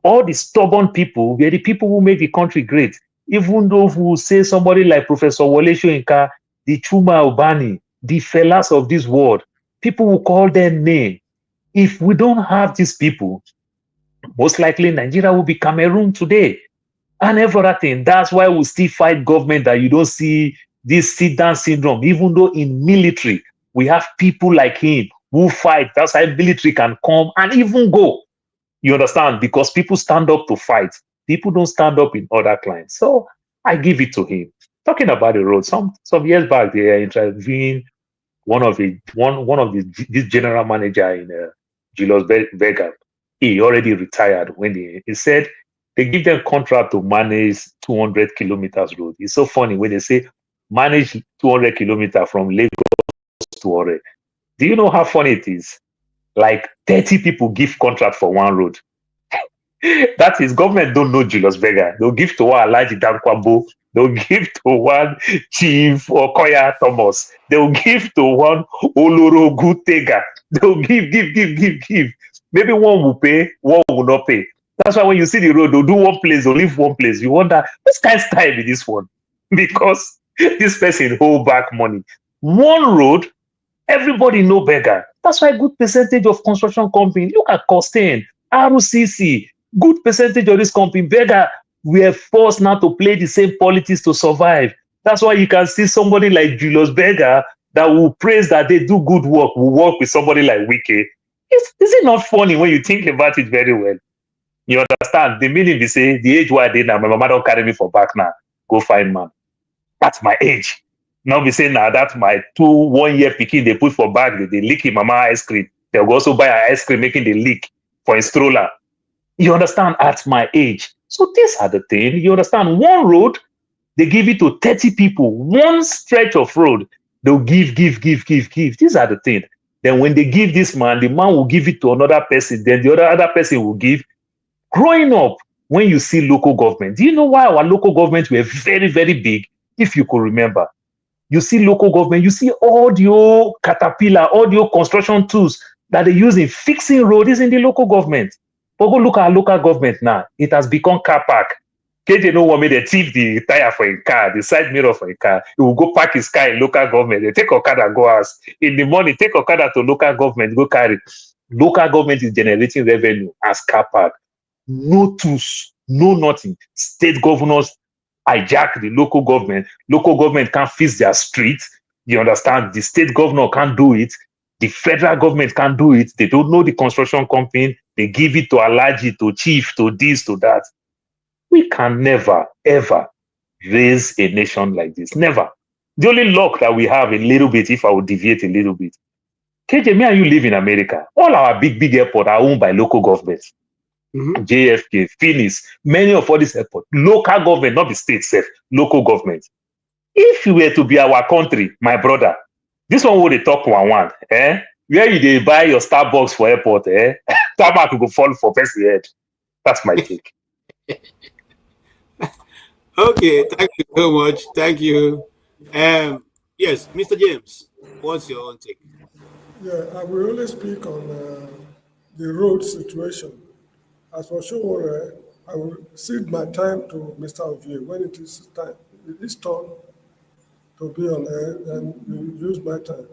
All the stubborn people, we are the people who make the country great. Even though we say somebody like Professor Wole Soyinka, the Chuma Obani, the fellas of this world, people will call them name. If we don't have these people, most likely Nigeria will be Cameroon today. And everything. That's why we still fight government that you don't see this sit-down syndrome. Even though in military, we have people like him who fight. That's why military can come and even go. You understand? Because people stand up to fight. People don't stand up in other clients. So I give it to him. Talking about the road, some years back, they interviewing one of this general manager in Julius Berger. He already retired when he said they give them contract to manage 200 kilometers road. It's so funny when they say manage 200 kilometers from Lagos to Ore. Do you know how funny it is? Like 30 people give contract for one road. That is, government don't know Julius Berger. They'll give to one Alaji Dankwabo. They'll give to one Chief Okoya Thomas. They'll give to one Oloro Gutega. They'll give. Maybe one will pay, one will not pay. That's why when you see the road, they'll do one place, they'll leave one place. You wonder, what's kind of style in this one? Because this person hold back money. One road, everybody know Berger. That's why a good percentage of construction company, look at Costain, RCC, good percentage of this company, Berger, we are forced now to play the same politics to survive. That's why you can see somebody like Julius Berger that will praise that they do good work, will work with somebody like Wike. Is it not funny when you think about it very well? You understand? The meaning they say, the age where I did now, my mama don't carry me for back now. Go find man. That's my age. Now be saying now that's my 1 year picking they put for bag, they lick in mama ice cream. They'll also buy an ice cream making the leak for a stroller. You understand? At my age. So these are the things. You understand? One road, they give it to 30 people. One stretch of road, they'll give. These are the things. Then when they give this man, the man will give it to another person. Then the other person will give. Growing up, when you see local government, do you know why our local government were very, very big? If you could remember. You see local government, you see audio caterpillar, audio construction tools that they use in fixing roads in the local government. But go look at our local government now. It has become car park. KJ no want me to thief the tire for a car, the side mirror for a car. He will go park his car in local government. They take Okada, go house. In the morning, take Okada to local government, go carry. Local government is generating revenue as car park. No tools, no nothing. State governors hijack the local government. Local government can't fix their streets. You understand? The state governor can't do it. The federal government can't do it. They don't know the construction company. They give it to Alaji, to chief, to this, to that. We can never, ever raise a nation like this. Never. The only luck that we have a little bit, if I would deviate a little bit. KJ, me and you live in America. All our big airports are owned by local governments. JFK, Phoenix, many of all these airports, local government, not the state self, local government. If you were to be our country, my brother, this one would talk one, where you dey buy your Starbucks for airport, Starbucks will fall for person head. That's my take. Okay, thank you so much. Thank you. Yes, Mr. James, what's your own take? Yeah, I will only speak on the road situation. As for sure, I will cede my time to Mr. Ovie when it is time. It is turn to be on air and use my time.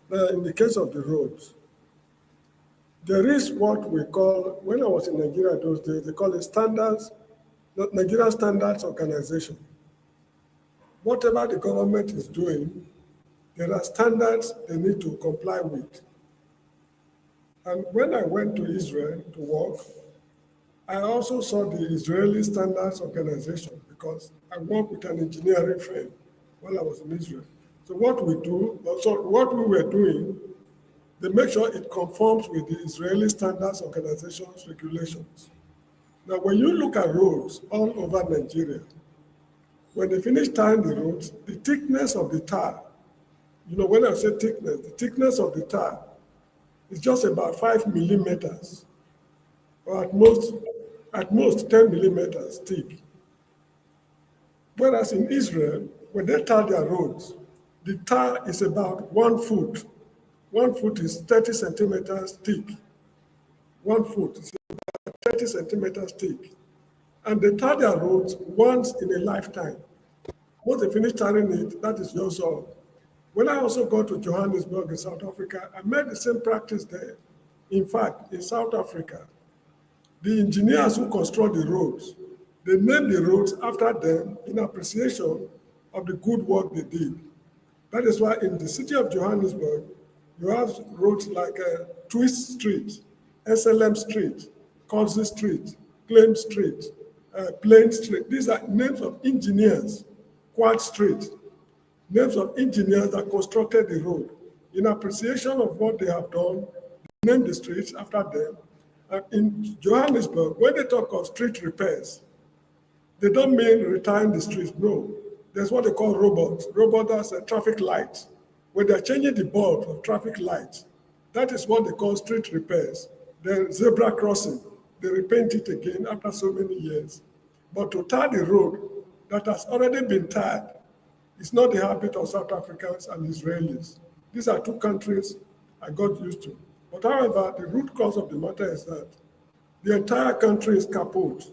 Now, in the case of the roads, there is what we call, when I was in Nigeria those days, they call it standards, Nigeria Standards Organization. Whatever the government is doing, there are standards they need to comply with. And when I went to Israel to work, I also saw the Israeli Standards Organization because I worked with an engineering firm while I was in Israel. So what we were doing, they make sure it conforms with the Israeli Standards Organization's regulations. Now, when you look at roads all over Nigeria, when they finish tying the roads, the thickness of the tar, when I say thickness, the thickness of the tar is just about 5 millimeters, or at most 10 millimeters thick. Whereas in Israel, when they tar their roads, the tar is about 1 foot. 1 foot is 30 centimeters thick. 1 foot is about 30 centimeters thick. And they tar their roads once in a lifetime. Once they finish tarring it, that is just all. When I also go to Johannesburg in South Africa, I met the same practice there. In fact, in South Africa, the engineers who construct the roads, they name the roads after them in appreciation of the good work they did. That is why in the city of Johannesburg, you have roads like Twist Street, SLM Street, Colsey Street, Claim Street, Plain Street. These are names of engineers. Quad Street, names of engineers that constructed the road. In appreciation of what they have done, they name the streets after them. And in Johannesburg, when they talk of street repairs, they don't mean retiring the streets, no. There's what they call robots. Robots are traffic lights. When they're changing the bulb of traffic lights, that is what they call street repairs. The zebra crossing, they repaint it again after so many years. But to tar the road that has already been tarred is not the habit of South Africans and Israelis. These are two countries I got used to. But however, the root cause of the matter is that the entire country is kaput.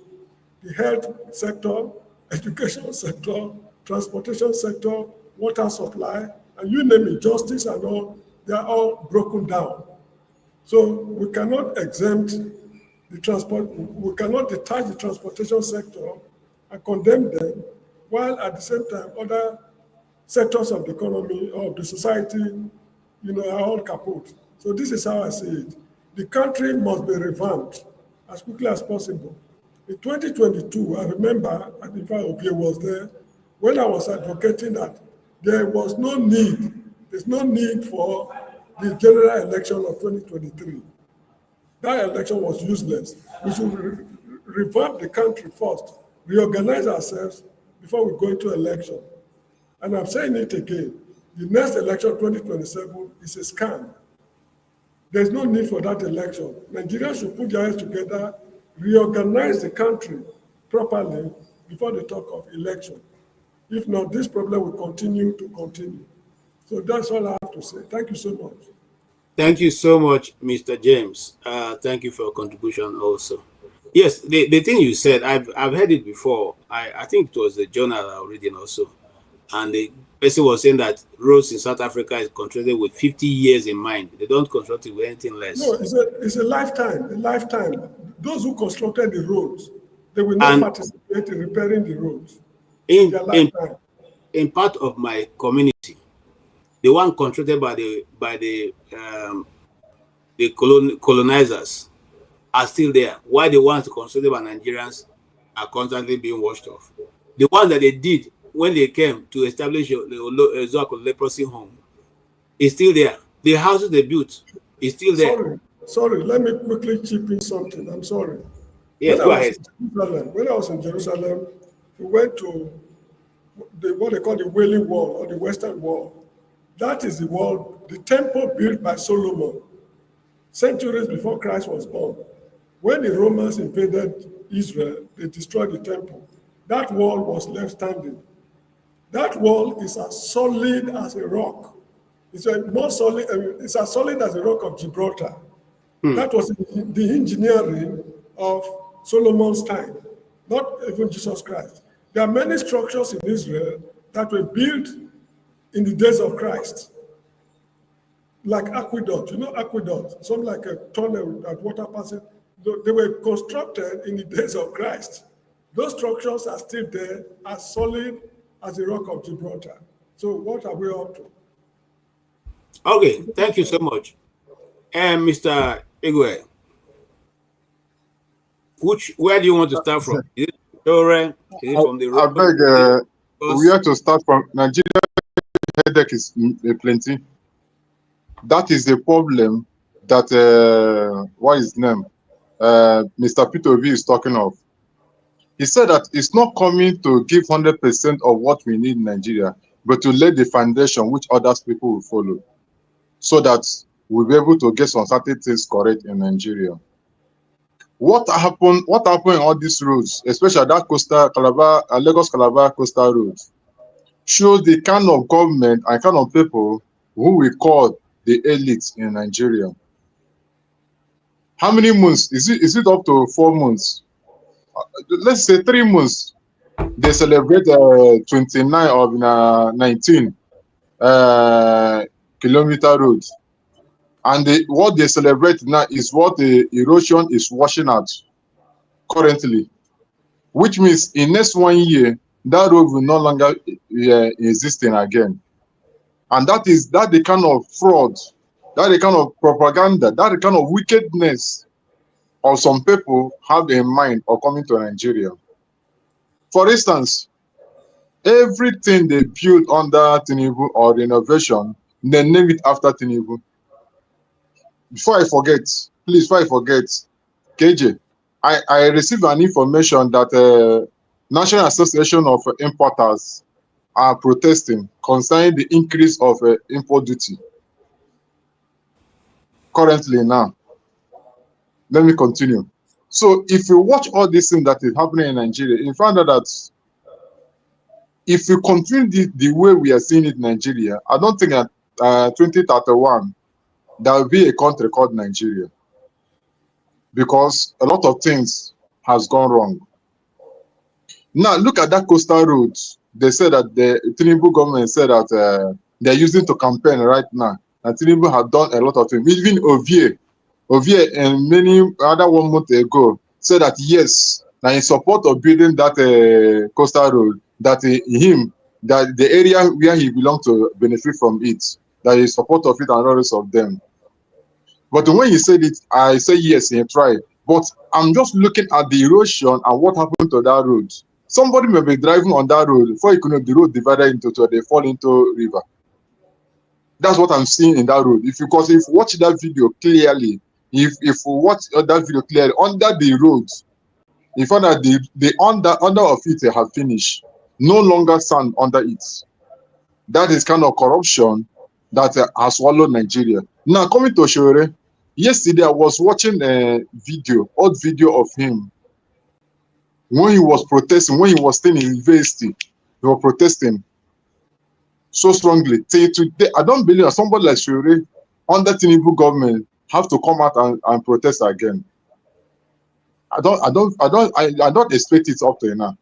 The health sector, education sector, transportation sector, water supply, and you name it, justice and all, they are all broken down. So we cannot exempt the transport, we cannot detach the transportation sector and condemn them, while at the same time other sectors of the economy or of the society, are all kaput. So this is how I see it. The country must be revamped as quickly as possible. In 2022, I remember, I think Ovie was there, when I was advocating that there's no need for the general election of 2023. That election was useless. We should revamp the country first, reorganize ourselves before we go into election. And I'm saying it again, the next election, 2027, is a scam. There's no need for that election. Nigeria should put their heads together, reorganize the country properly before they talk of election. If not, this problem will continue. So that's all I have to say. Thank you so much. Thank you so much, Mr. James. Thank you for your contribution also. Yes, the thing you said, I've heard it before. I think it was the journal I was reading also. And the person was saying that roads in South Africa is constructed with 50 years in mind. They don't construct it with anything less. No, it's a lifetime, Those who constructed the roads, they will not participate in repairing the roads. In part of my community, the one constructed by the colonizers are still there. Why the ones constructed by Nigerians are constantly being washed off? The ones that they did when they came to establish the Zoko leprosy home is still there. The houses they built is still there. Sorry, let me quickly chip in something. I'm sorry. Yes, go ahead. When I was in Jerusalem, we went to what they call the Wailing Wall or the Western Wall. That is the wall, the temple built by Solomon, centuries before Christ was born. When the Romans invaded Israel, they destroyed the temple. That wall was left standing. That wall is as solid as a rock. It's more solid. It's as solid as the rock of Gibraltar. That was the engineering of Solomon's time, not even Jesus Christ. There are many structures in Israel that were built in the days of Christ, like aqueduct. You know aqueduct, something like a tunnel that water passes. They were constructed in the days of Christ. Those structures are still there, as solid as the rock of Gibraltar. So what are we up to? Okay, thank you so much. And Mr. Igwe, where do you want to start from? Is it Tore? Is it from the I beg, we have to start from Nigeria. Headache is plenty. That is the problem that what is his name? Mr. Peter V is talking of. He said that it's not coming to give 100% of what we need in Nigeria, but to lay the foundation which others people will follow, so that we'll be able to get some certain things correct in Nigeria. What happened in all these roads, especially that coastal Calabar, Lagos Calabar coastal roads, shows the kind of government and kind of people who we call the elites in Nigeria. How many months? Is it up to 4 months? Let's say 3 months. They celebrate 29 or 19 kilometer roads. And what they celebrate now is what the erosion is washing out currently. Which means in next 1 year, that road will no longer existing again. And that the kind of fraud, that the kind of propaganda, that the kind of wickedness of some people have in mind of coming to Nigeria. For instance, everything they built under Tinubu or renovation, they name it after Tinubu. Before I forget, KJ, I received an information that National Association of Importers are protesting concerning the increase of import duty. Currently now, let me continue. So if you watch all these things that is happening in Nigeria, you find out that if you continue the way we are seeing it in Nigeria, I don't think at 2031, there will be a country called Nigeria, because a lot of things has gone wrong. Now look at that coastal road. They said that the Tinubu government said that they're using to campaign right now. And Tinubu had done a lot of things. Even Ovie and many other 1 month ago said that yes, now in support of building that coastal road, that that the area where he belongs to benefit from it, that is support of it and all the rest of them. But when he said it, I say yes, he tried. But I'm just looking at the erosion and what happened to that road. Somebody may be driving on that road before you know the road divided into two, they fall into river. That's what I'm seeing in that road. If you watch that video clearly, if you watch that video clearly, under the road, you find that the under of it have finished. No longer sand under it. That is kind of corruption that has swallowed Nigeria. Now coming to Shore, yesterday I was watching a old video of him when he was protesting, when he was still in university. He was protesting so strongly. Till today, I don't believe that somebody like Shore under Tinubu government have to come out and protest again. I don't expect it up to now.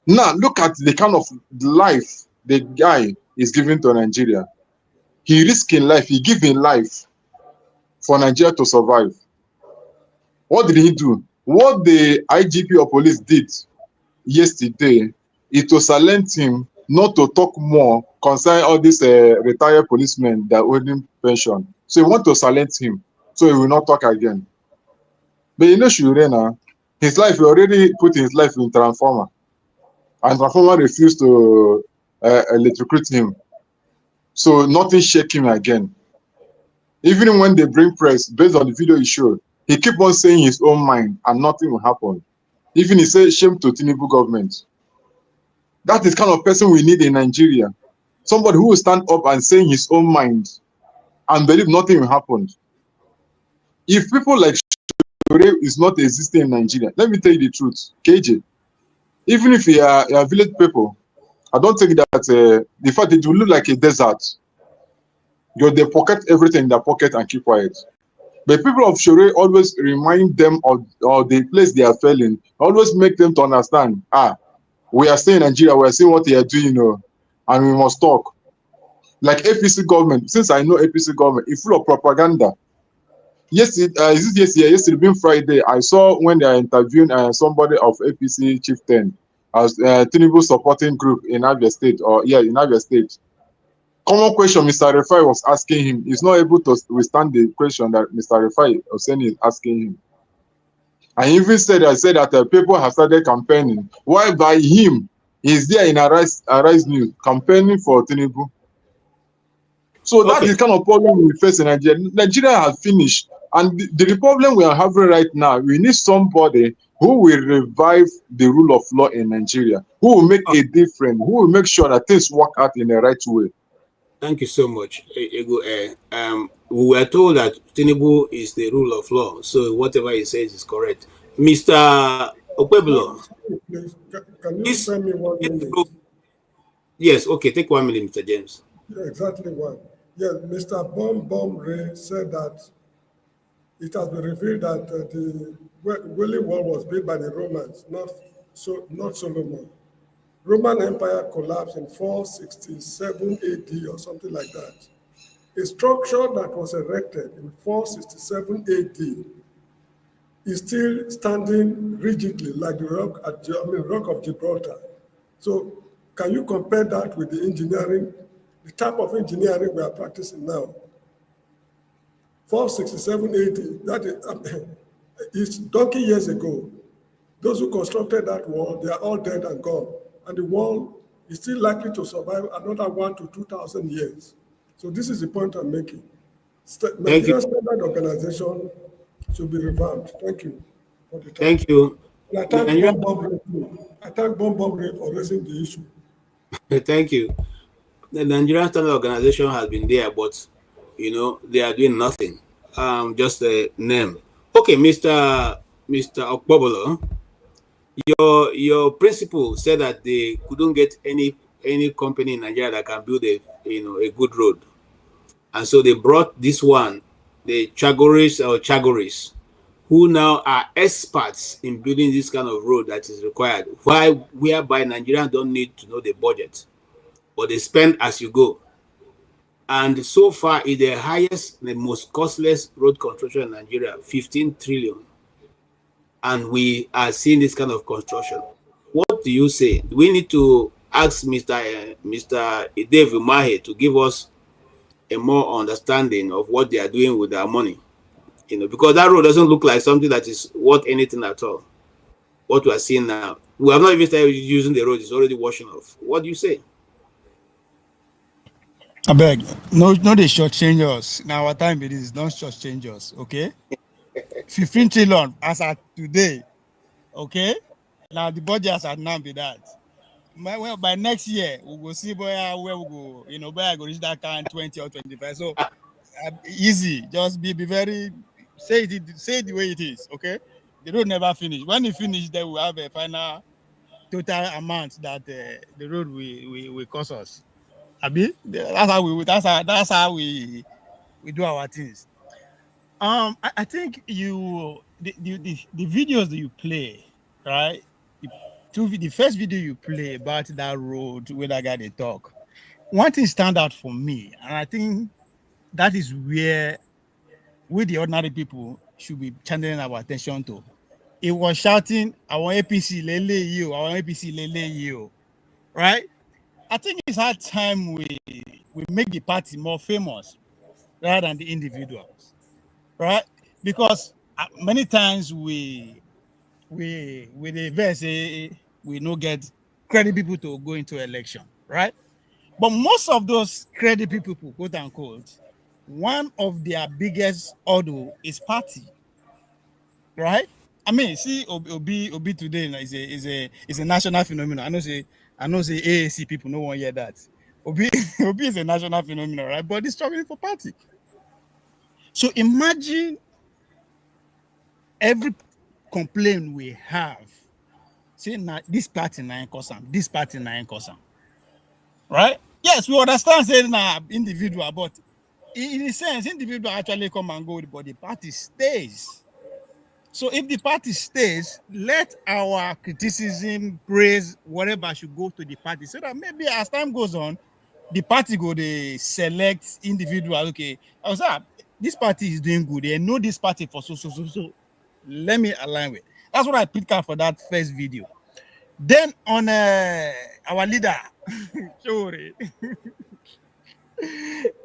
Now look at the kind of life the guy is giving to Nigeria. He risking life, he giving life for Nigeria to survive. What did he do? What the IGP of police did yesterday is to silence him, not to talk more concerning all these retired policemen that owed him pension. So he want to silence him, so he will not talk again. But you know, Shurena, his life, he already put his life in transformer, and transformer refused to electrocute him. So nothing shake him again. Even when they bring press, based on the video he showed, He keep on saying his own mind and nothing will happen. Even he say shame to Tinubu government. That is kind of person we need in Nigeria. Somebody who will stand up and saying his own mind and believe nothing will happen. If people like Shore is not existing in Nigeria, let me tell you the truth, KJ. Even if you are village people, I don't think that the fact it will look like a desert. They pocket everything in their pocket and keep quiet. But people of Shore always remind them of the place they are failing, always make them to understand, we are still in Nigeria, we are seeing what they are doing, and we must talk. Like APC government, since I know APC government, it's full of propaganda. Yesterday being Friday, I saw when they are interviewing somebody of APC chieftain as Tinubu supporting group in Abia State, in Abia State. Common question Mr. Refai was asking him, he's not able to withstand the question that Mr. Refai Hosseini is asking him. And he even said that people have started campaigning. Why by him? He's there in Arise News campaigning for Tinubu. So that is kind of problem we face in Nigeria. Nigeria has finished. And the problem we are having right now, we need somebody who will revive the rule of law in Nigeria, who will make a difference, who will make sure that things work out in the right way. Thank you so much, Ego. We were told that Tinubu is the rule of law, so whatever he says is correct. Mr. Okweblo. Can you send me 1 minute? Yes, okay, take 1 minute, Mr. James. Yeah, exactly one. Yes, Mr. Bom Ray said that it has been revealed that the Wailing Wall was built by the Romans, not Solomon. Roman Empire collapsed in 467 AD or something like that. A structure that was erected in 467 AD is still standing rigidly like the rock of Gibraltar. So can you compare that with the engineering, the type of engineering we are practicing now? 467 AD, that is donkey years ago. Those who constructed that wall, they are all dead and gone. And the wall is still likely to survive another 1,000 to 2,000 years. So this is the point I'm making. Nigerian Standard Organization should be revamped. Thank you for the time. Thank you. And I thank Bom Ray for raising the issue. Thank you. The Nigerian Standard Organization has been there, but they are doing nothing. Just a name. Okay, Mr. Okpobolo, your principal said that they couldn't get any company in Nigeria that can build a good road, and so they brought this one, the Chagoris, who now are experts in building this kind of road that is required. Whereby Nigerians don't need to know the budget, but they spend as you go. And so far, it's the highest, the most costless road construction in Nigeria, 15 trillion. And we are seeing this kind of construction. What do you say? Do we need to ask Mr. Dave Umahi to give us a more understanding of what they are doing with their money? Because that road doesn't look like something that is worth anything at all. What we are seeing now, we have not even started using the road; it's already washing off. What do you say? I beg, no, they shortchange us. Now our time it is don't shortchange us, okay? 15 trillion as at today, okay? Now the budget as at now be that. Well, by next year we will see where we go. Where I go reach that kind 20 or 25. So easy, just be very say it the way it is, okay? The road never finish. When it finish, then we'll have a final total amount that the road will cost us. Abi, that's how we do our things. I think the videos that you play, right? The first video you play about that road where that guy they talk. One thing stand out for me, and I think that is where we the ordinary people should be channeling our attention to. It was shouting, "I want APC lele you, I want APC lele you," right? I think it's hard time we make the party more famous rather than the individuals, right? Because many times we say we no get credit people to go into election, right? But most of those credit people, quote unquote, one of their biggest hurdle is party. right? I mean, see, Obi today is a national phenomenon. I know say AAC people no one hear that. Obi is a national phenomenon, right? But he's struggling for party. So imagine every complaint we have, say now this party nine cosam, this party nine cosam, right? Yes, we understand saying now individual, but in a sense, individual actually come and go, but the party stays. So if the party stays, let our criticism, praise, whatever should go to the party, so that maybe as time goes on, the party go they select individual. Okay, I was this party is doing good. They know this party for so. Let me align with. That's what I picked up for that first video. Then on our leader, sorry.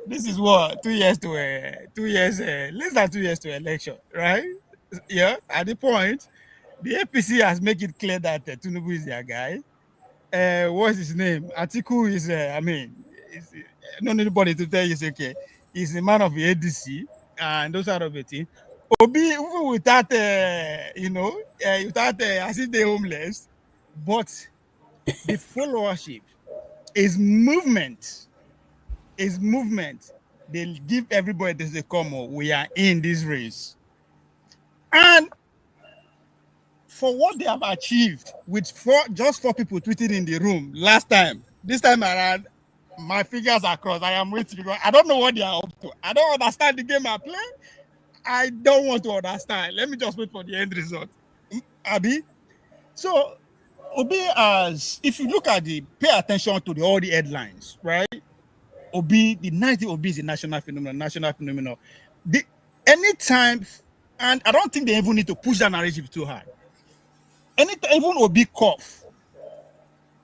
This is what 2 years to less than 2 years to election, right? Yeah, at the point, the APC has made it clear that Tinubu is their guy. What's his name? Atiku is, not anybody to tell you, it's okay. He's a man of the ADC and those sort of a thing. Obi, even without, without, as if they're homeless, but the followership is movement. They give everybody this they come. We are in this race, and for what they have achieved with just 4 people tweeting in the room last time, this time around, my fingers are crossed. I am waiting because I don't know what they are up to. I don't understand the game I play. I don't want to understand. Let me just wait for the end result. Abi, so Obi, as if you look at pay attention to all the headlines, right? Obi, the 90 Obi is a national phenomenon. Anytime, and I don't think they even need to push that narrative too hard. Anytime, even Obi cough,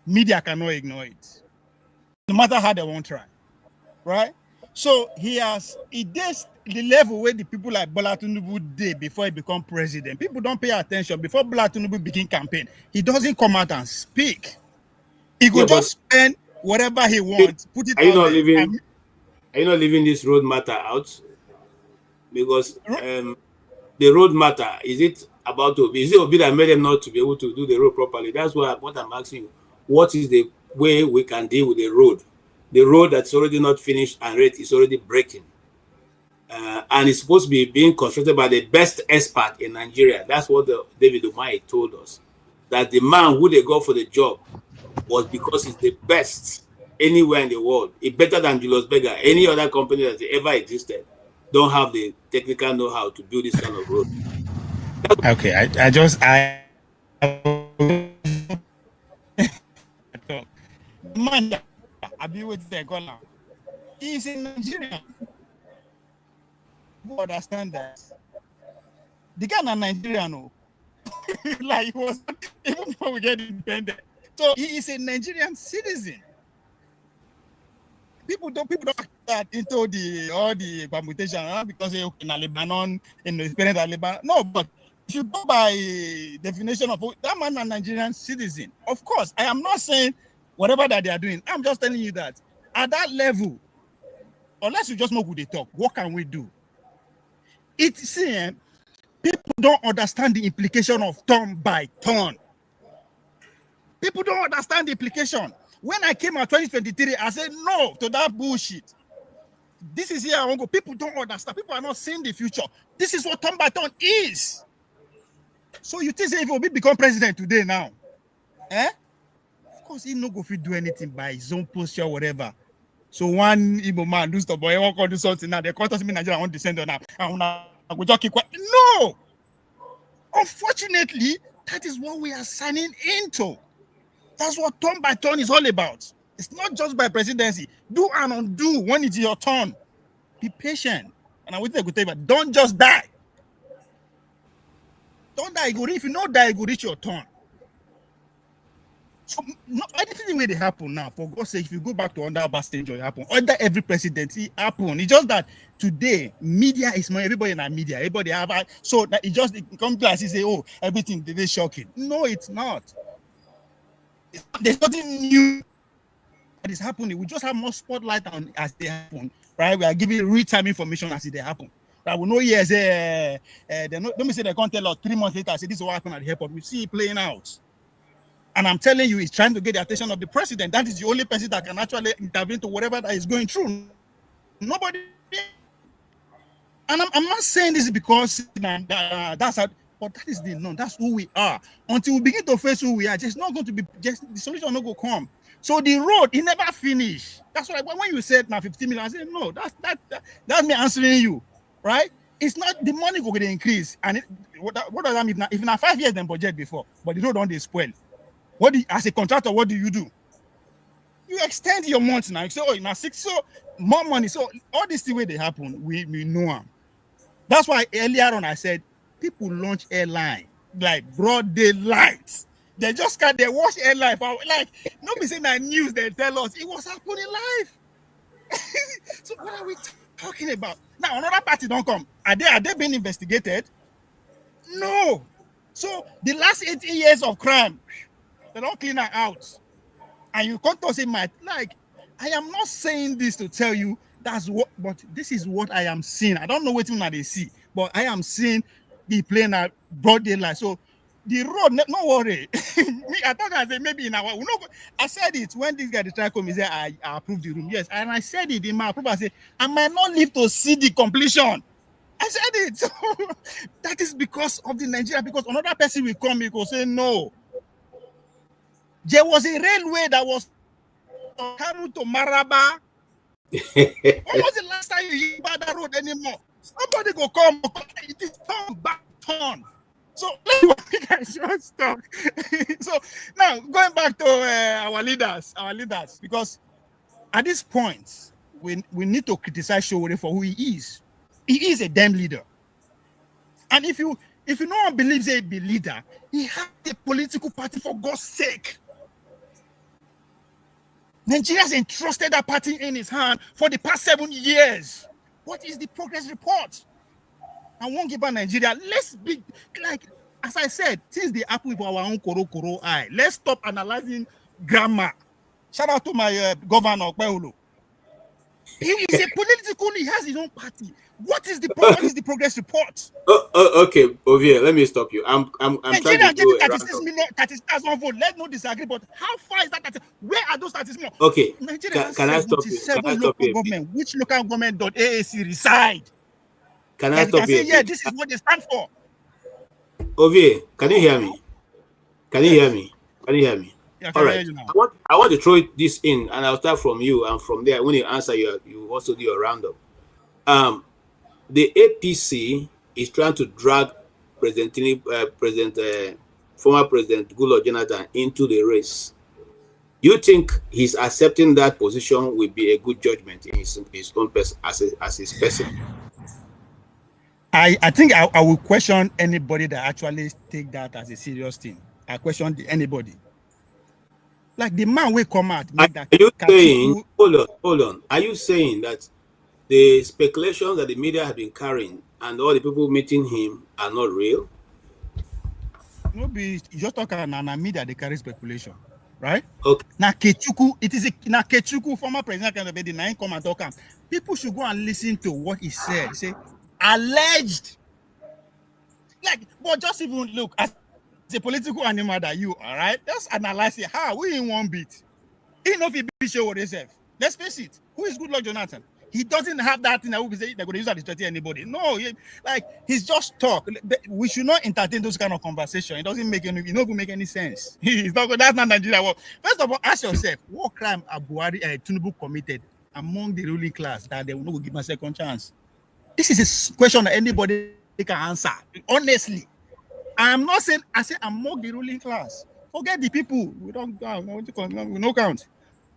media cannot ignore it, no matter how they won't try, right? So he does the level where the people like Bola Tinubu did before he become president. People don't pay attention. Before Bola Tinubu begin campaign, he doesn't come out and speak. He could just spend whatever he wants, put it Are you on not leaving? Are you not leaving this road matter out? Because the road matter, is it about Obi? Is it Obi that made them not to be able to do the road properly? That's what I'm asking you. What is the way we can deal with the road? The road that's already not finished and rate is already breaking. And it's supposed to be being constructed by the best expert in Nigeria. That's what David Umahi told us. That the man who they got for the job was because he's the best anywhere in the world. It's better than Julius Berger. Any other company that ever existed don't have the technical know-how to build this kind of road. Okay, man, I be with the girl now. He's in Nigeria. You understand that? The guy in Nigeria, no. Like he was even before we get independent. So he is a Nigerian citizen. People don't get into all the permutation because they're in Lebanon, in the parent of Lebanon. No, but if you go by definition of that man, a Nigerian citizen, of course, I am not saying whatever that they are doing. I'm just telling you that at that level, unless you just know who they talk, what can we do? It's people don't understand the implication of turn by turn. People don't understand the implication. When I came out 2023, I said no to that bullshit. This is here I want to go. People don't understand. People are not seeing the future. This is what turn by turn is. So you think if Obi become president today now, of course he no go fit do anything by his own posture or whatever. So one Igbo man do stuff, but he won't do something now. They call us in Nigeria, I want to descend on now. I will just keep quiet. No. Unfortunately, that is what we are signing into. That's what turn by turn is all about. It's not just by presidency. Do and undo when it's your turn. Be patient. And I will tell you, but don't just die. Don't die. If you not die, you go reach your turn. So anything will happen now. For God's sake, if you go back to under bad stage, it happen. Under every presidency, happen. It's just that today, media is more. Everybody in our media. Everybody have so that it comes to us and say, "Oh, everything today shocking." No, it's not. There's nothing new that is happening. We just have more spotlight on as they happen, right? We are giving real-time information as they happen. That we know yes, let me say they can't tell us 3 months later, say this is what happened at the airport. We see it playing out. And I'm telling you, he's trying to get the attention of the president. That is the only person that can actually intervene to whatever that is going through. Nobody. And I'm not saying this because that's how, but that is the norm. That's who we are. Until we begin to face who we are, just not going to be, just the solution not going to come. So the road, it never finished. That's why when you said now 50 million, I said, no, that's me answering you, right? It's not the money going to increase. And what does that mean? If now 5 years, then budget before, but the road don't they spoil. As a contractor, what do? You extend your months now. You say, oh, now 6, so more money. So all this the way they happen, we know them. That's why earlier on I said people launch airline like broad daylight. They just can't. They watch airline. Like nobody saying that news. They tell us it was happening live. So what are we talking about? Now another party don't come. Are they being investigated? No. So the last 80 years of crime, they don't clean her out. And you come to say, like, I am not saying this to tell you that's what, but this is what I am seeing. I don't know what they see, but I am seeing the plane at broad daylight. So the road, no worry. I thought I said maybe in our, I said it when this guy tried to come, he said, I approved the room. Yes, and I said it in my approval. I said, I might not live to see the completion. I said it. So that is because of the Nigeria, because another person will come, he will say, no. There was a railway that was from Kano to Maraba. When was the last time you hear about that road anymore? Somebody go come, it is turn back turn. So let's just talk. So now going back to our leaders, because at this point we need to criticize Sowore for who he is. He is a damn leader. And if no one believes he's a leader, he has a political party, for God's sake. Nigeria has entrusted that party in his hand for the past 7 years. What is the progress report? I won't give up Nigeria. Let's be like, as I said, since the apple with our own koro eye, let's stop analyzing grammar. Shout out to my governor, Paulo. He is a political, he has his own party. What is the progress report? Okay, Ovie, let me stop you. I'm Nigeria trying to do 36,000 votes. Let's not disagree, but how far is that? Where are those 36 million? Okay, Nigeria can I has stop you? 77 local government. Which local government.aac reside? Can I stop you? Yeah, this is what they stand for. Ovie, can you hear me? Can you hear me? Can you hear me? Yeah, all right. I want to throw this in, and I'll start from you, and from there, when you answer, you also do your roundup. The APC is trying to drag former President Goodluck Jonathan into the race. You think he's accepting that position will be a good judgment in his own person as his person? I think I will question anybody that actually take that as a serious thing. I question anybody. Like the man will come out. Are you saying? Hold on. Are you saying that the speculations that the media have been carrying and all the people meeting him are not real? No, be just talking on media, they carry speculation, right? Okay. Now Kechuku, former president, can be the 9 come and talk. People should go and listen to what he said. Say alleged. Like, but just even look as a political animal that you, all right? Let's analyze it. How we in one beat. He know if he be sure what himself. Let's face it. Who is Goodluck Jonathan? He doesn't have that thing that we say they're going to use that to threaten anybody. No, he's just talk. We should not entertain those kind of conversation. It doesn't make any sense. It's not good. That's not Nigeria. Well, first of all, ask yourself, what crime Tinubu committed among the ruling class that they will not give him a second chance? This is a question that anybody can answer. Honestly, I'm not saying. I say among the ruling class. Forget the people. We don't count.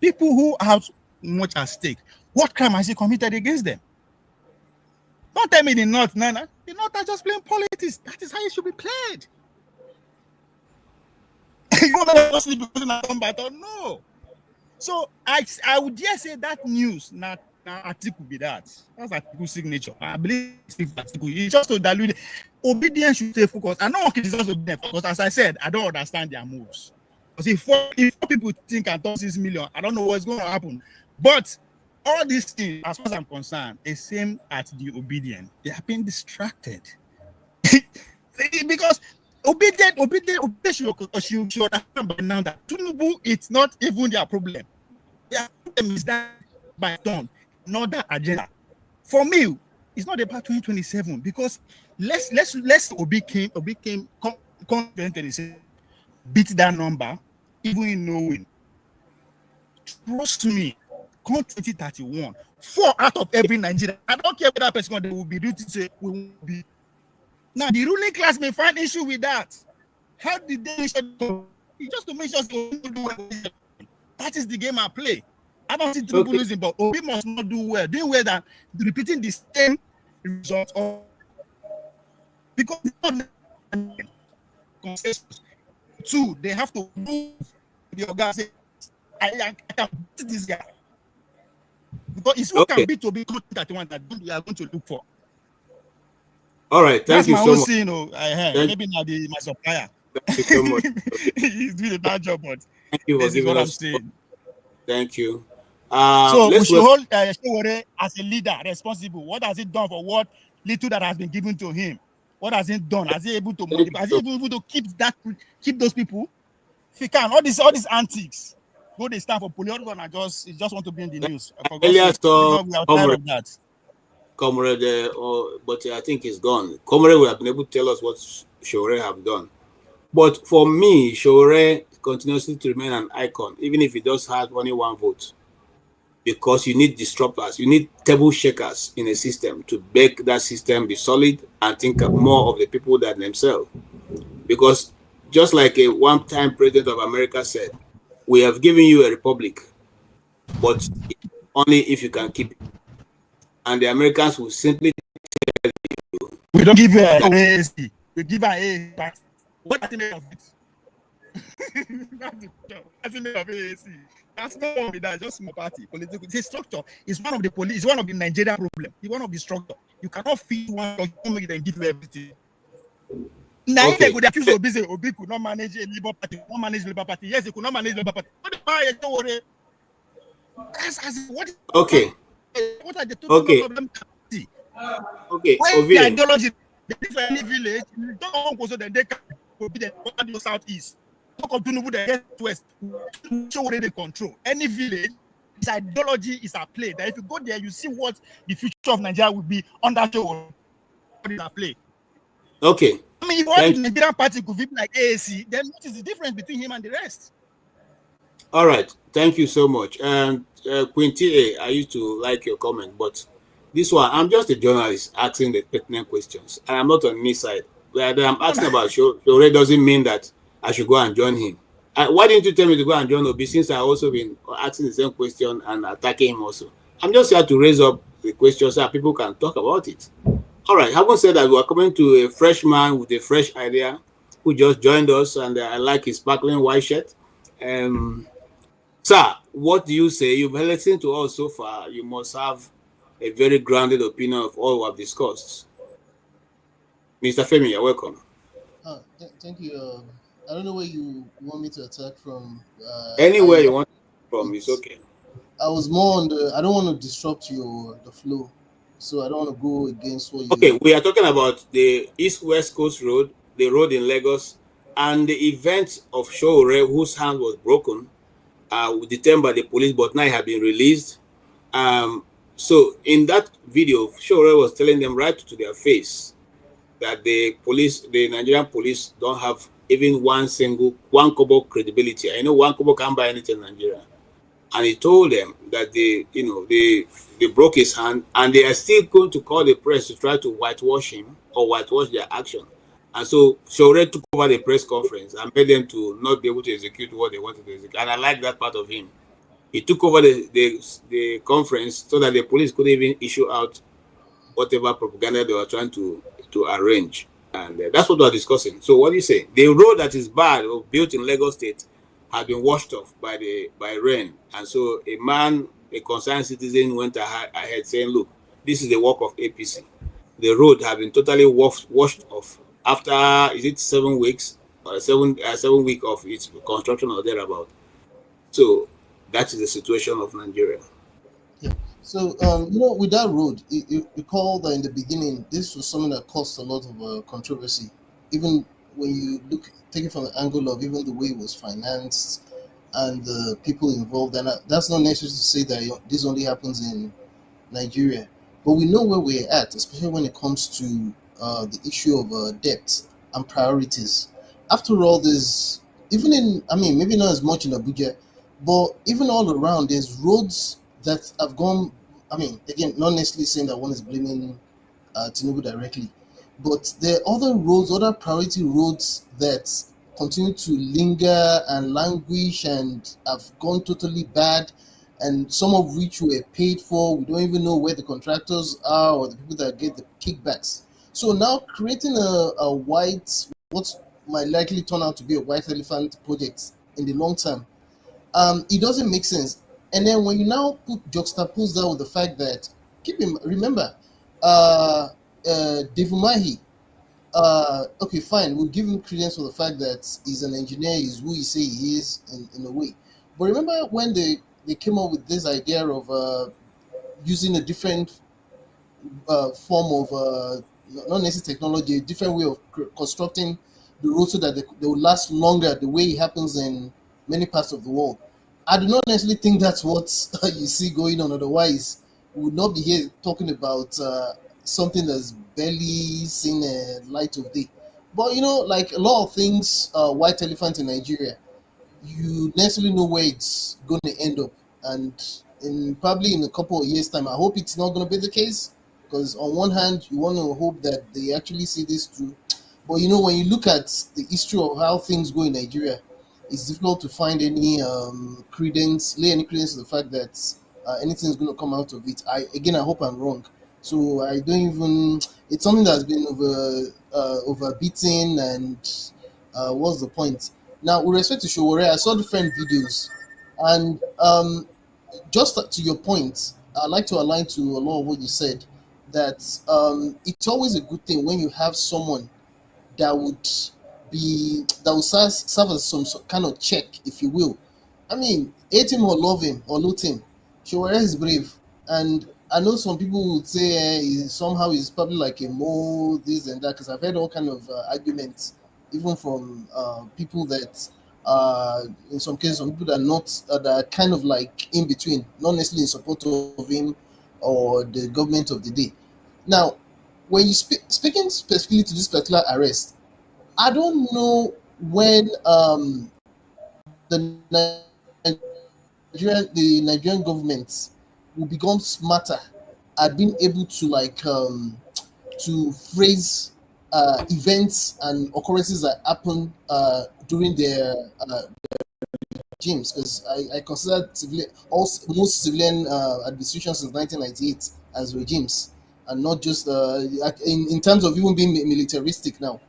People who have much at stake. What crime has he committed against them? Don't tell me the North, Nana. The North are just playing politics. That is how it should be played. You want to sleep because I come back? No. So I would dare say that news, not article be that. That's article signature. I believe it's article. It's just to dilute. Obedience should stay focused. I know what is also obedience because, as I said, I don't understand their moves. Because if 4 people think and talk 6 million, I don't know what's going to happen. But All these things, as far as I'm concerned, is same at the obedient. They have been distracted. Because obedient should understand by now that Tinubu, it's not even their problem. Their problem is that by turn, not that agenda. For me, it's not about 2027 because let's Obi came come 2027, beat that number, even in knowing. Trust me, come 2031, 4 out of every Nigerian. I don't care whether person they will be due to say we will be. Now the ruling class may find issue with that. How did they it's just to make sure that is the game I play. I don't see Tinubu losing, but Obi must not do well. Doing well that repeating the same results because two, they have to prove the organization. I can beat this guy because it's who can beat Obi 31 that we are going to look for. All right, thank you so much. Scene, maybe not my supplier. Thank you so much. He's doing a bad job, but thank you for this is giving what us. I'm saying. Thank you. So we should hold Showore as a leader responsible. What has he done for what little that has been given to him? What has he done? Has he able to motivate? Has he able to keep those people? If he can, all these antics. Go they stand for police and just want to be in the news. Earlier saw we are tired of that. Comrade, but I think he's gone. Comrade will have been able to tell us what Showore have done. But for me, Showore continues to remain an icon, even if he does have only one vote. Because you need disruptors, you need table shakers in a system to make that system be solid and think more of the people than themselves. Because just like a one-time president of America said, we have given you a republic, but only if you can keep it. And the Americans will simply tell you, we don't give an AAC, we give an AAC. What does it make of it? That's the make of AAC. That's not one with that, just small party. Political. The structure is one of the police, one of the Nigerian problem. It's one of the structure. You cannot feed one structure, make them give you everything. Now, if they could accuse Obi could not manage a Labour Party, could not manage Labour Party. Yes, he could not manage Labour Party. What are the two problems? Okay. When the ideology, for any village, don't go so that they can be the southeast. Don't continue with the west. Show where they control. Any village, this ideology is at play. That if you go there, you see what the future of Nigeria will be under show. What is at play? Okay. I mean, if one Nigerian party could be like AAC, then what is the difference between him and the rest? All right. Thank you so much. And Quinty, I used to like your comment, but this one, I'm just a journalist asking the pertinent questions. And I'm not on his side. Where I'm asking about Showore doesn't mean that I should go and join him. Why didn't you tell me to go and join Obi since I also been asking the same question and attacking him also? I'm just here to raise up the questions so that people can talk about it. All right, having said that, we are coming to a fresh man with a fresh idea who just joined us, and I like his sparkling white shirt. Sir, what do you say? You've listened to us so far. You must have a very grounded opinion of all we have discussed. Mr. Femi, you're welcome. Thank you. I don't know where you want me to attack from. Anywhere you want from, it's okay. I was more on the. I don't want to disrupt the flow, so I don't want to go against what you. Okay, we are talking about the East-West Coast Road, the road in Lagos, and the event of Showore, whose hand was broken, detained by the police, but now have been released. So in that video, Showore was telling them right to their face that the Nigerian police don't have even one kobo credibility. I know one kobo can't buy anything in Nigeria. And he told them that they broke his hand and they are still going to call the press to try to whitewash him or whitewash their action. And so Showore took over the press conference and made them to not be able to execute what they wanted to execute. And I like that part of him. He took over the conference so that the police couldn't even issue out whatever propaganda they were trying to arrange. And that's what we're discussing. So what do you say? The road that is bad or built in Lagos State has been washed off by rain. And so a concerned citizen went ahead saying, look, this is the work of APC. The road has been totally washed off after, is it 7 weeks or 7 weeks of its construction or thereabout. So that is the situation of Nigeria. Yeah. So, with that road, recall that in the beginning, this was something that caused a lot of controversy. Even when you take it from the angle of even the way it was financed and the people involved, and that's not necessary to say that this only happens in Nigeria, but we know where we're at, especially when it comes to the issue of debt and priorities. After all, there's maybe not as much in Abuja, but even all around, there's roads that have gone. Again, not necessarily saying that one is blaming Tinubu directly, but there are other roads, other priority roads that continue to linger and languish and have gone totally bad, and some of which were paid for. We don't even know where the contractors are or the people that get the kickbacks. So now creating a white, what might likely turn out to be a white elephant project in the long term, it doesn't make sense. And then when you now juxtapose that with the fact that, remember, Devumahi, okay, fine, we'll give him credence for the fact that he's an engineer, he's who he say he is in a way. But remember when they came up with this idea of using a different form of, not necessarily technology, a different way of constructing the road so that they will last longer, the way it happens in many parts of the world. I do not necessarily think that's what you see going on. Otherwise, we would not be here talking about something that's barely seen a light of day. But like a lot of things, white elephant in Nigeria, you necessarily know where it's going to end up, and probably in a couple of years' time, I hope it's not going to be the case. Because on one hand, you want to hope that they actually see this through, but when you look at the history of how things go in Nigeria, it's difficult to find any credence to the fact that anything is going to come out of it. I hope I'm wrong. So I don't even. It's something that's been overbeaten, and what's the point? Now, with respect to Showore, I saw different videos, and just to your point, I'd like to align to a lot of what you said, that it's always a good thing when you have someone that would serve as some kind of check, if you will. Hate him or love him or loathe him, Showore is brave, and I know some people would say somehow he's probably like a mole, this and that, because I've heard all kind of arguments, even from people that in some cases, some people that are not that are kind of like in between, not necessarily in support of him or the government of the day. Now, when you speaking specifically to this particular arrest, I don't know when the Nigerian government will become smarter at being able to to phrase events and occurrences that happen during their regimes, because I consider most civilian administrations since 1998 as regimes, and not just in terms of even being militaristic now.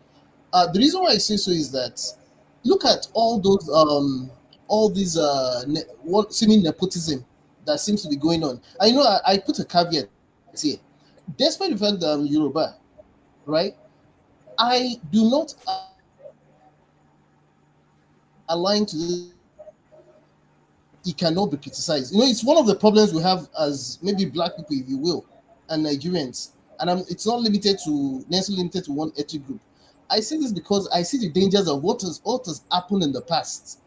The reason why I say so is that look at all these seeming nepotism that seems to be going on. I put a caveat here. Despite the fact that I'm Yoruba, right? I do not align to this. It cannot be criticized. It's one of the problems we have as maybe black people, if you will, and Nigerians. And it's not necessarily limited to one ethnic group. I say this because I see the dangers of what has happened in the past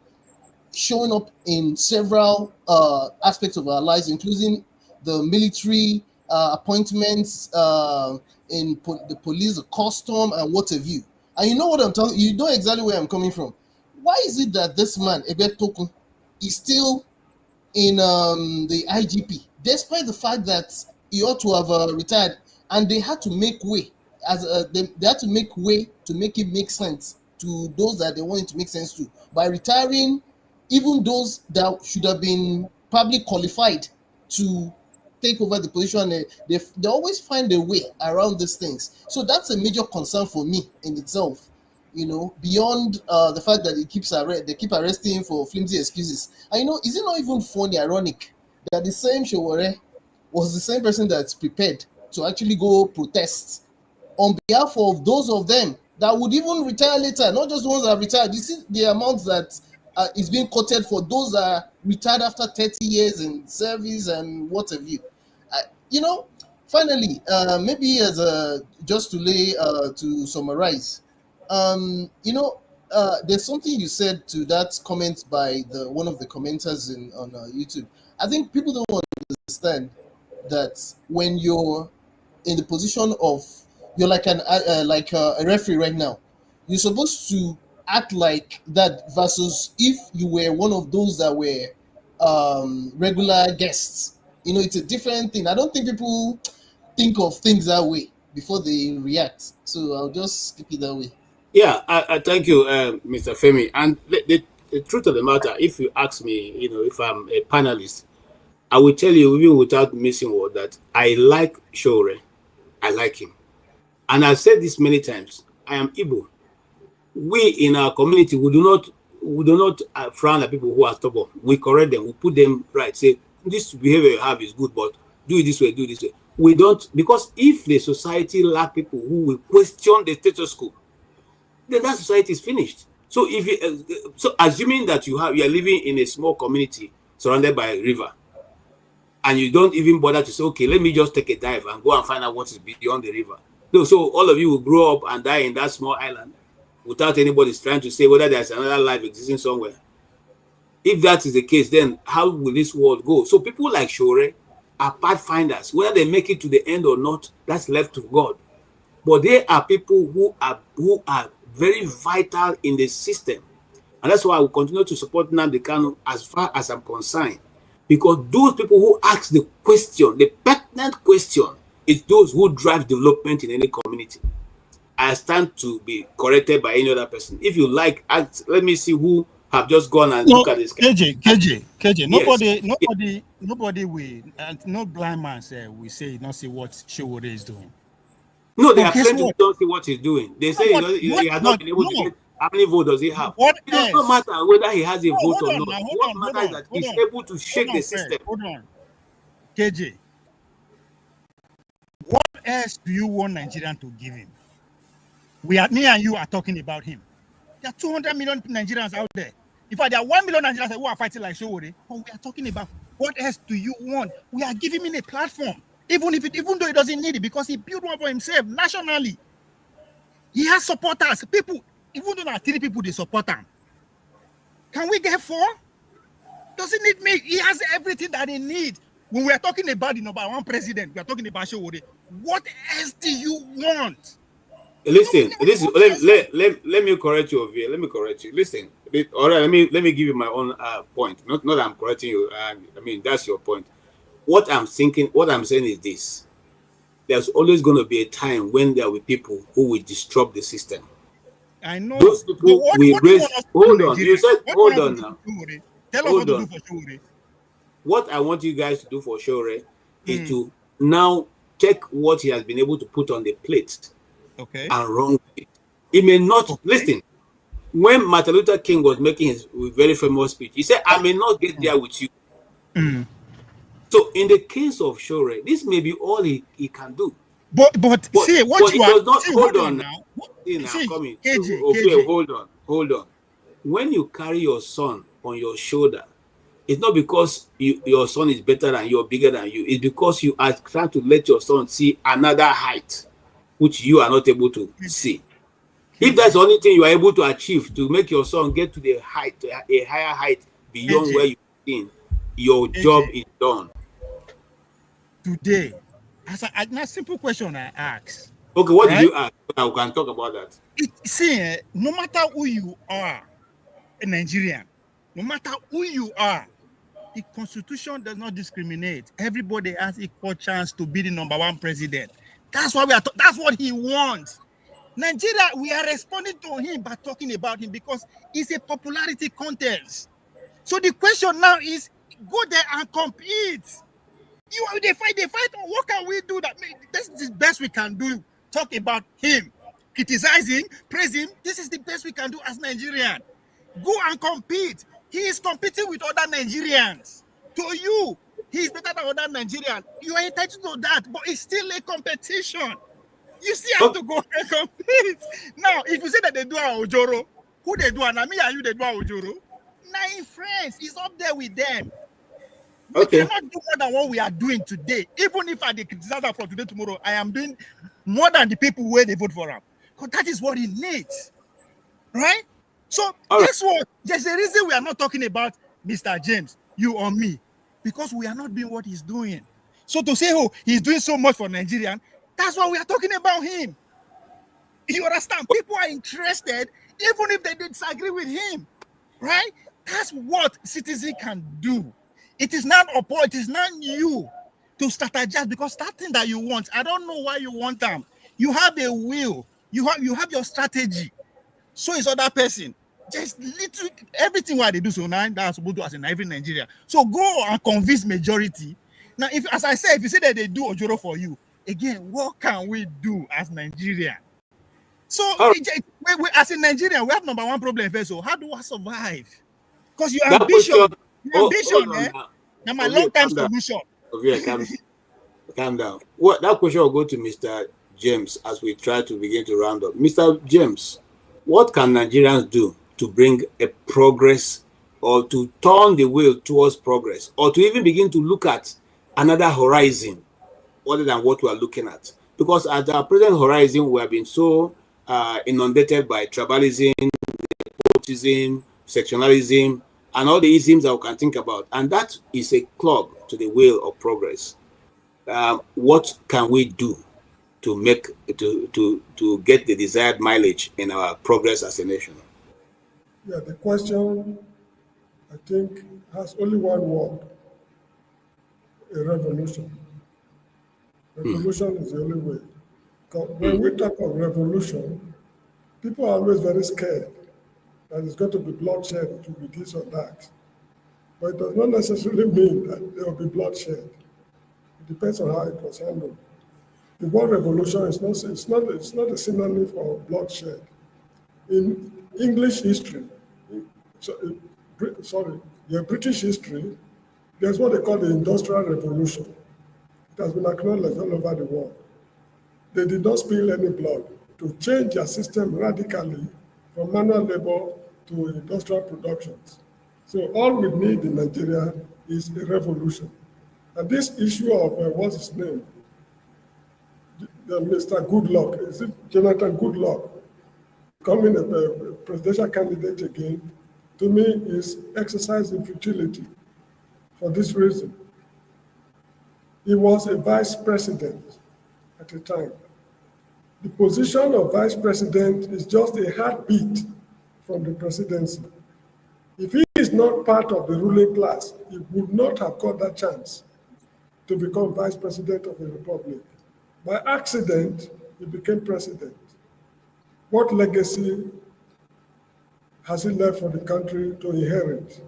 showing up in several aspects of our lives, including the military appointments, in the police, the custom, and what have you. And you know what I'm talking. You know exactly where I'm coming from. Why is it that this man, Ebet Tokun, is still in the IGP, despite the fact that he ought to have retired, and they had to make way they had to make way to make it make sense to those that they wanted to make sense to by retiring even those that should have been probably qualified to take over the position. They always find a way around these things. So that's a major concern for me in itself. Beyond the fact that they keep arresting him for flimsy excuses. And is it not even funny, ironic, that the same Showore was the same person that's prepared to actually go protest on behalf of those of them that would even retire later, not just the ones that have retired. You see the amount that is being quoted for those that are retired after 30 years in service and what have you. you know, finally, maybe as a just to lay to summarize, there's something you said to that comment by the one of the commenters on YouTube. I think people don't understand that when you're in the position of you're like a referee right now, you're supposed to act like that versus if you were one of those that were regular guests. It's a different thing. I don't think people think of things that way before they react. So I'll just keep it that way. Yeah, I thank you, Mr. Femi. And the truth of the matter, if you ask me, if I'm a panelist, I will tell you, even without missing word, that I like Shore. I like him. And I've said this many times. I am Igbo. We in our community, we do not frown at people who are stubborn. We correct them. We put them right. Say, this behavior you have is good, but do it this way, do it this way. We don't, because if the society lack people who will question the status quo, then that society is finished. So if you, so assuming that you are living in a small community surrounded by a river, and you don't even bother to say, okay, let me just take a dive and go and find out what is beyond the river. So all of you will grow up and die in that small island without anybody trying to say whether there's another life existing somewhere. If that is the case, then how will this world go? So people like Shore are pathfinders. Whether they make it to the end or not, that's left to God. But they are people who are very vital in the system. And that's why I will continue to support Nnamdi Kanu as far as I'm concerned. Because those people who ask the question, the pertinent question, is those who drive development in any community. I stand to be corrected by any other person. If you like, let me see who have just gone and look at this. KJ. Yes. Nobody will, and no blind man we say not see what Shore is doing. No, there are plenty who don't see what he's doing. They say he has not been able to get. How many votes does he have? It does not matter whether he has a vote or not. What matters is that he's able to shake the system. Hold on. KJ, what else do you want Nigerian to give him? Me and you are talking about him. There are 200 million Nigerians out there. In fact, there are 1 million Nigerians who are fighting like Shore. But we are talking about what else do you want? We are giving him a platform, even though he doesn't need it, because he built one for himself nationally. He has supporters. People, even though there are 3 people they support him, can we get 4? Doesn't need me. He has everything that he needs. When we are talking about the number 1 president, we are talking about Shore. What else do you want? Listen. Let me correct you over here. Let me correct you. Listen. All right. Let me give you my own point. Not that I'm correcting you. I mean, that's your point. What I'm saying is this: there's always going to be a time when there will be people who will disrupt the system. I know. Those people will raise. Hold on. You said hold on now. Tell us what to do for Shore. What I want you guys to do for Shore is to now take what he has been able to put on the plate, okay, and run with it. He may not listen. When Martin Luther King was making his very famous speech, he said, "I may not get there with you." So in the case of Shore, this may be all he can do. But see what but you are. Hold on now. Coming. Okay, hold on. When you carry your son on your shoulder, it's not because your son is better than you or bigger than you. It's because you are trying to let your son see another height, which you are not able to see. If that's the only thing you are able to achieve to make your son get to the height, a higher height beyond where you've been, your job is done. Today, as a simple question I ask. Okay, what did you ask? We can talk about that. No matter who you are, a Nigerian, no matter who you are, the Constitution does not discriminate. Everybody has equal chance to be the number 1 president. That's why that's what he wants. Nigeria, we are responding to him by talking about him because it's a popularity contest. So the question now is, go there and compete. They fight. What can we do? This is the best we can do. Talk about him, criticize him, praise him. This is the best we can do as Nigerian. Go and compete. He is competing with other Nigerians. To you, he is better than other Nigerians. You are entitled to that, but it's still a competition. You still have to go and compete. Now, if you say that they do a Ojoro, who they do? And me and you, they do a Ojoro. Now, in France, he's up there with them. We cannot do more than what we are doing today. Even if I criticize that from today, tomorrow, I am doing more than the people where they vote for him. Because that is what he needs. Right? So guess what? There's a reason we are not talking about Mr. James, you or me. Because we are not doing what he's doing. So to say, oh, he's doing so much for Nigerian, that's why we are talking about him. You understand? People are interested, even if they disagree with him. Right? That's what citizens can do. It is not you to strategize, because that thing that you want, I don't know why you want them. You have a will, you have your strategy. So is other person. Just little everything what they do so now that's supposed to do as in every Nigeria. So go and convince majority. Now, if as I said, if you say that they do Ojoro for you, again, what can we do as Nigeria? So we, as in Nigeria, we have number one problem first. So how do I survive? Because your ambition, now my long-term solution. Calm down. What that question will go to Mr. James as we try to begin to round up. Mr. James, what can Nigerians do to bring a progress, or to turn the wheel towards progress, or to even begin to look at another horizon other than what we are looking at? Because at our present horizon, we have been so inundated by tribalism, nepotism, sectionalism, and all the isms that we can think about. And that is a clog to the wheel of progress. What can we do to make to get the desired mileage in our progress as a nation? Yeah, the question, I think, has only one word: a revolution. Revolution is the only way. When we talk of revolution, people are always very scared that it's going to be bloodshed, it will be this or that. But it does not necessarily mean that there will be bloodshed. It depends on how it was handled. The word revolution is not a synonym for bloodshed. In English history, British history, there's what they call the Industrial Revolution. It has been acknowledged all over the world. They did not spill any blood to change their system radically from manual labor to industrial productions. So all we need in Nigeria is a revolution. And this issue of, what's his name? Mr. Goodluck, is it Jonathan Goodluck, becoming a presidential candidate again, to me is exercise in futility for this reason. He was a vice president at the time. The position of vice president is just a heartbeat from the presidency. If he is not part of the ruling class, he would not have got that chance to become vice president of the republic. By accident, he became president. What legacy has he left for the country to inherit?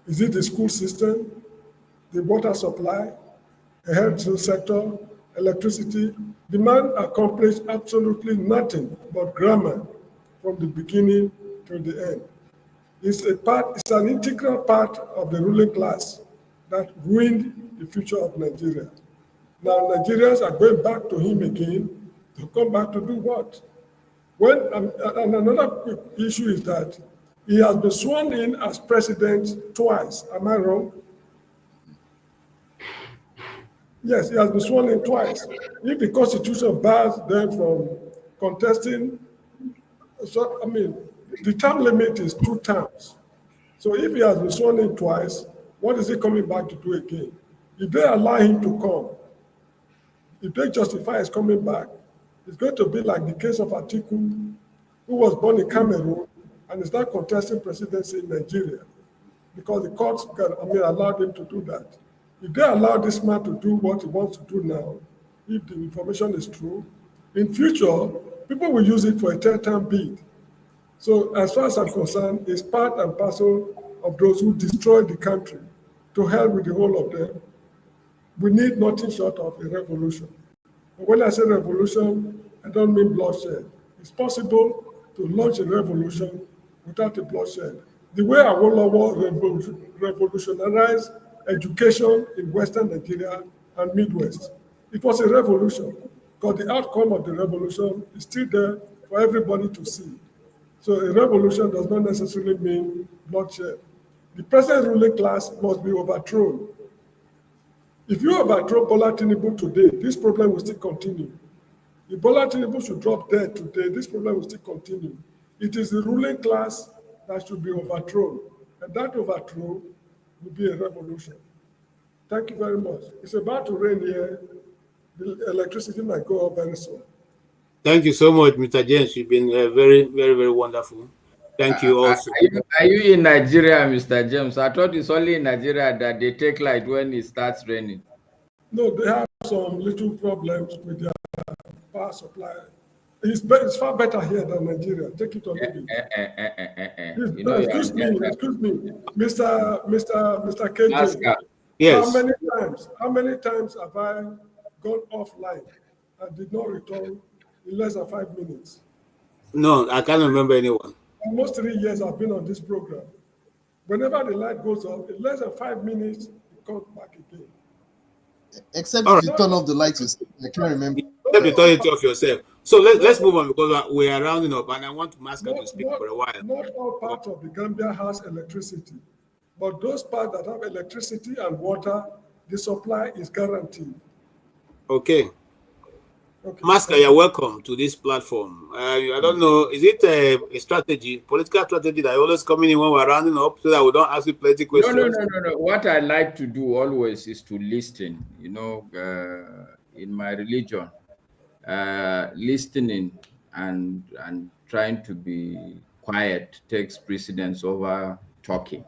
Is it the school system, the water supply, the health sector, electricity? The man accomplished absolutely nothing but grammar from the beginning to the end. It's an integral part of the ruling class that ruined the future of Nigeria. Now Nigerians are going back to him again to come back to do what? And another quick issue is that he has been sworn in as president twice. Am I wrong? Yes, he has been sworn in twice. If the Constitution bars them from contesting, so I mean, the term limit is 2 terms. So if he has been sworn in twice, what is he coming back to do again? If they allow him to come, if they justify his coming back, it's going to be like the case of Atiku, who was born in Cameroon and is now contesting presidency in Nigeria because the courts allowed him to do that. If they allow this man to do what he wants to do now, if the information is true, in future, people will use it for a 10-term bid. So as far as I'm concerned, it's part and parcel of those who destroyed the country. To hell with the whole of them. We need nothing short of a revolution. But when I say revolution, I don't mean bloodshed. It's possible to launch a revolution without a bloodshed. The way Awolowo revolutionized education in Western Nigeria and Midwest, it was a revolution, because the outcome of the revolution is still there for everybody to see. So a revolution does not necessarily mean bloodshed. The present ruling class must be overthrown If you overthrow Bola Tinubu today, this problem will still continue. If Bola Tinubu should drop dead today, this problem will still continue. It is the ruling class that should be overthrown, and that overthrow will be a revolution. Thank you very much. It's about to rain here. The electricity might go up very soon. Thank you so much, Mr. James. You've been very, very, very wonderful. Thank you also. Are you in Nigeria, Mr. James? I thought it's only in Nigeria that they take light when it starts raining. No, they have some little problems with their power supply. It's far better here than Nigeria. Take it or leave it. Excuse me, Mr. KJ. Yes. How many times have I gone offline and did not return in less than 5 minutes? No, I can't remember anyone. Almost 3 years I've been on this program. Whenever the light goes off, in less than 5 minutes, it comes back again. Except if you turn off the lights, I can't remember. Except you turn it off yourself. So let's move on because we are rounding up, and I want Masca to speak for a while. Not all parts of the Gambia has electricity, but those parts that have electricity and water, the supply is guaranteed. Okay. Masca, you're welcome to this platform. I don't know, is it a strategy, political strategy that always coming in when we're rounding up so that we don't ask you plenty questions? No. What I like to do always is to listen. You know, in my religion, listening and trying to be quiet takes precedence over talking.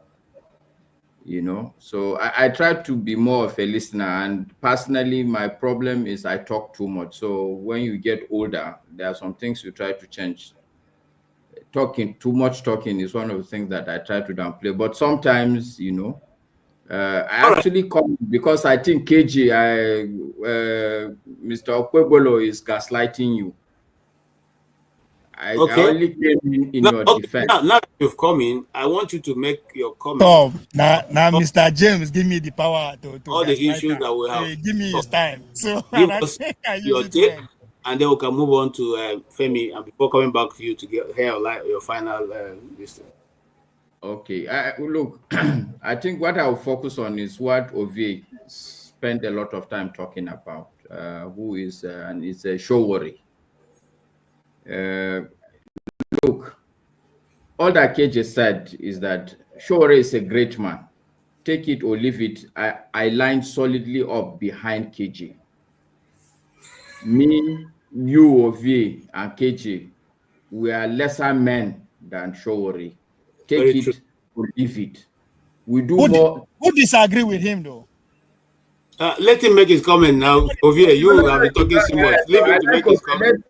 You know, so I try to be more of a listener, and personally my problem is I talk too much. So when you get older, there are some things you try to change. Too much talking is one of the things that I try to downplay, but sometimes, you know, I actually come because I think KG, Mr. Okwebolo is gaslighting you. I only came in your defense. Now that you've come in, I want you to make your comment. Oh, now Mr. James, give me the power to all the issues that we have. Give me his time. So give us your take, and then we can move on to Femi, and before coming back to you to get hear your final listen. Okay, look, I think what I'll focus on is what Ovie spent a lot of time talking about, who is and it's a Showori. Look, all that KJ said is that Showore is a great man. Take it or leave it. I line solidly up behind KJ. Me, you, Ovie, and KJ, we are lesser men than Showore. Take it or leave it. We do more. Who disagree with him though? Let him make his comment now. Ovie, you have been talking so much. Leave him to make his comment.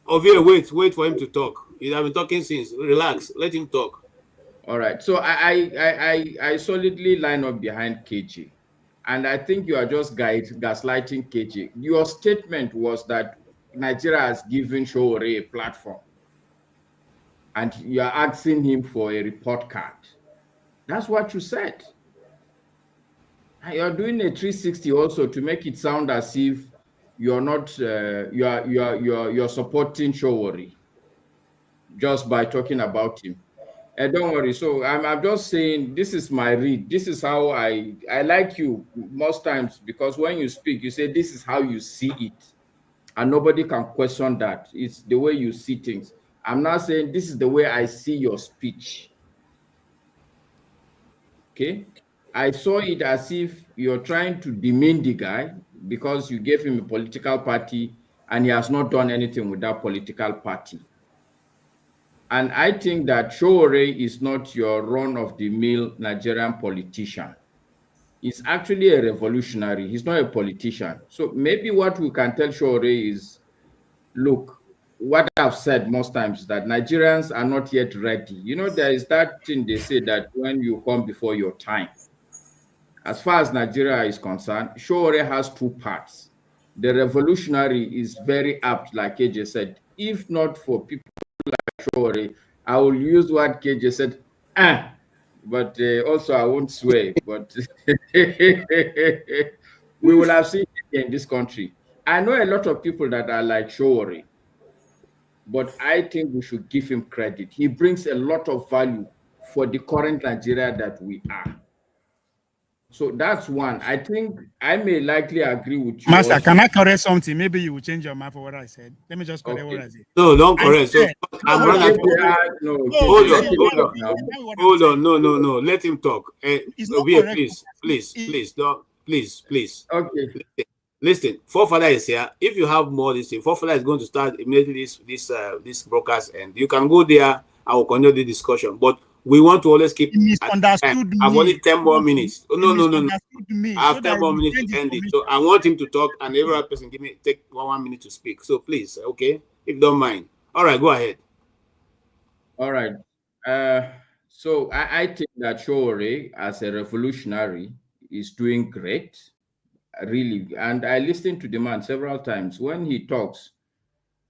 Ovie, wait for him to talk. He has been talking since. Relax, let him talk. All right. So I solidly line up behind KG, and I think you are just gaslighting KG. Your statement was that Nigeria has given Showore a platform, and you are asking him for a report card. That's what you said. You're doing a 360 also to make it sound as if you're not you're supporting Showore just by talking about him. Don't worry. So I'm just saying this is my read. This is how I like you most times, because when you speak, you say this is how you see it, and nobody can question that. It's the way you see things. I'm not saying this is the way I see your speech. Okay. I saw it as if you're trying to demean the guy because you gave him a political party and he has not done anything with that political party. And I think that Showore is not your run-of-the-mill Nigerian politician. He's actually a revolutionary. He's not a politician. So maybe what we can tell Showore is, look, what I've said most times is that Nigerians are not yet ready. You know, there is that thing they say that when you come before your time. As far as Nigeria is concerned, Showore has two parts. The revolutionary is very apt, like KJ said. If not for people like Showore, I will use what KJ said, but also I won't swear, but we will have seen it in this country. I know a lot of people that are like Showore, but I think we should give him credit. He brings a lot of value for the current Nigeria that we are. So that's one. I think I may likely agree with you. Master, also. can I correct something? Maybe you will change your mind for what I said. Let me just correct what I said. No, don't correct. So I'm hold running. Hold on. No. Let him talk. Please, don't. Please. Okay. Listen, Forefather is here. If you have more this thing, Forefather is going to start immediately this broadcast, and you can go there. I will continue the discussion, but we want to always keep. Misunderstood me. I've only 10 more minutes. No. I have so 10 more minutes to end it. So I want him to talk, and every other person take 1 minute to speak. So please, okay, if you don't mind. All right, go ahead. All right. So I think that Shore, as a revolutionary, is doing great, really. And I listened to the man several times. When he talks,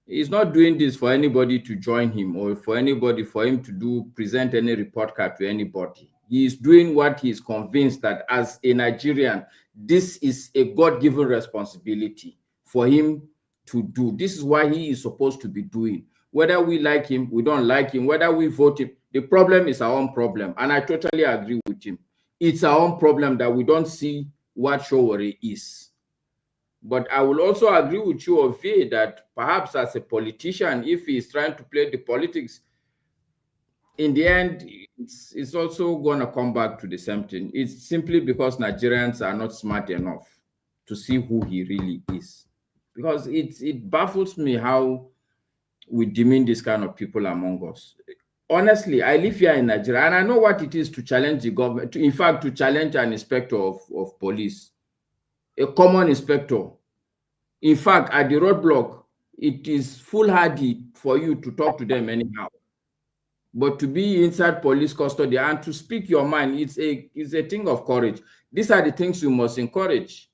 he's not doing this for anybody to join him or for him to present any report card to anybody. He is doing what he is convinced that as a Nigerian, this is a God-given responsibility for him to do. This is why he is supposed to be doing. Whether we like him, we don't like him, whether we vote him, the problem is our own problem. And I totally agree with him. It's our own problem that we don't see what Showore is. But I will also agree with you, Ovie, that perhaps as a politician, if he's trying to play the politics, in the end, it's also going to come back to the same thing. It's simply because Nigerians are not smart enough to see who he really is. Because it baffles me how we demean this kind of people among us. Honestly, I live here in Nigeria, and I know what it is to challenge the government, in fact, to challenge an inspector of police, a common inspector. In fact, at the roadblock, it is foolhardy for you to talk to them anyhow. But to be inside police custody and to speak your mind, it's a thing of courage. These are the things you must encourage.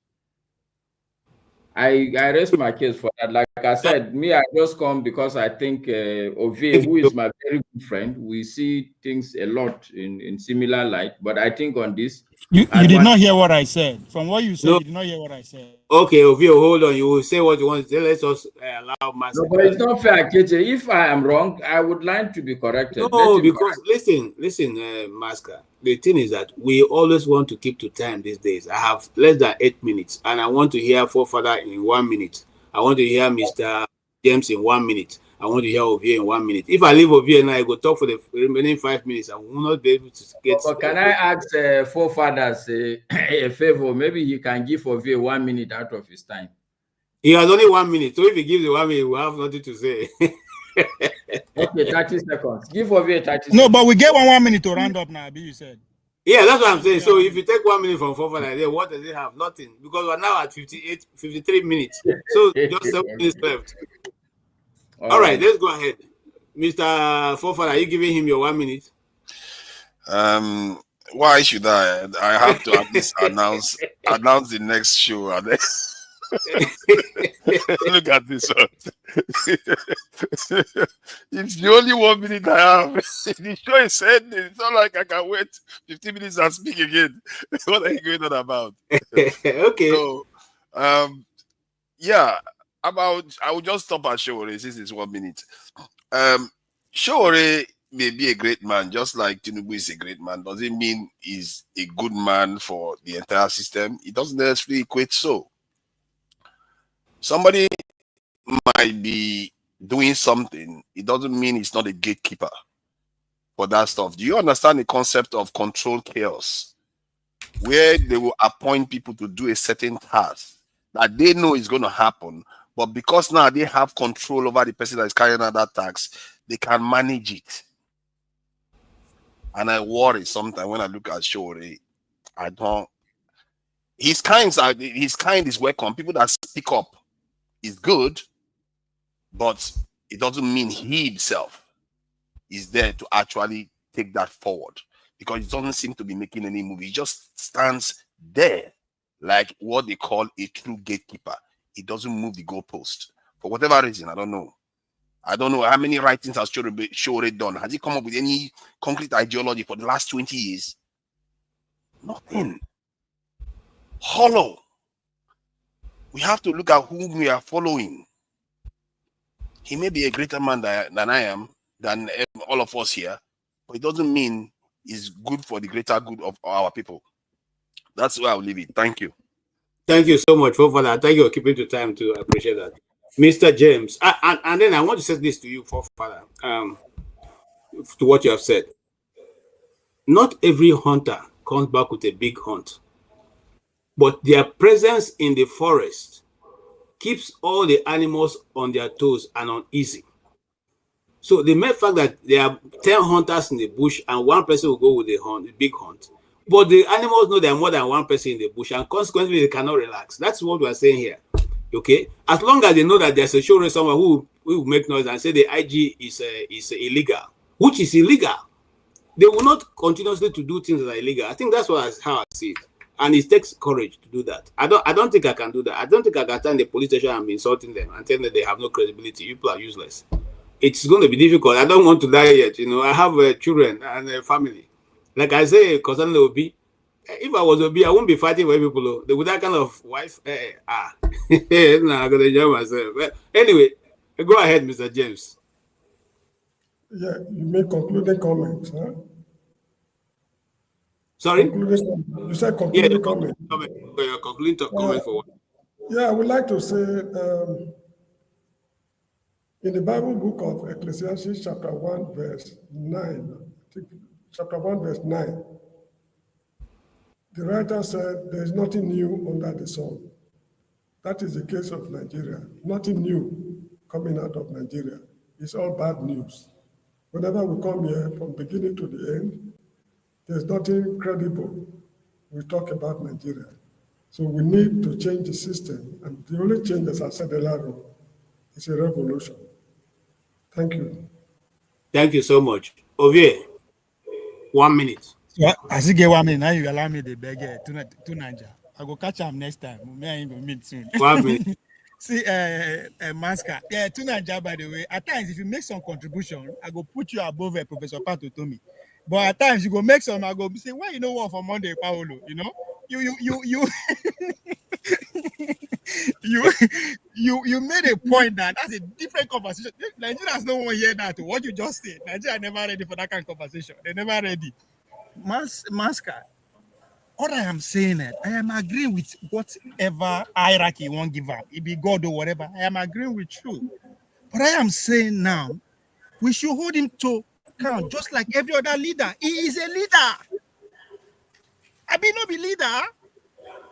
I rest my case for that. Like I said, I just come because I think Ovie, who is my very good friend, we see things a lot in similar light. But I think on this, you did not hear what I said. From what you said, you did not hear what I said. Okay, Ovie, hold on. You will say what you want to say. Let's just allow Master. No, but it's not fair, KJ. If I am wrong, I would like to be corrected. No, because listen, Master. The thing is that we always want to keep to time these days. I have less than 8 minutes, and I want to hear Forefather in 1 minute. I want to hear Mr. James in 1 minute. I want to hear Ovie in 1 minute. If I leave Ovie and I go talk for the remaining 5 minutes, I will not be able to get. But can I ask Forefathers a favor? Maybe he can give Ovie 1 minute out of his time. He has only 1 minute, so if he gives the 1 minute, we will have nothing to say. Okay, 30 seconds. Give Ovie 30 seconds. No, but we get 1 minute to round up now, you said. Yeah, that's what I'm saying. So if you take 1 minute from Forefather, then what does it have? Nothing. Because we're now at 53 minutes. So just 7 minutes left. All right, let's go ahead. Mr. Forefather, are you giving him your 1 minute? Why should I? I have to at least announce the next show. And then look at this one. It's the only 1 minute I have. The show is ending. It's not like I can wait 15 minutes and speak again. What are you going on about? Okay. So, yeah. I will just stop at Showore since it's 1 minute. Showore may be a great man, just like Tinubu is a great man. Does it mean he's a good man for the entire system? It doesn't necessarily equate so. Somebody might be doing something. It doesn't mean he's not a gatekeeper for that stuff. Do you understand the concept of controlled chaos? Where they will appoint people to do a certain task that they know is going to happen, but because now they have control over the person that is carrying out that task, they can manage it. And I worry sometimes when I look at Showore, I don't. His kind is welcome. People that speak up is good, but it doesn't mean he himself is there to actually take that forward, because he doesn't seem to be making any move. He just stands there like what they call a true gatekeeper. He doesn't move the goalpost for whatever reason. I don't know. I don't know how many writings has Showore done. Has he come up with any concrete ideology for the last 20 years? Nothing. Hollow. We have to look at whom we are following. He may be a greater man than I am, than all of us here, but it doesn't mean he's good for the greater good of our people. That's where I'll leave it. Thank you. Thank you so much for that. Thank you for keeping the time too. I appreciate that. Mr. James, and then I want to say this to you, for further, to what you have said. Not every hunter comes back with a big hunt, but their presence in the forest keeps all the animals on their toes and uneasy. So the mere fact that there are 10 hunters in the bush and one person will go with the big hunt, but the animals know there are more than one person in the bush, and consequently they cannot relax. That's what we are saying here. Okay, as long as they know that there's a show someone who will make noise and say the IG is illegal, which is illegal, they will not continuously to do things that are illegal. I think that's how I see it, and it takes courage to do that. I don't think I can do that. I don't think I can stand the police station and be insulting them and tell them they have no credibility. People are useless. It's going to be difficult. I don't want to die yet. You know, I have children and a family. Like I say, concerning Obi, if I was Obi, I wouldn't be fighting with people. With that kind of wife, nah, I'm going to enjoy myself. But anyway, go ahead, Mr. James. Yeah, you make concluding comments, huh? Sorry? You said concluding comment. Your concluding comment for what? Yeah, I would like to say, in the Bible book of Ecclesiastes, chapter 1, verse 9, I think chapter 1, verse 9, the writer said, there is nothing new under the sun. That is the case of Nigeria. Nothing new coming out of Nigeria. It's all bad news. Whenever we come here, from beginning to the end, there's nothing credible. We talk about Nigeria. So we need to change the system. And the only change, as I said earlier, is a revolution. Thank you. Thank you so much. Ovie, 1 minute. Yeah, I see get 1 minute. Now you allow me to beg to Niger. I go catch him next time. Me and him go meet soon. 1 minute. See, Maska. Yeah, to Niger, by the way, at times if you make some contribution, I go put you above Professor Pato Tomi. But at times you go make some, I go say, why you know what for Monday, Paolo? You know, you you made a point that that's a different conversation. Nigerians don't want to hear that. What you just said, Nigeria never ready for that kind of conversation. They're never ready. Maska, what I am saying is, I am agreeing with whatever hierarchy you want to give up. It be God or whatever. I am agreeing with you. But I am saying now, we should hold him to account just like every other leader. He is a leader. I mean, not be leader.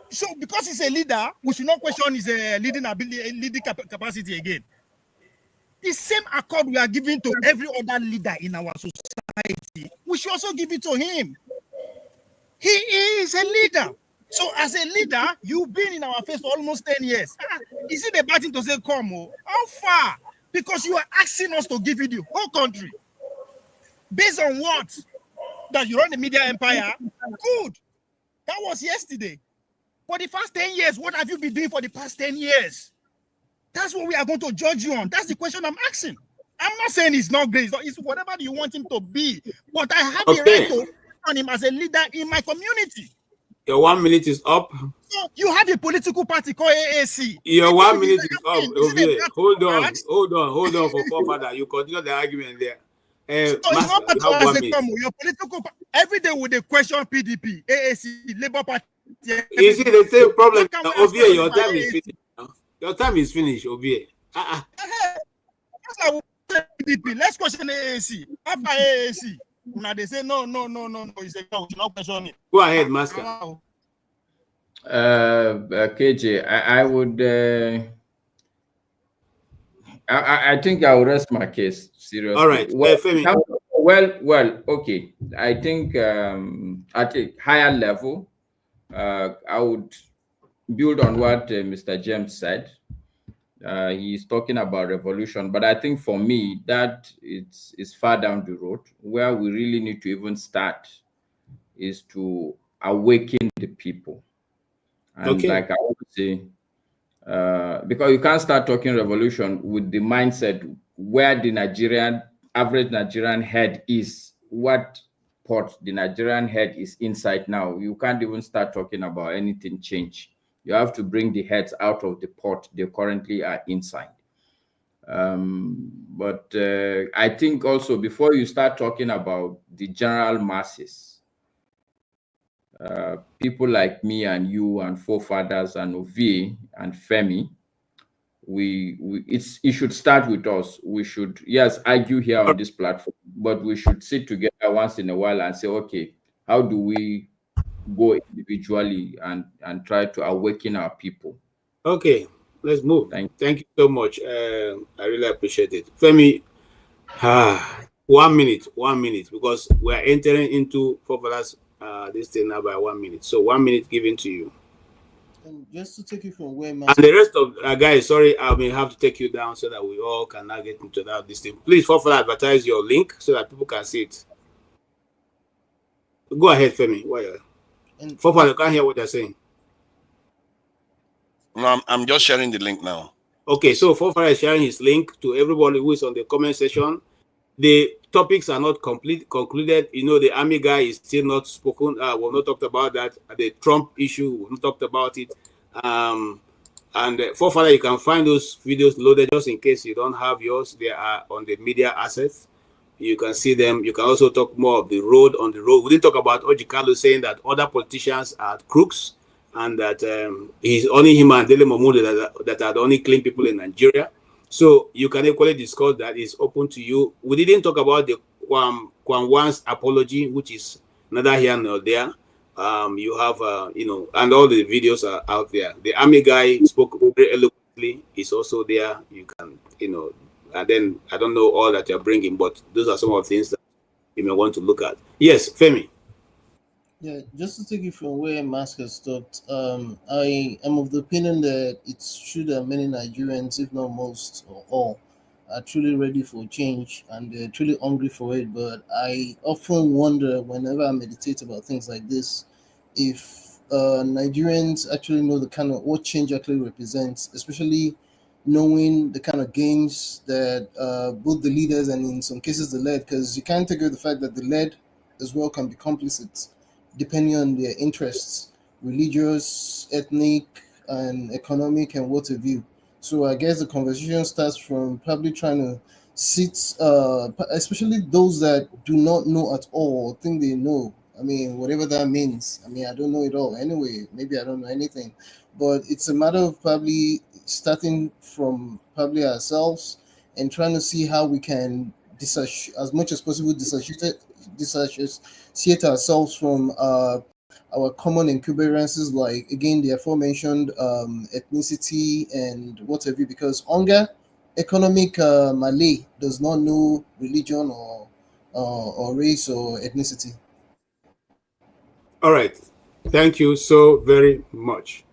So because he's a leader, we should not question his leading ability, leading capacity again. The same accord we are giving to every other leader in our society, we should also give it to him. He is a leader. So as a leader, you've been in our face for almost 10 years. Is it a bad thing to say, come on? How far? Because you are asking us to give you the whole country. Based on what? That you run the media empire? Good. That was yesterday. For the past 10 years, what have you been doing for the past 10 years? That's what we are going to judge you on. That's the question I'm asking. I'm not saying he's not great. It's whatever you want him to be. But I have the right to on him as a leader in my community. Your 1 minute is up. So you have a political party called AAC. Your 1 minute is up. Okay. Hold on for forefather. You continue the argument there. So it's not because they come. Your political every day with the question PDP, AAC, Labour Party. You see the same problem. Ovie, your time is finished. Your time is finished, Ovie. Let's question AAC. After AAC, now they say no. It's a no. Not question it. Go ahead, Master. KJ, I would. I think I will rest my case seriously. All right. Well, okay. I think at a higher level, I would build on what Mr. James said. He's talking about revolution, but I think for me that it's far down the road. Where we really need to even start is to awaken the people. And like I would say, because you can't start talking revolution with the mindset where the average Nigerian head is, what pot the Nigerian head is inside now. You can't even start talking about anything change. You have to bring the heads out of the pot they currently are inside. But I think also before you start talking about the general masses, people like me and you and forefathers and Ovie and Femi, it should start with us. We should, yes, argue here on this platform, but we should sit together once in a while and say, okay, how do we go individually and try to awaken our people? Okay, let's move. Thank you so much. I really appreciate it. Femi, 1 minute, because we are entering into Fofalas this thing now by 1 minute. So 1 minute given to you. And just to take you from where and the rest of guys, sorry, I may have to take you down so that we all can now get into that this thing. Please, Fofala, advertise your link so that people can see it. Go ahead, Femi. Fofala, I can't hear what they're saying. No, I'm just sharing the link now. Okay, so Fofala is sharing his link to everybody who is on the comment section. The topics are not concluded. You know, the army guy is still not spoken. We've not talked about that. The Trump issue, we've not talked about it. And Fofala, you can find those videos loaded just in case you don't have yours. They are on the media assets. You can see them. You can also talk more of the road on the road. We didn't talk about Ojikalu saying that other politicians are crooks and that he's only him and Dele Momodu that are the only clean people in Nigeria. So you can equally discuss that. It's open to you. We didn't talk about the KWAM apology, which is neither here nor there. You have, you know, and all the videos are out there. The army guy spoke very eloquently. It's also there. You can, you know, and then I don't know all that you're bringing, but those are some of the things that you may want to look at. Yes, Femi. Yeah, just to take you from where Mask has stopped, I am of the opinion that it's true that many Nigerians, if not most or all, are truly ready for change and they're truly hungry for it. But I often wonder, whenever I meditate about things like this, if Nigerians actually know the kind of what change actually represents, especially knowing the kind of games that both the leaders and in some cases the led, because you can't take away the fact that the led as well can be complicit depending on their interests, religious, ethnic, and economic, and what have you. So I guess the conversation starts from probably trying to sit, especially those that do not know at all, think they know. I mean, whatever that means. I mean, I don't know it all. Anyway, maybe I don't know anything. But it's a matter of probably starting from probably ourselves and trying to see how we can as much as possible dissociate ourselves from our common incumbrances, like again the aforementioned ethnicity and what have you, because hunger, economic Malay does not know religion or race or ethnicity. All right, thank you so very much.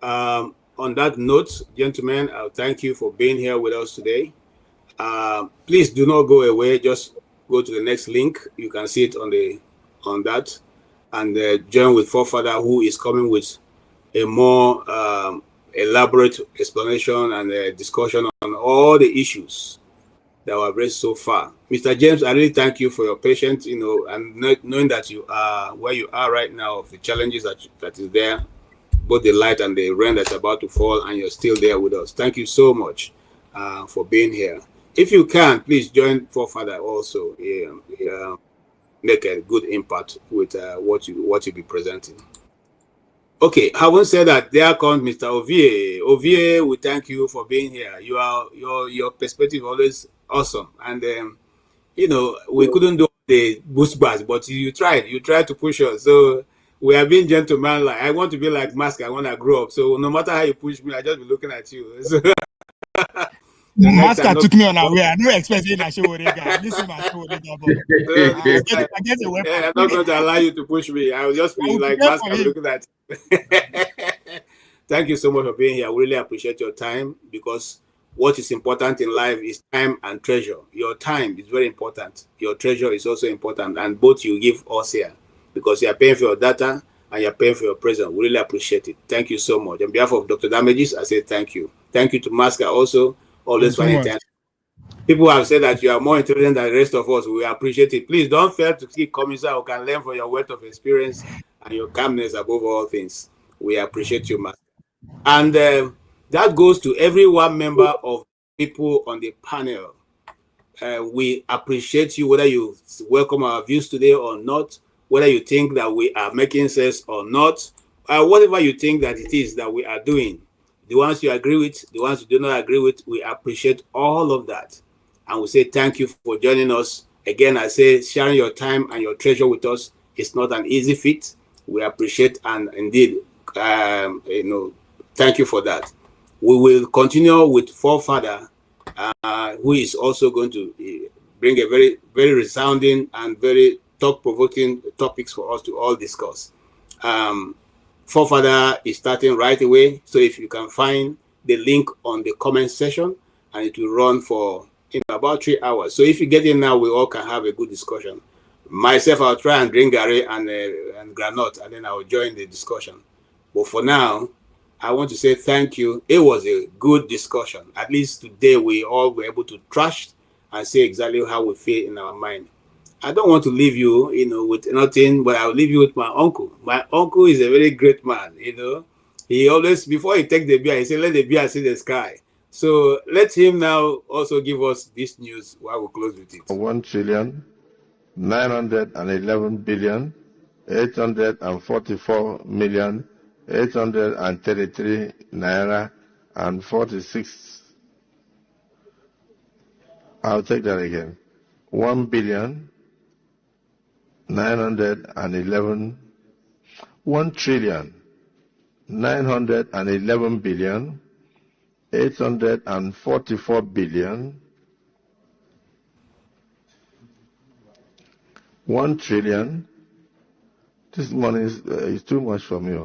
On that note, gentlemen, I'll thank you for being here with us today. Please do not go away. Just go to the next link. You can see it on that, and join with Forefather, who is coming with a more elaborate explanation and a discussion on all the issues that were raised so far. Mr. James, I really thank you for your patience, you know, and knowing that you are where you are right now, of the challenges that is there, both the light and the rain that's about to fall, and you're still there with us. Thank you so much for being here. If you can, please join Forefather also. Make a good impact with what you be presenting. Okay, having said that, there comes Mr. Ovie. Ovie, we thank you for being here. Your perspective always awesome, and you know, we couldn't do the boost bars, but you tried to push us. So we are being gentlemen. Like, I want to be like Mask. I want to grow up. So no matter how you push me, I just be looking at you. So, Master took me unaware. I don't expect you to show guy. Listen, I show I get a weapon. I'm not going to allow you to push me. I will just be like Mask. I'm looking at. Thank you so much for being here. I really appreciate your time, because what is important in life is time and treasure. Your time is very important. Your treasure is also important, and both you give us here, because you are paying for your data and you are paying for your presence. We really appreciate it. Thank you so much. On behalf of Dr. Damages, I say thank you. Thank you to Masker also. Always finding time. People have said that you are more intelligent than the rest of us. We appreciate it. Please don't fail to keep coming, so we can learn from your wealth of experience and your calmness above all things. We appreciate you, Master. And that goes to every one member of people on the panel. We appreciate you, whether you welcome our views today or not. whether you think that we are making sense or not, whatever you think that it is that we are doing, the ones you agree with, the ones you do not agree with, we appreciate all of that. And we say thank you for joining us. Again, I say sharing your time and your treasure with us is not an easy feat. We appreciate and indeed, thank you for that. We will continue with Forefather, who is also going to bring a very, very resounding and very thought-provoking topics for us to all discuss. Forefather is starting right away, so if you can find the link on the comment section, and it will run for about 3 hours. So if you get in now, we all can have a good discussion. Myself, I'll try and drink Gary and Granite, and then I'll join the discussion. But for now, I want to say thank you. It was a good discussion. At least today, we all were able to trash and say exactly how we feel in our mind. I don't want to leave you, with nothing, but I'll leave you with my uncle. My uncle is a very great man, He always, before he takes the beer, he said, let the beer see the sky. So let him now also give us this news while we close with it. 1,911,844,833 naira and 46. I'll take that again. 1 trillion. This money is too much for me.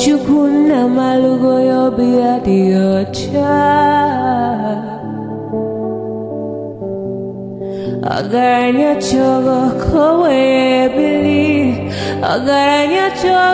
Chukuna malugo yo biadi Agaranya chogo kowe bili Agaranya chogo